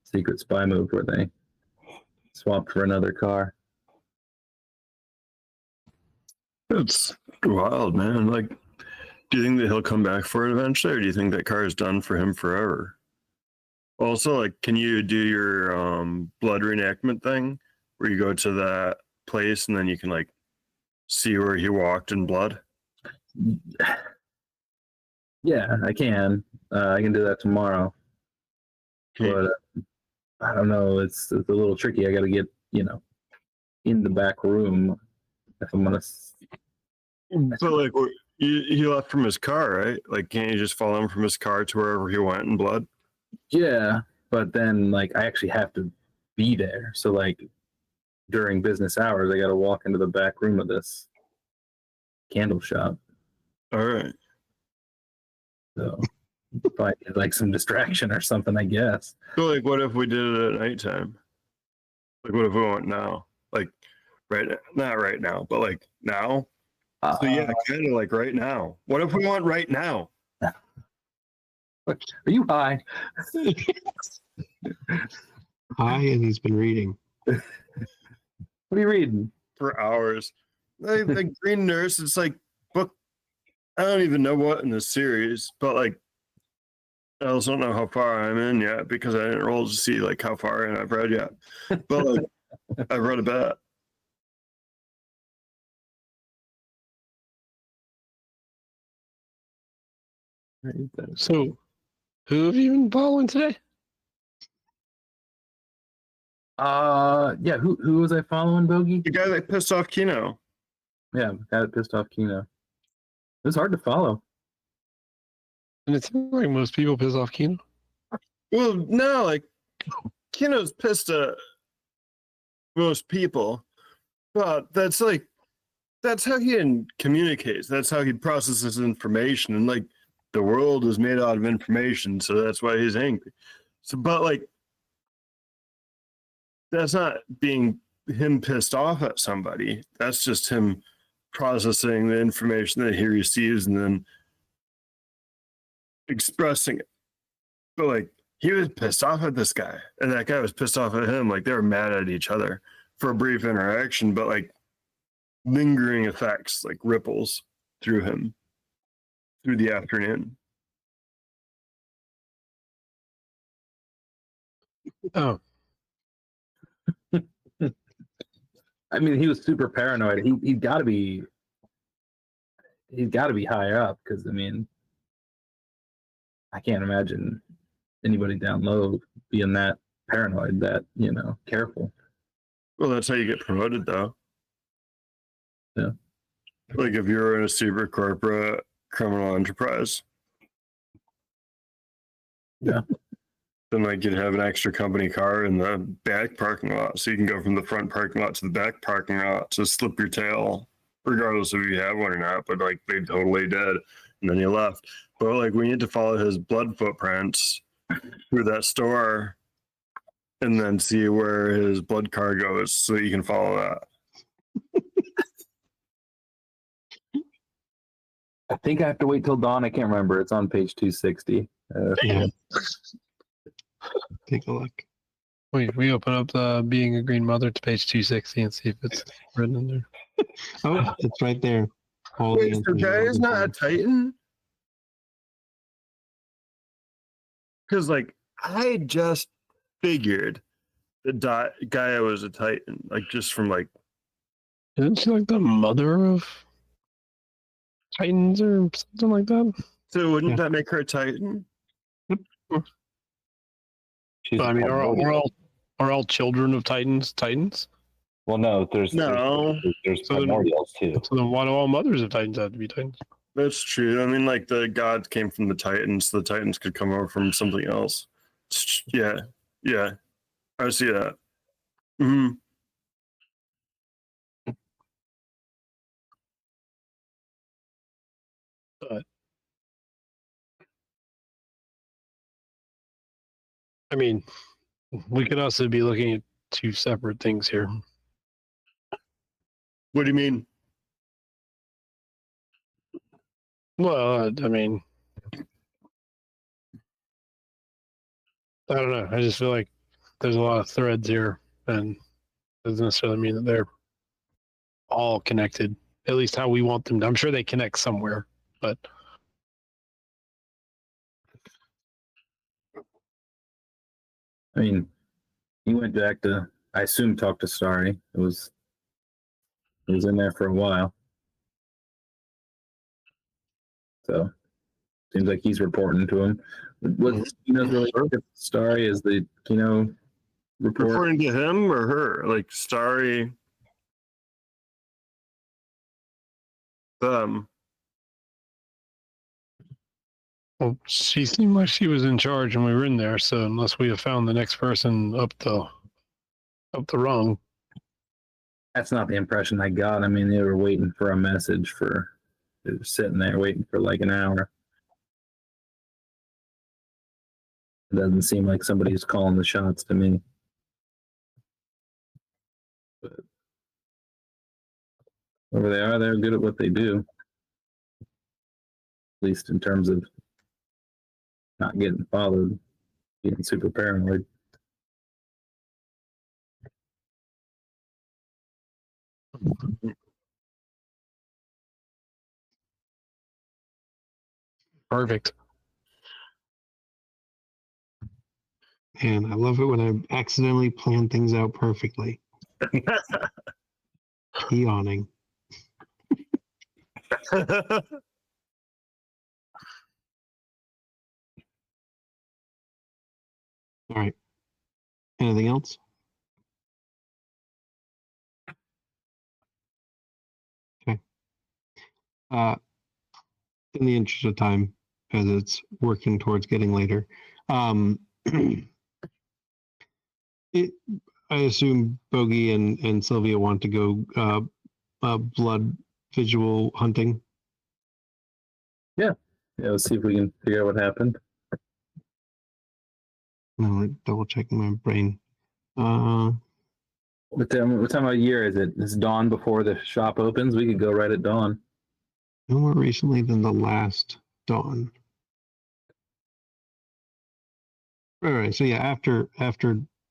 secret spy move where they swapped for another car. It's wild, man. Like, do you think that he'll come back for it eventually, or do you think that car is done for him forever? Also, like, can you do your blood reenactment thing where you go to that place and then you can like see where he walked in blood? Yeah, I can. I can do that tomorrow. But I don't know. It's a little tricky. I got to get, in the back room if I'm gonna. But like, he left from his car, right? Like, can't you just follow him from his car to wherever he went in blood? Yeah, but then like I actually have to be there. So like during business hours, I got to walk into the back room of this candle shop. All right. So probably like some distraction or something, I guess. So like, what if we did it at nighttime? Like, what if we went now? Like, not right now, but like now. So yeah, kind of like right now. What if we went right now? Are you high? Hi, and he's been reading. What are you reading? For hours. Like the Green Nurse, it's like book. I don't even know what in the series, but like I also don't know how far I'm in yet because I didn't roll to see like how far in I've read yet. But like I've read a bit. So, who have you been following today? Yeah. Who was I following, Bogey? The guy that pissed off Kino. Yeah, guy that pissed off Kino. It was hard to follow. And it seems like most people piss off Kino. Well, no, like Kino's pissed at most people, but that's how he communicates. That's how he processes information, and like the world is made out of information, so that's why he's angry. So, but like that's not being him pissed off at somebody. That's just him processing the information that he receives and then expressing it. But like he was pissed off at this guy, and that guy was pissed off at him. Like they were mad at each other for a brief interaction, but like lingering effects, like ripples through him through the afternoon. Oh, I mean, he was super paranoid. He's got to be high up because I mean, I can't imagine anybody down low being that paranoid, that careful. Well, that's how you get promoted, though. Yeah. Like if you're in a super corporate criminal enterprise. Yeah. Then like you'd have an extra company car in the back parking lot, so you can go from the front parking lot to the back parking lot to slip your tail, regardless if you have one or not. But like they totally did, and then you left. But like we need to follow his blood footprints through that store, and then see where his blood car goes, so that you can follow that. I think I have to wait till dawn. I can't remember. It's on page 260. Yeah. Take a look. wait, we open up the Being a Green Mother to page 260 and see if it's written in there. Oh, it's right there. All the Wait, so answers guy are is not a Titan? Because like I just figured the Gaia was a Titan, like just from like. Isn't she like the mother of Titans or something like that? So wouldn't Yeah. that make her a Titan? She's I mean, primordial. are all children of Titans Titans? Well, no, there's So then- primordials too. So then why do all mothers of Titans have to be Titans? That's true. I mean, like the gods came from the Titans. The Titans could come over from something else. Yeah, I see that. Hmm. But I mean, we could also be looking at two separate things here. What do you mean? Well, I mean, I don't know. I just feel like there's a lot of threads here, and doesn't necessarily mean that they're all connected. At least how we want them to. I'm sure they connect somewhere, but I mean, he went back to, I assume, talk to Starry. It was in there for a while, so seems like he's reporting to him. What's Kino's relationship with Starry? Is the Kino report? Reporting to him or her? Like Starry. Them. well, she seemed like she was in charge when we were in there. So unless we have found the next person up the rung, That's not the impression I got. I mean, they were waiting for a message for. They were sitting there waiting for like an hour. It doesn't seem like somebody's calling the shots to me. But whoever they are, they're good at what they do. At least in terms of not getting followed, being super paranoid. perfect. And I love it when I accidentally plan things out perfectly. Yawning. All right. Anything else? Okay. In the interest of time, as it's working towards getting later, it. I assume Bogey and Sylvia want to go blood visual hunting. Yeah, let's see if we can figure out what happened. No, like double checking my brain. What time of year is it? It's dawn before the shop opens. We could go right at dawn. No more recently than the last dawn. All right. So yeah, after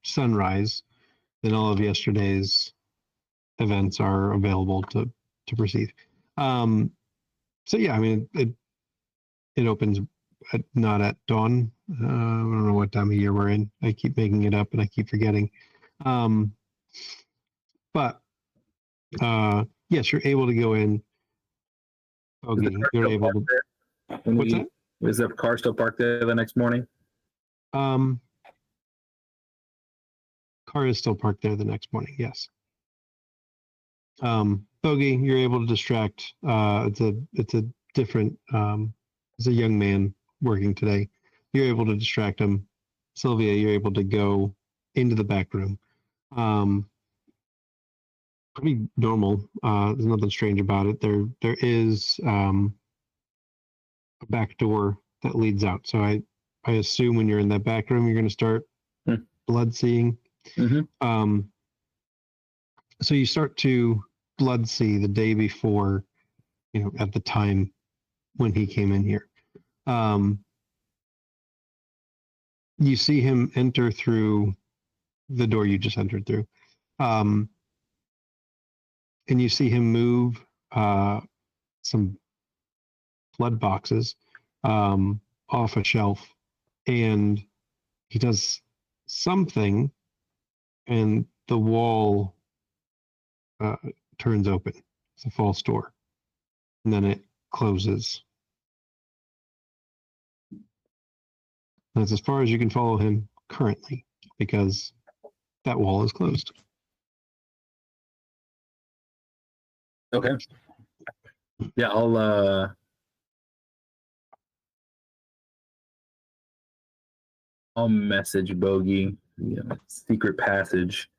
sunrise, then all of yesterday's events are available to proceed. So yeah, I mean it opens not at dawn. I don't know what time of year we're in. I keep making it up and I keep forgetting. But yes, you're able to go in. Is the Okay, car you're still able to. parked there? What's that? Is the car still parked there the next morning? Car is still parked there the next morning. Yes. Bogey, you're able to distract. It's a different. It's a young man working today. You're able to distract him. Sylvia, you're able to go into the back room. Pretty normal. There's nothing strange about it. There is a back door that leads out. So I assume when you're in that back room, you're going to start blood seeing. Mm-hmm. So you start to blood see the day before, at the time when he came in here. You see him enter through the door you just entered through. And you see him move some blood boxes off a shelf. And he does something, and the wall turns open. It's a false door. And then it closes. That's as far as you can follow him currently, because that wall is closed. Okay. Yeah, I'll message Bogey, secret passage.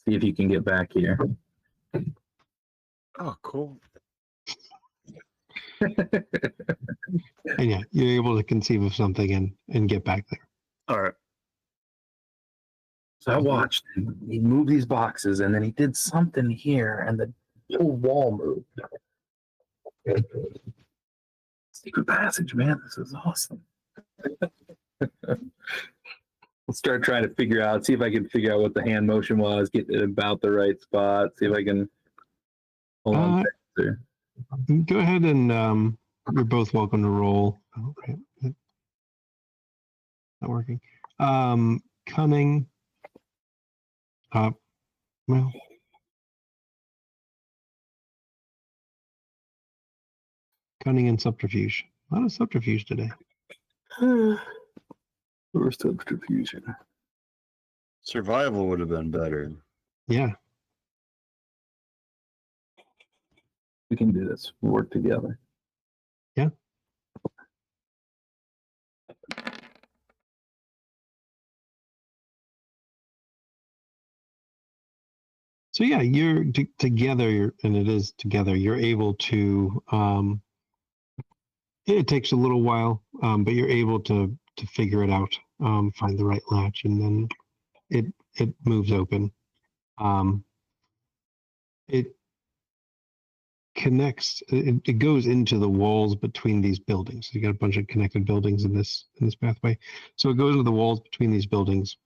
See if you can get back here. Oh, cool. And yeah, you're able to conceive of something and get back there. All right. So I watched him. He moved these boxes, and then he did something here, and the whole wall moved. Secret passage, man. This is awesome. Let's start trying to figure out, see if I can figure out what the hand motion was, get it about the right spot, see if I can hold on. Go ahead and you're both welcome to roll. Oh, right. Not working. Cunning. Well. Cunning and subterfuge. A lot of subterfuge today. Or subterfuge. Survival would have been better. Yeah. We can do this. We'll work together. Yeah. So yeah, you're together, and it is together. You're able to. It takes a little while, but you're able to figure it out, find the right latch, and then it moves open. It connects. It goes into the walls between these buildings. You got a bunch of connected buildings in this pathway. So it goes into the walls between these buildings.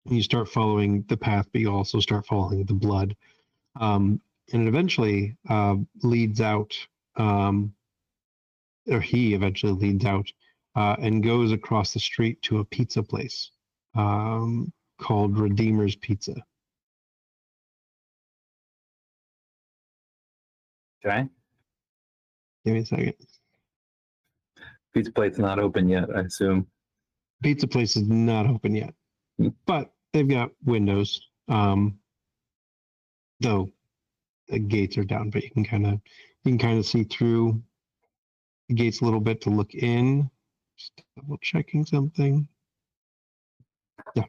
And you start following the path, but you also start following the blood, and it eventually leads out. Or he eventually leads out and goes across the street to a pizza place called Redeemer's Pizza. Okay. Give me a second. Pizza plate's not open yet, I assume. Pizza place is not open yet, but they've got windows. Though the gates are down, but you can kind of see through the gates a little bit to look in. Just double checking something. Yeah.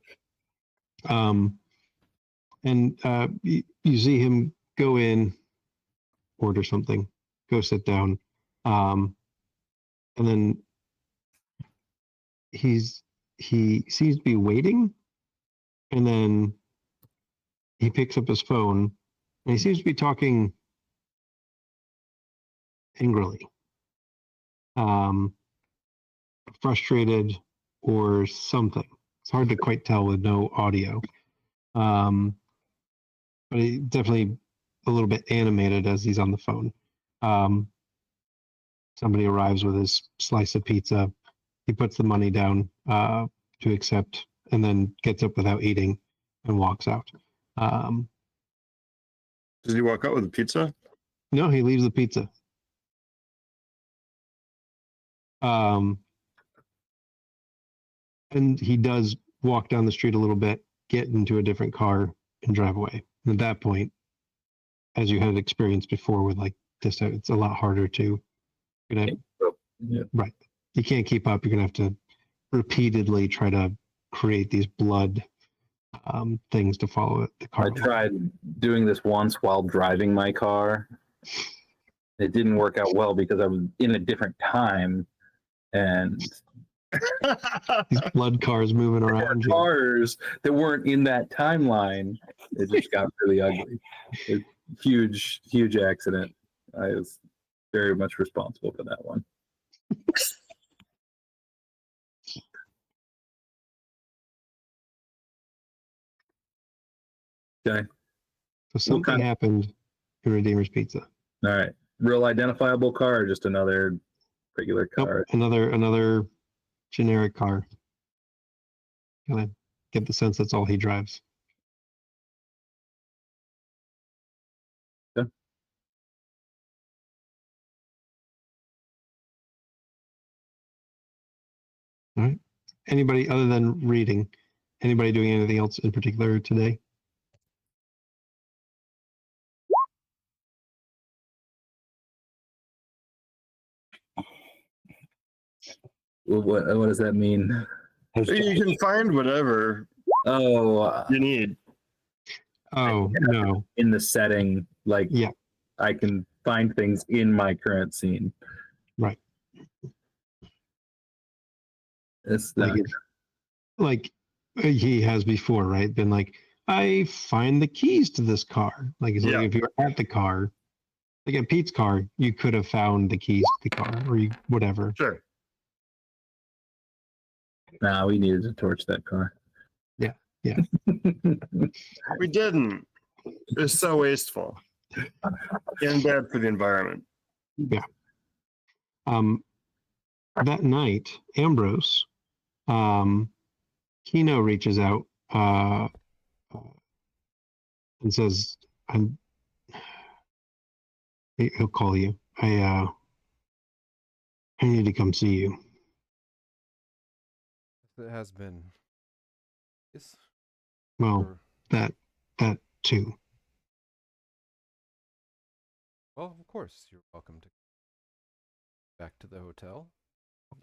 And you see him go in, order something, go sit down, and then he seems to be waiting, and then he picks up his phone, and he seems to be talking angrily, frustrated or something. It's hard to quite tell with no audio, but he definitely a little bit animated as he's on the phone. Somebody arrives with his slice of pizza. He puts the money down to accept, and then gets up without eating and walks out. Did he walk out with a pizza? No, he leaves the pizza. And he does walk down the street a little bit, get into a different car, and drive away. And at that point, as you had experienced before with like this, it's a lot harder to, right. You can't keep up. You're gonna have to repeatedly try to create these blood things to follow the car. I tried doing this once while driving my car. It didn't work out well because I was in a different time, and these blood cars moving around. Cars that weren't in that timeline. It just got really ugly. Huge accident. I was very much responsible for that one. Okay. So something happened in Redeemer's Pizza. All right. Real identifiable car or just another regular car? Nope, another generic car. Kind of get the sense that's all he drives. Okay. All right. Anybody other than reading? Anybody doing anything else in particular today? What does that mean? You can find whatever you need. Oh no. in the setting, like Yeah. I can find things in my current scene. Right. It's Like like he has before, right? Been like, I find the keys to this car. Like, it's Yeah. like if you're at the car, like at Pete's car, you could have found the keys to the car or whatever. Sure. nah, we needed to torch that car. Yeah, yeah. We didn't. It's so wasteful and bad for the environment. That night, Ambrose, Kino reaches out and says, "I'm." He'll call you. I need to come see you. It has been. Yes. Well, Or, that too. well, of course, you're welcome to back to the hotel.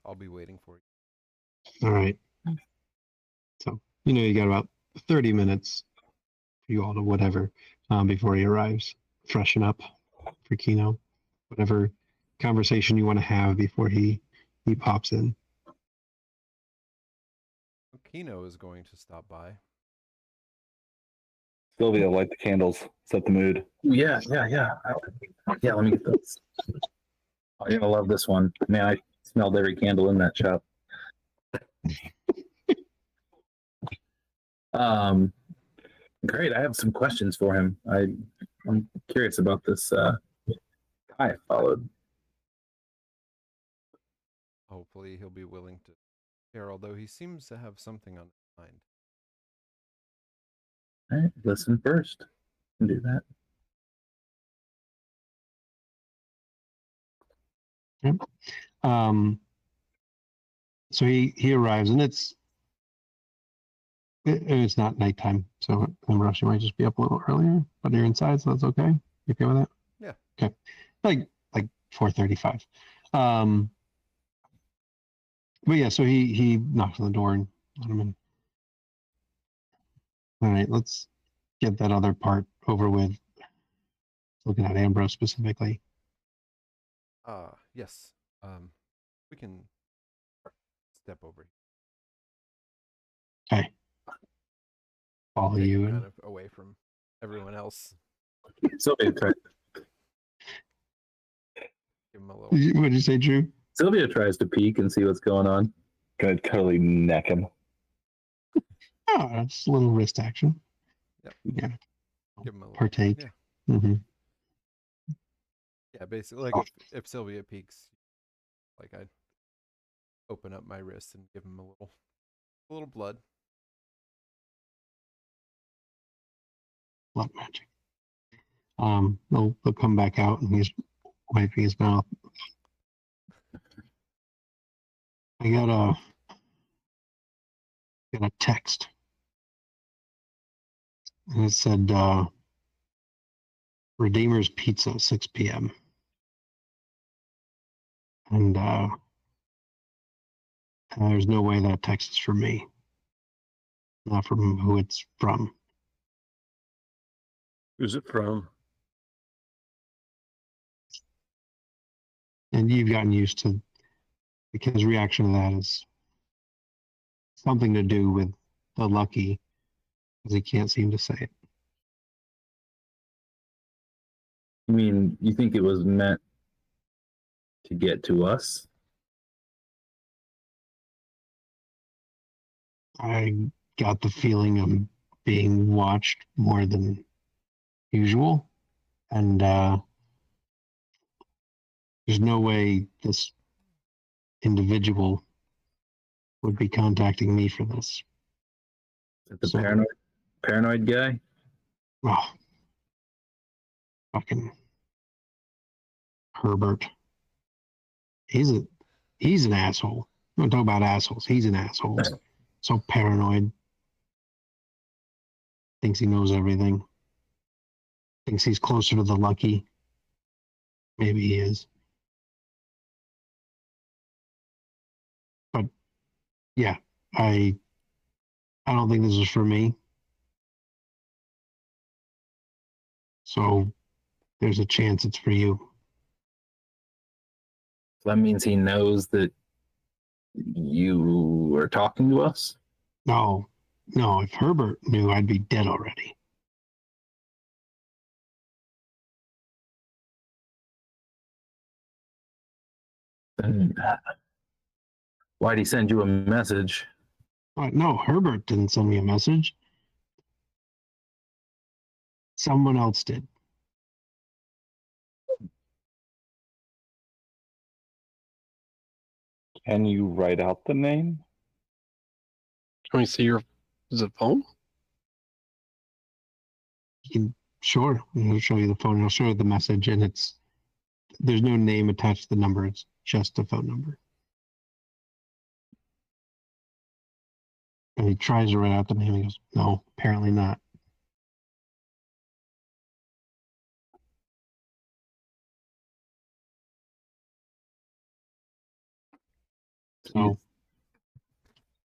I'll be waiting for you. All right. So you got about 30 minutes for you all to whatever before he arrives. Freshen up for Kino. Whatever conversation you want to have before he pops in. Kino is going to stop by. Sylvia, light the candles, set the mood. Yeah. Yeah, let me get those. Oh, you're gonna love this one. Man, I smelled every candle in that shop. Great. I have some questions for him. I'm curious about this guy I followed. Hopefully, he'll be willing to share, although he seems to have something on his mind. All right, listen first. And do that. So he arrives, and it's not nighttime, so Ambrose, you might just be up a little earlier, but you're inside, so that's okay. You okay with that? Yeah. Okay. Like 4:35. But yeah, so he knocks on the door and let him in. All right, let's get that other part over with. Looking at Ambrose specifically. Yes. We can step over here. Okay. Follow Take you him and kind of away from everyone else. Sylvia, Give him a little. what did you say, Drew? Sylvia tries to peek and see what's going on. Gonna totally neck him. Oh, it's a little wrist action. Yep. Yeah. Give him a little. Partake. Yeah. Mm-hmm. Yeah, basically, like if Sylvia peeks, like I'd open up my wrist and give him a little blood. Blood magic. They'll come back out and he's wiping his mouth. I got a text. And it said Redeemer's Pizza, 6 p.m. And there's no way that text is from me. Not from who it's from. Who's it from? And you've gotten used to, because his reaction to that is something to do with the lucky, because he can't seem to say it. You mean you think it was meant to get to us? I got the feeling of being watched more than usual. And there's no way this individual would be contacting me for this. The So- paranoid guy? Oh, fucking Herbert. He's an asshole. I'm not talking about assholes. He's an asshole. So paranoid. Thinks he knows everything. Thinks he's closer to the lucky. Maybe he is. But yeah, I don't think this is for me. So there's a chance it's for you. That means he knows that you are talking to us. No, if Herbert knew, I'd be dead already. Then why'd he send you a message? No, Herbert didn't send me a message. Someone else did. Can you write out the name? Can we see your is it phone? Sure, I'll show you the phone. I'll show you the message, and there's no name attached to the number. It's just a phone number. And he tries to write out the name. He goes, "No, apparently not." So Are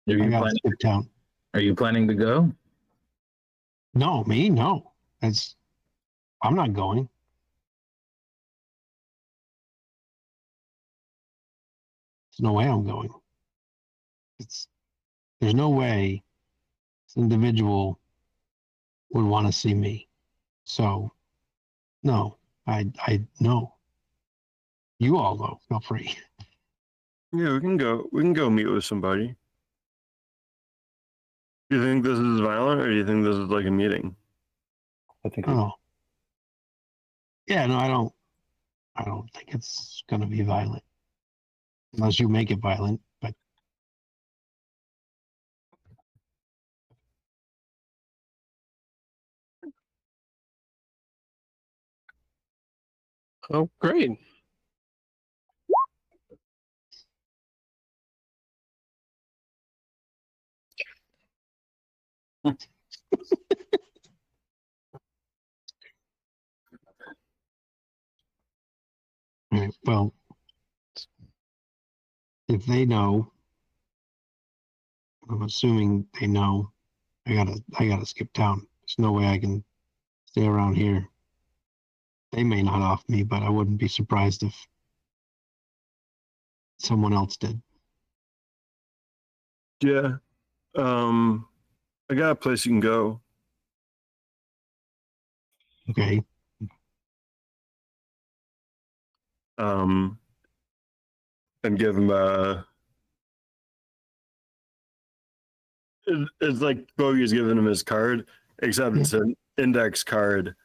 I you got to planning? skip town. Are you planning to go? No, me, no. I'm not going. There's no way I'm going. There's no way this individual would want to see me. So no, I no. You all though, feel free. Yeah, we can go. We can go meet with somebody. Do you think this is violent, or do you think this is like a meeting? I think Oh. Yeah, no, I don't think it's gonna be violent. Unless you make it violent, but Oh, great. right, well, if they know, I'm assuming they know, I gotta skip town. There's no way I can stay around here. They may not off me, but I wouldn't be surprised if someone else did. Yeah. I got a place you can go. Okay. And give him it's like Bogey's giving him his card, except it's an index card.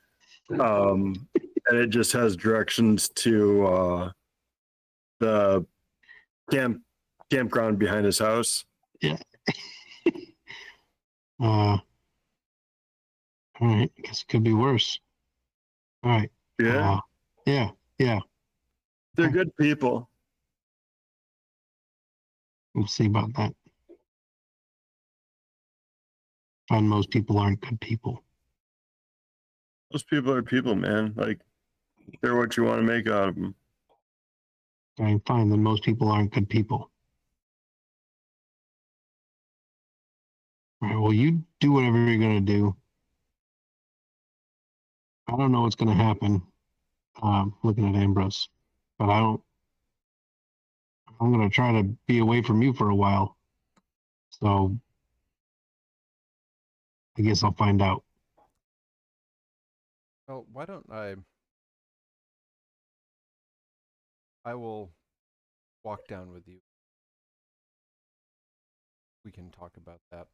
And it just has directions to the campground behind his house. Yeah. All right. I guess it could be worse. All right. Yeah, Yeah. they're good people. We'll see about that. Find most people aren't good people. Those people are people, man. Like they're what you want to make out of them. I find that most people aren't good people. All right. Well, you do whatever you're gonna do. I don't know what's gonna happen. Looking at Ambrose, but I don't. I'm gonna try to be away from you for a while. So I guess I'll find out. Oh, why don't I will walk down with you. We can talk about that.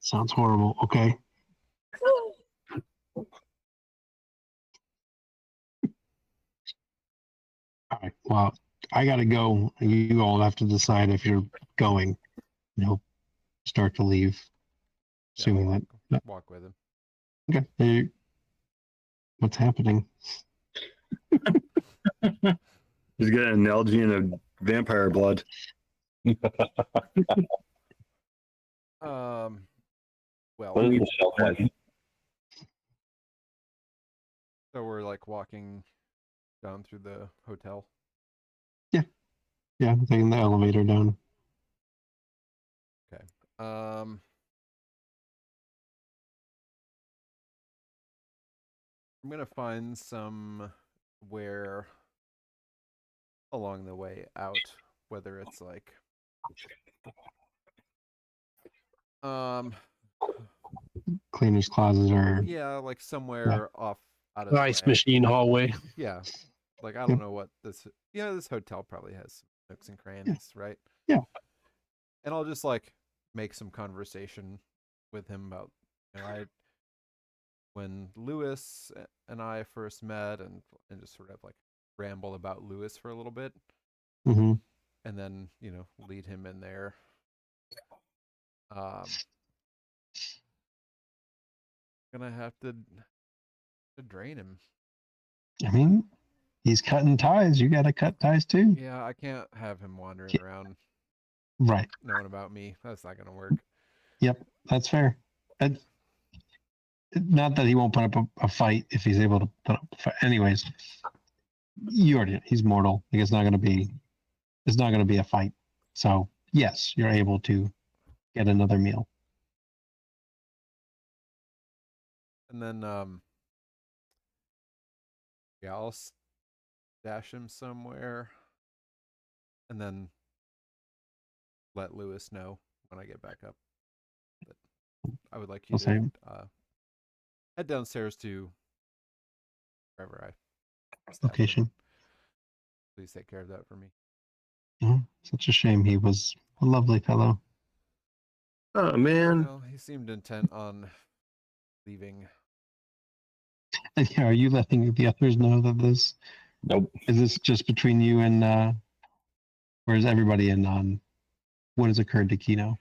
Sounds horrible. Okay. All right. Well, I gotta go. You all have to decide if you're going. Start to leave. Yeah, Assuming I'll that. walk with him. Okay. Hey, what's happening? He's getting an algae and a vampire blood. Well, What is the shelf life? so we're like walking down through the hotel. Yeah, I'm taking the elevator down. Okay. I'm gonna find somewhere along the way out, whether it's like um Cleaner's closet or yeah, like somewhere off out of The the ice way. machine hallway. Yeah. Like I Yeah. don't know what this this hotel probably has some nooks and crannies, right? Yeah. And I'll just like make some conversation with him about I when Lewis and I first met and just sort of like ramble about Lewis for a little bit hmm and then, lead him in there. Um gonna have to drain him. I mean, he's cutting ties. You got to cut ties too. Yeah, I can't have him wandering around Right. knowing about me. That's not gonna work. Yep. That's fair. And not that he won't put up a fight if he's able to put up a fight. Anyways, you already he's mortal. Like it's not going to be a fight. So yes, you're able to get another meal. And then yeah, I'll stash him somewhere and then let Lewis know when I get back up that I would like you I'll to say head downstairs to wherever I stash him. location. Please take care of that for me. Oh, such a shame. He was a lovely fellow. Oh man. Well, he seemed intent on leaving. And yeah, are you letting the others know that this Nope. is this just between you and or is everybody in on what has occurred to Kino?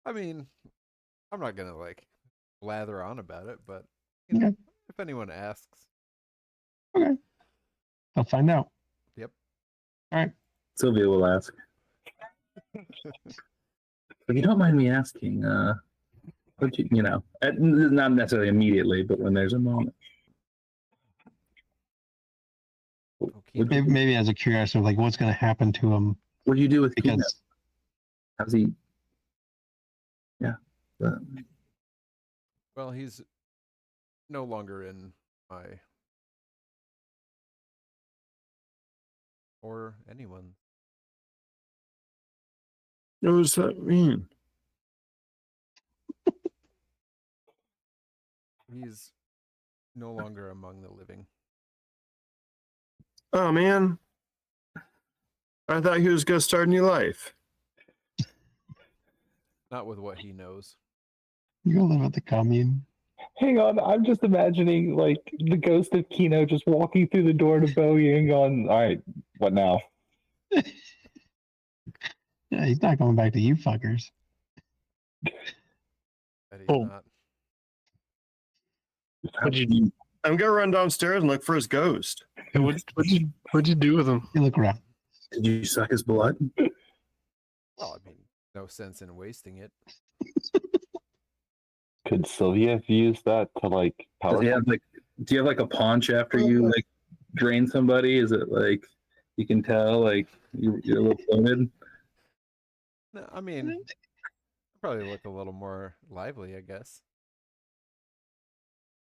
I mean, I'm not gonna like blather on about it, but Okay. if anyone asks, Okay. I'll find out. yep. All right. Sylvia will ask. If you don't mind me asking, what not necessarily immediately, but when there's a moment. Okay. What'd you, Maybe as a curiosity, like what's going to happen to him what'd you do with Keenan? because How's he? Yeah. Well, he's no longer in my or anyone. What does that mean? He's no longer among the living. Oh man. I thought he was gonna start a new life. Not with what he knows. you live at the commune. Hang on, I'm just imagining like the ghost of Kino just walking through the door to Bowie and going, "All right, what now?" Yeah, he's not going back to you fuckers. That he's Oh. not. I'm gonna run downstairs and look for his ghost. Hey, what'd you do with him? You look around. Did you suck his blood? Well, I mean, no sense in wasting it. Could Sylvia have used that to like power? Do you have like a paunch after you like drain somebody? Is it like you can tell like you're a little floated? No, I mean, I'd probably look a little more lively, I guess.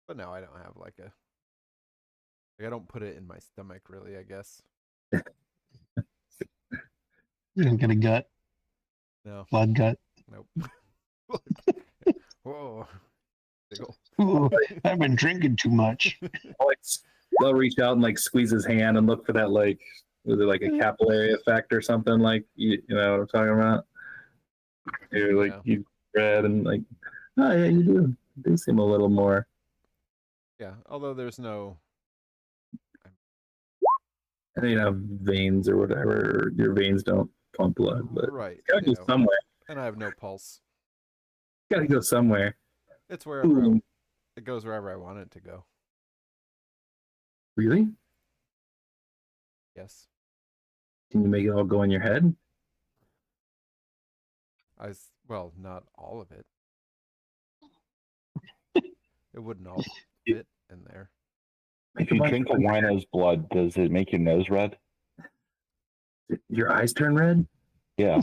But no, I don't have like I don't put it in my stomach, really. I guess. You don't get a gut, No, blood gut. nope. Whoa. Tickle. Ooh, I've been drinking too much. Like they'll reach out and like squeeze his hand and look for that like was it like a capillary effect or something like you know what I'm talking about? You're like Yeah. you read and like oh yeah you do seem a little more Yeah, although there's no. veins or whatever. Your veins don't pump blood, but Right. it's gotta go somewhere. And I have no pulse. Gotta go somewhere. It's wherever Ooh. it goes wherever I want it to go. Really? Yes. Can you make it all go in your head? Well, not all of it. It wouldn't all fit in there. If you drink a wino's blood, does it make your nose red? Your eyes turn red? Yeah.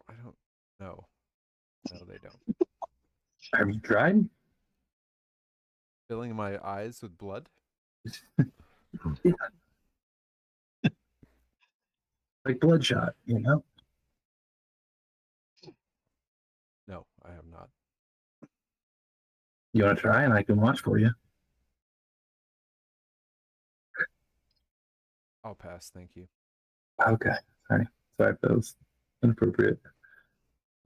I don't know. No, they don't. Have you tried? Filling my eyes with blood? Like Bloodshot, you know? No, I have not. You want to try and I can watch for you. I'll pass, thank you. Okay. Sorry. Sorry if that was inappropriate.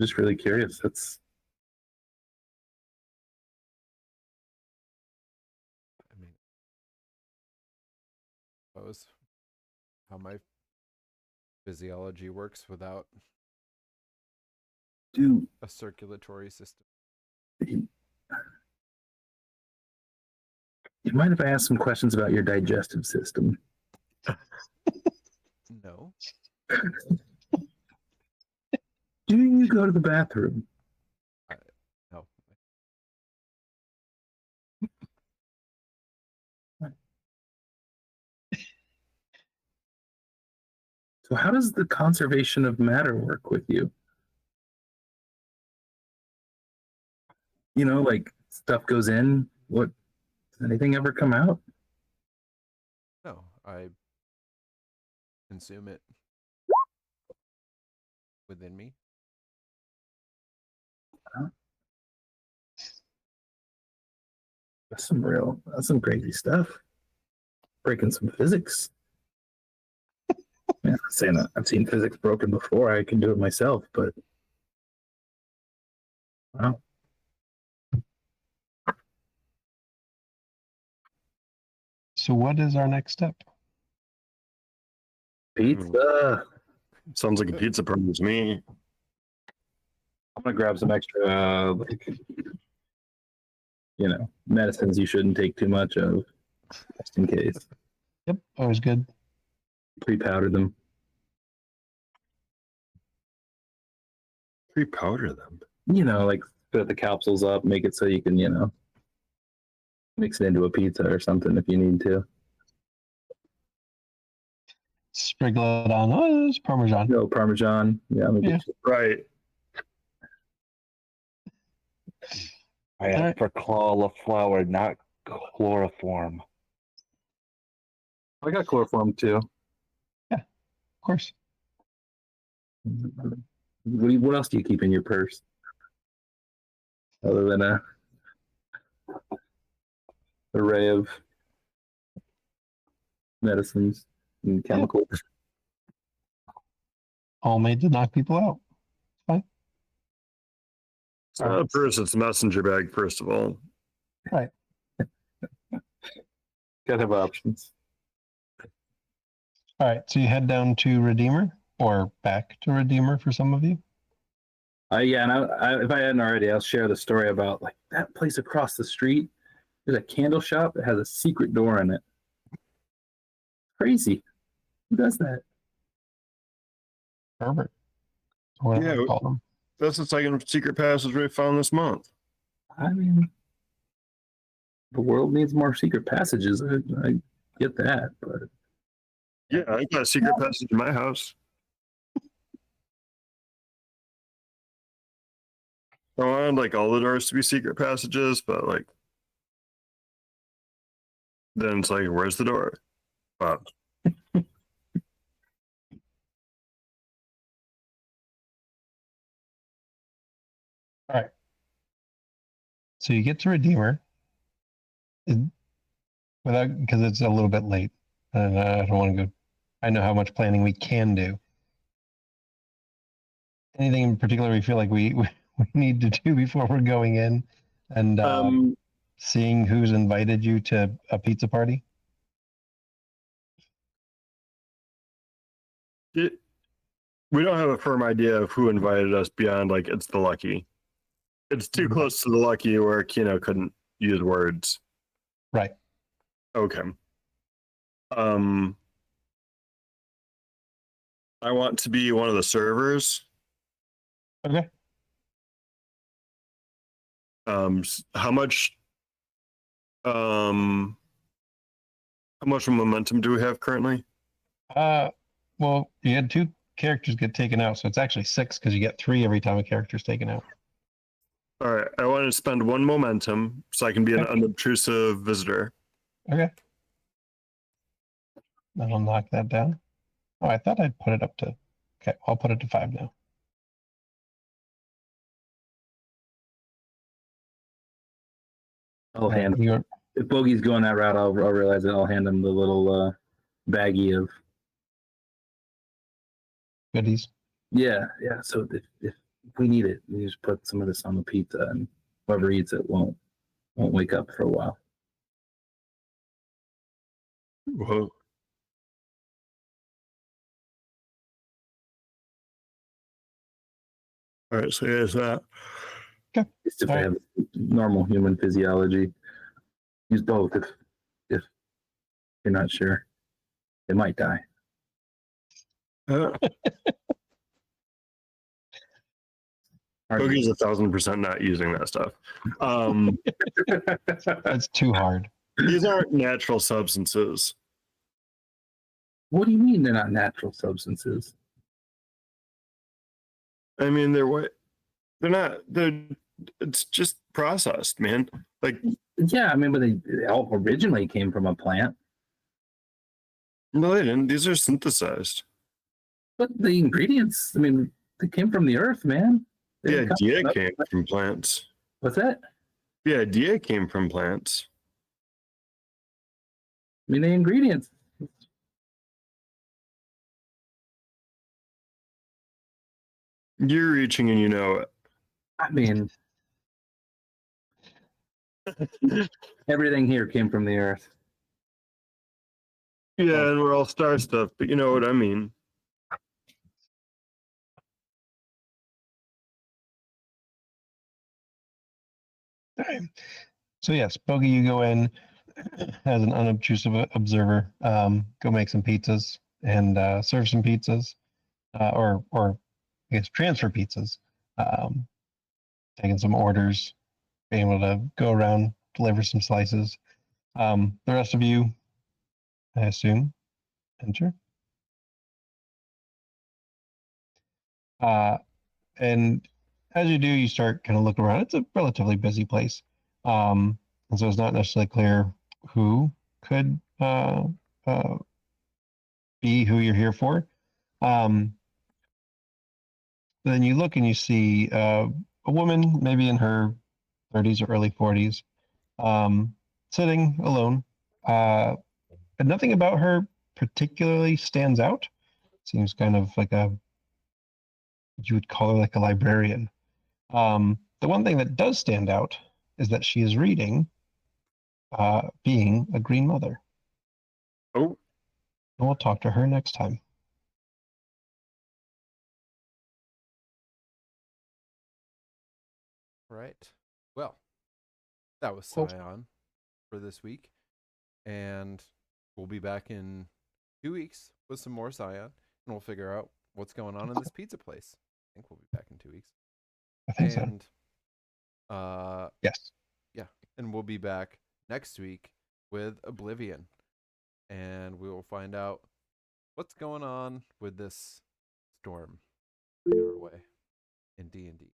Just really curious. That's I mean, suppose how my physiology works without dude. a circulatory system. You mind if I ask some questions about your digestive system? No. Do you go to the bathroom? No. So how does the conservation of matter work with you? You know, like stuff goes in. What does anything ever come out? No. I consume it within me. That's some crazy stuff. Breaking some physics. I'm not saying that I've seen physics broken before. I can do it myself, but wow. So what is our next step? Pizza. Sounds like a pizza party to me. I'm gonna grab some extra, medicines you shouldn't take too much of, just in case. Yep, always good. Pre-powder them. Pre-powder them. Like put the capsules up, make it so you can, mix it into a pizza or something if you need to. Sprinkle it on. Oh, it's Parmesan. No Parmesan. Yeah, Yeah. Right. I asked Alright. for cauliflower, not chloroform. I got chloroform too. Of course. What else do you keep in your purse? Other than a array of medicines and chemicals. All made to knock people out. It's not a purse, it's a messenger bag, first of all. Gotta have options. All right, so you head down to Redeemer or back to Redeemer for some of you. Yeah, and if I hadn't already, I'll share the story about like that place across the street. There's a candle shop that has a secret door in it. Crazy. Who does that? Herbert. Whatever Yeah. you call them. That's the second secret passage we found this month. I mean, the world needs more secret passages. I get that, but Yeah, I got a secret passage in my house. I wanted like all the doors to be secret passages, but like then it's like, where's the door? So you get to Redeemer, without because it's a little bit late, and I don't want to go. I know how much planning we can do. Anything in particular we feel like we need to do before we're going in, and seeing who's invited you to a pizza party? We don't have a firm idea of who invited us beyond like it's the Lucky. It's too close to the Lucky where Kino couldn't use words. Right. Okay. I want to be one of the servers. Okay. How much momentum do we have currently? Well, you had 2 characters get taken out, so it's actually 6 because you get 3 every time a character's taken out. All right. I want to spend 1 momentum so I can be an Okay. unobtrusive visitor. Okay. I'll knock that down. Oh, I thought I'd put it up to. Okay, I'll put it to 5 now. I'll All right, hand you're if Bogey's going that route. I'll realize it. I'll hand him the little baggie of goodies. yeah. So if we need it, we just put some of this on the pizza, and whoever eats it won't wake up for a while. Whoa. All right. So here's that. Just if All they right. have normal human physiology, use both if you're not sure. They might die. Bogey's 1,000% not using that stuff. Um, That's too hard. these aren't natural substances. What do you mean they're not natural substances? I mean, they're what? They're not. They're. It's just processed, man. Like, Yeah, I mean, but they all originally came from a plant. no, they didn't. These are synthesized. But the ingredients, I mean, they came from the earth, man. They The didn't come idea from came from plants. What's that? The idea came from plants. I mean, the ingredients. You're reaching and you know it. I mean, everything here came from the earth. Yeah, and we're all star stuff, but you know what I mean. All right. So yes, Bogey, you go in as an unobtrusive observer. Go make some pizzas and serve some pizzas, or I guess transfer pizzas. Um, Taking some orders, being able to go around, deliver some slices. The rest of you, I assume, enter. And as you do, you start kind of looking around. It's a relatively busy place, and so it's not necessarily clear who could uh, be who you're here for. Um, then you look and you see a woman, maybe in her 30s or early 40s, sitting alone. But nothing about her particularly stands out. Seems kind of like you would call her like a librarian. The one thing that does stand out is that she is reading Being a Green Mother. Oh, And we'll talk to her next time. Right. Well, that was Cool. Scion for this week. And we'll be back in 2 weeks with some more Scion. And we'll figure out what's going on in this pizza place. I think we'll be back in 2 weeks. I think so. And Yes. yeah. And we'll be back next week with Oblivion. And we will find out what's going on with this storm coming our way in D&D.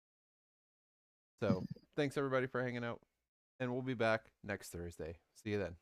So thanks everybody for hanging out. And we'll be back next Thursday. See you then.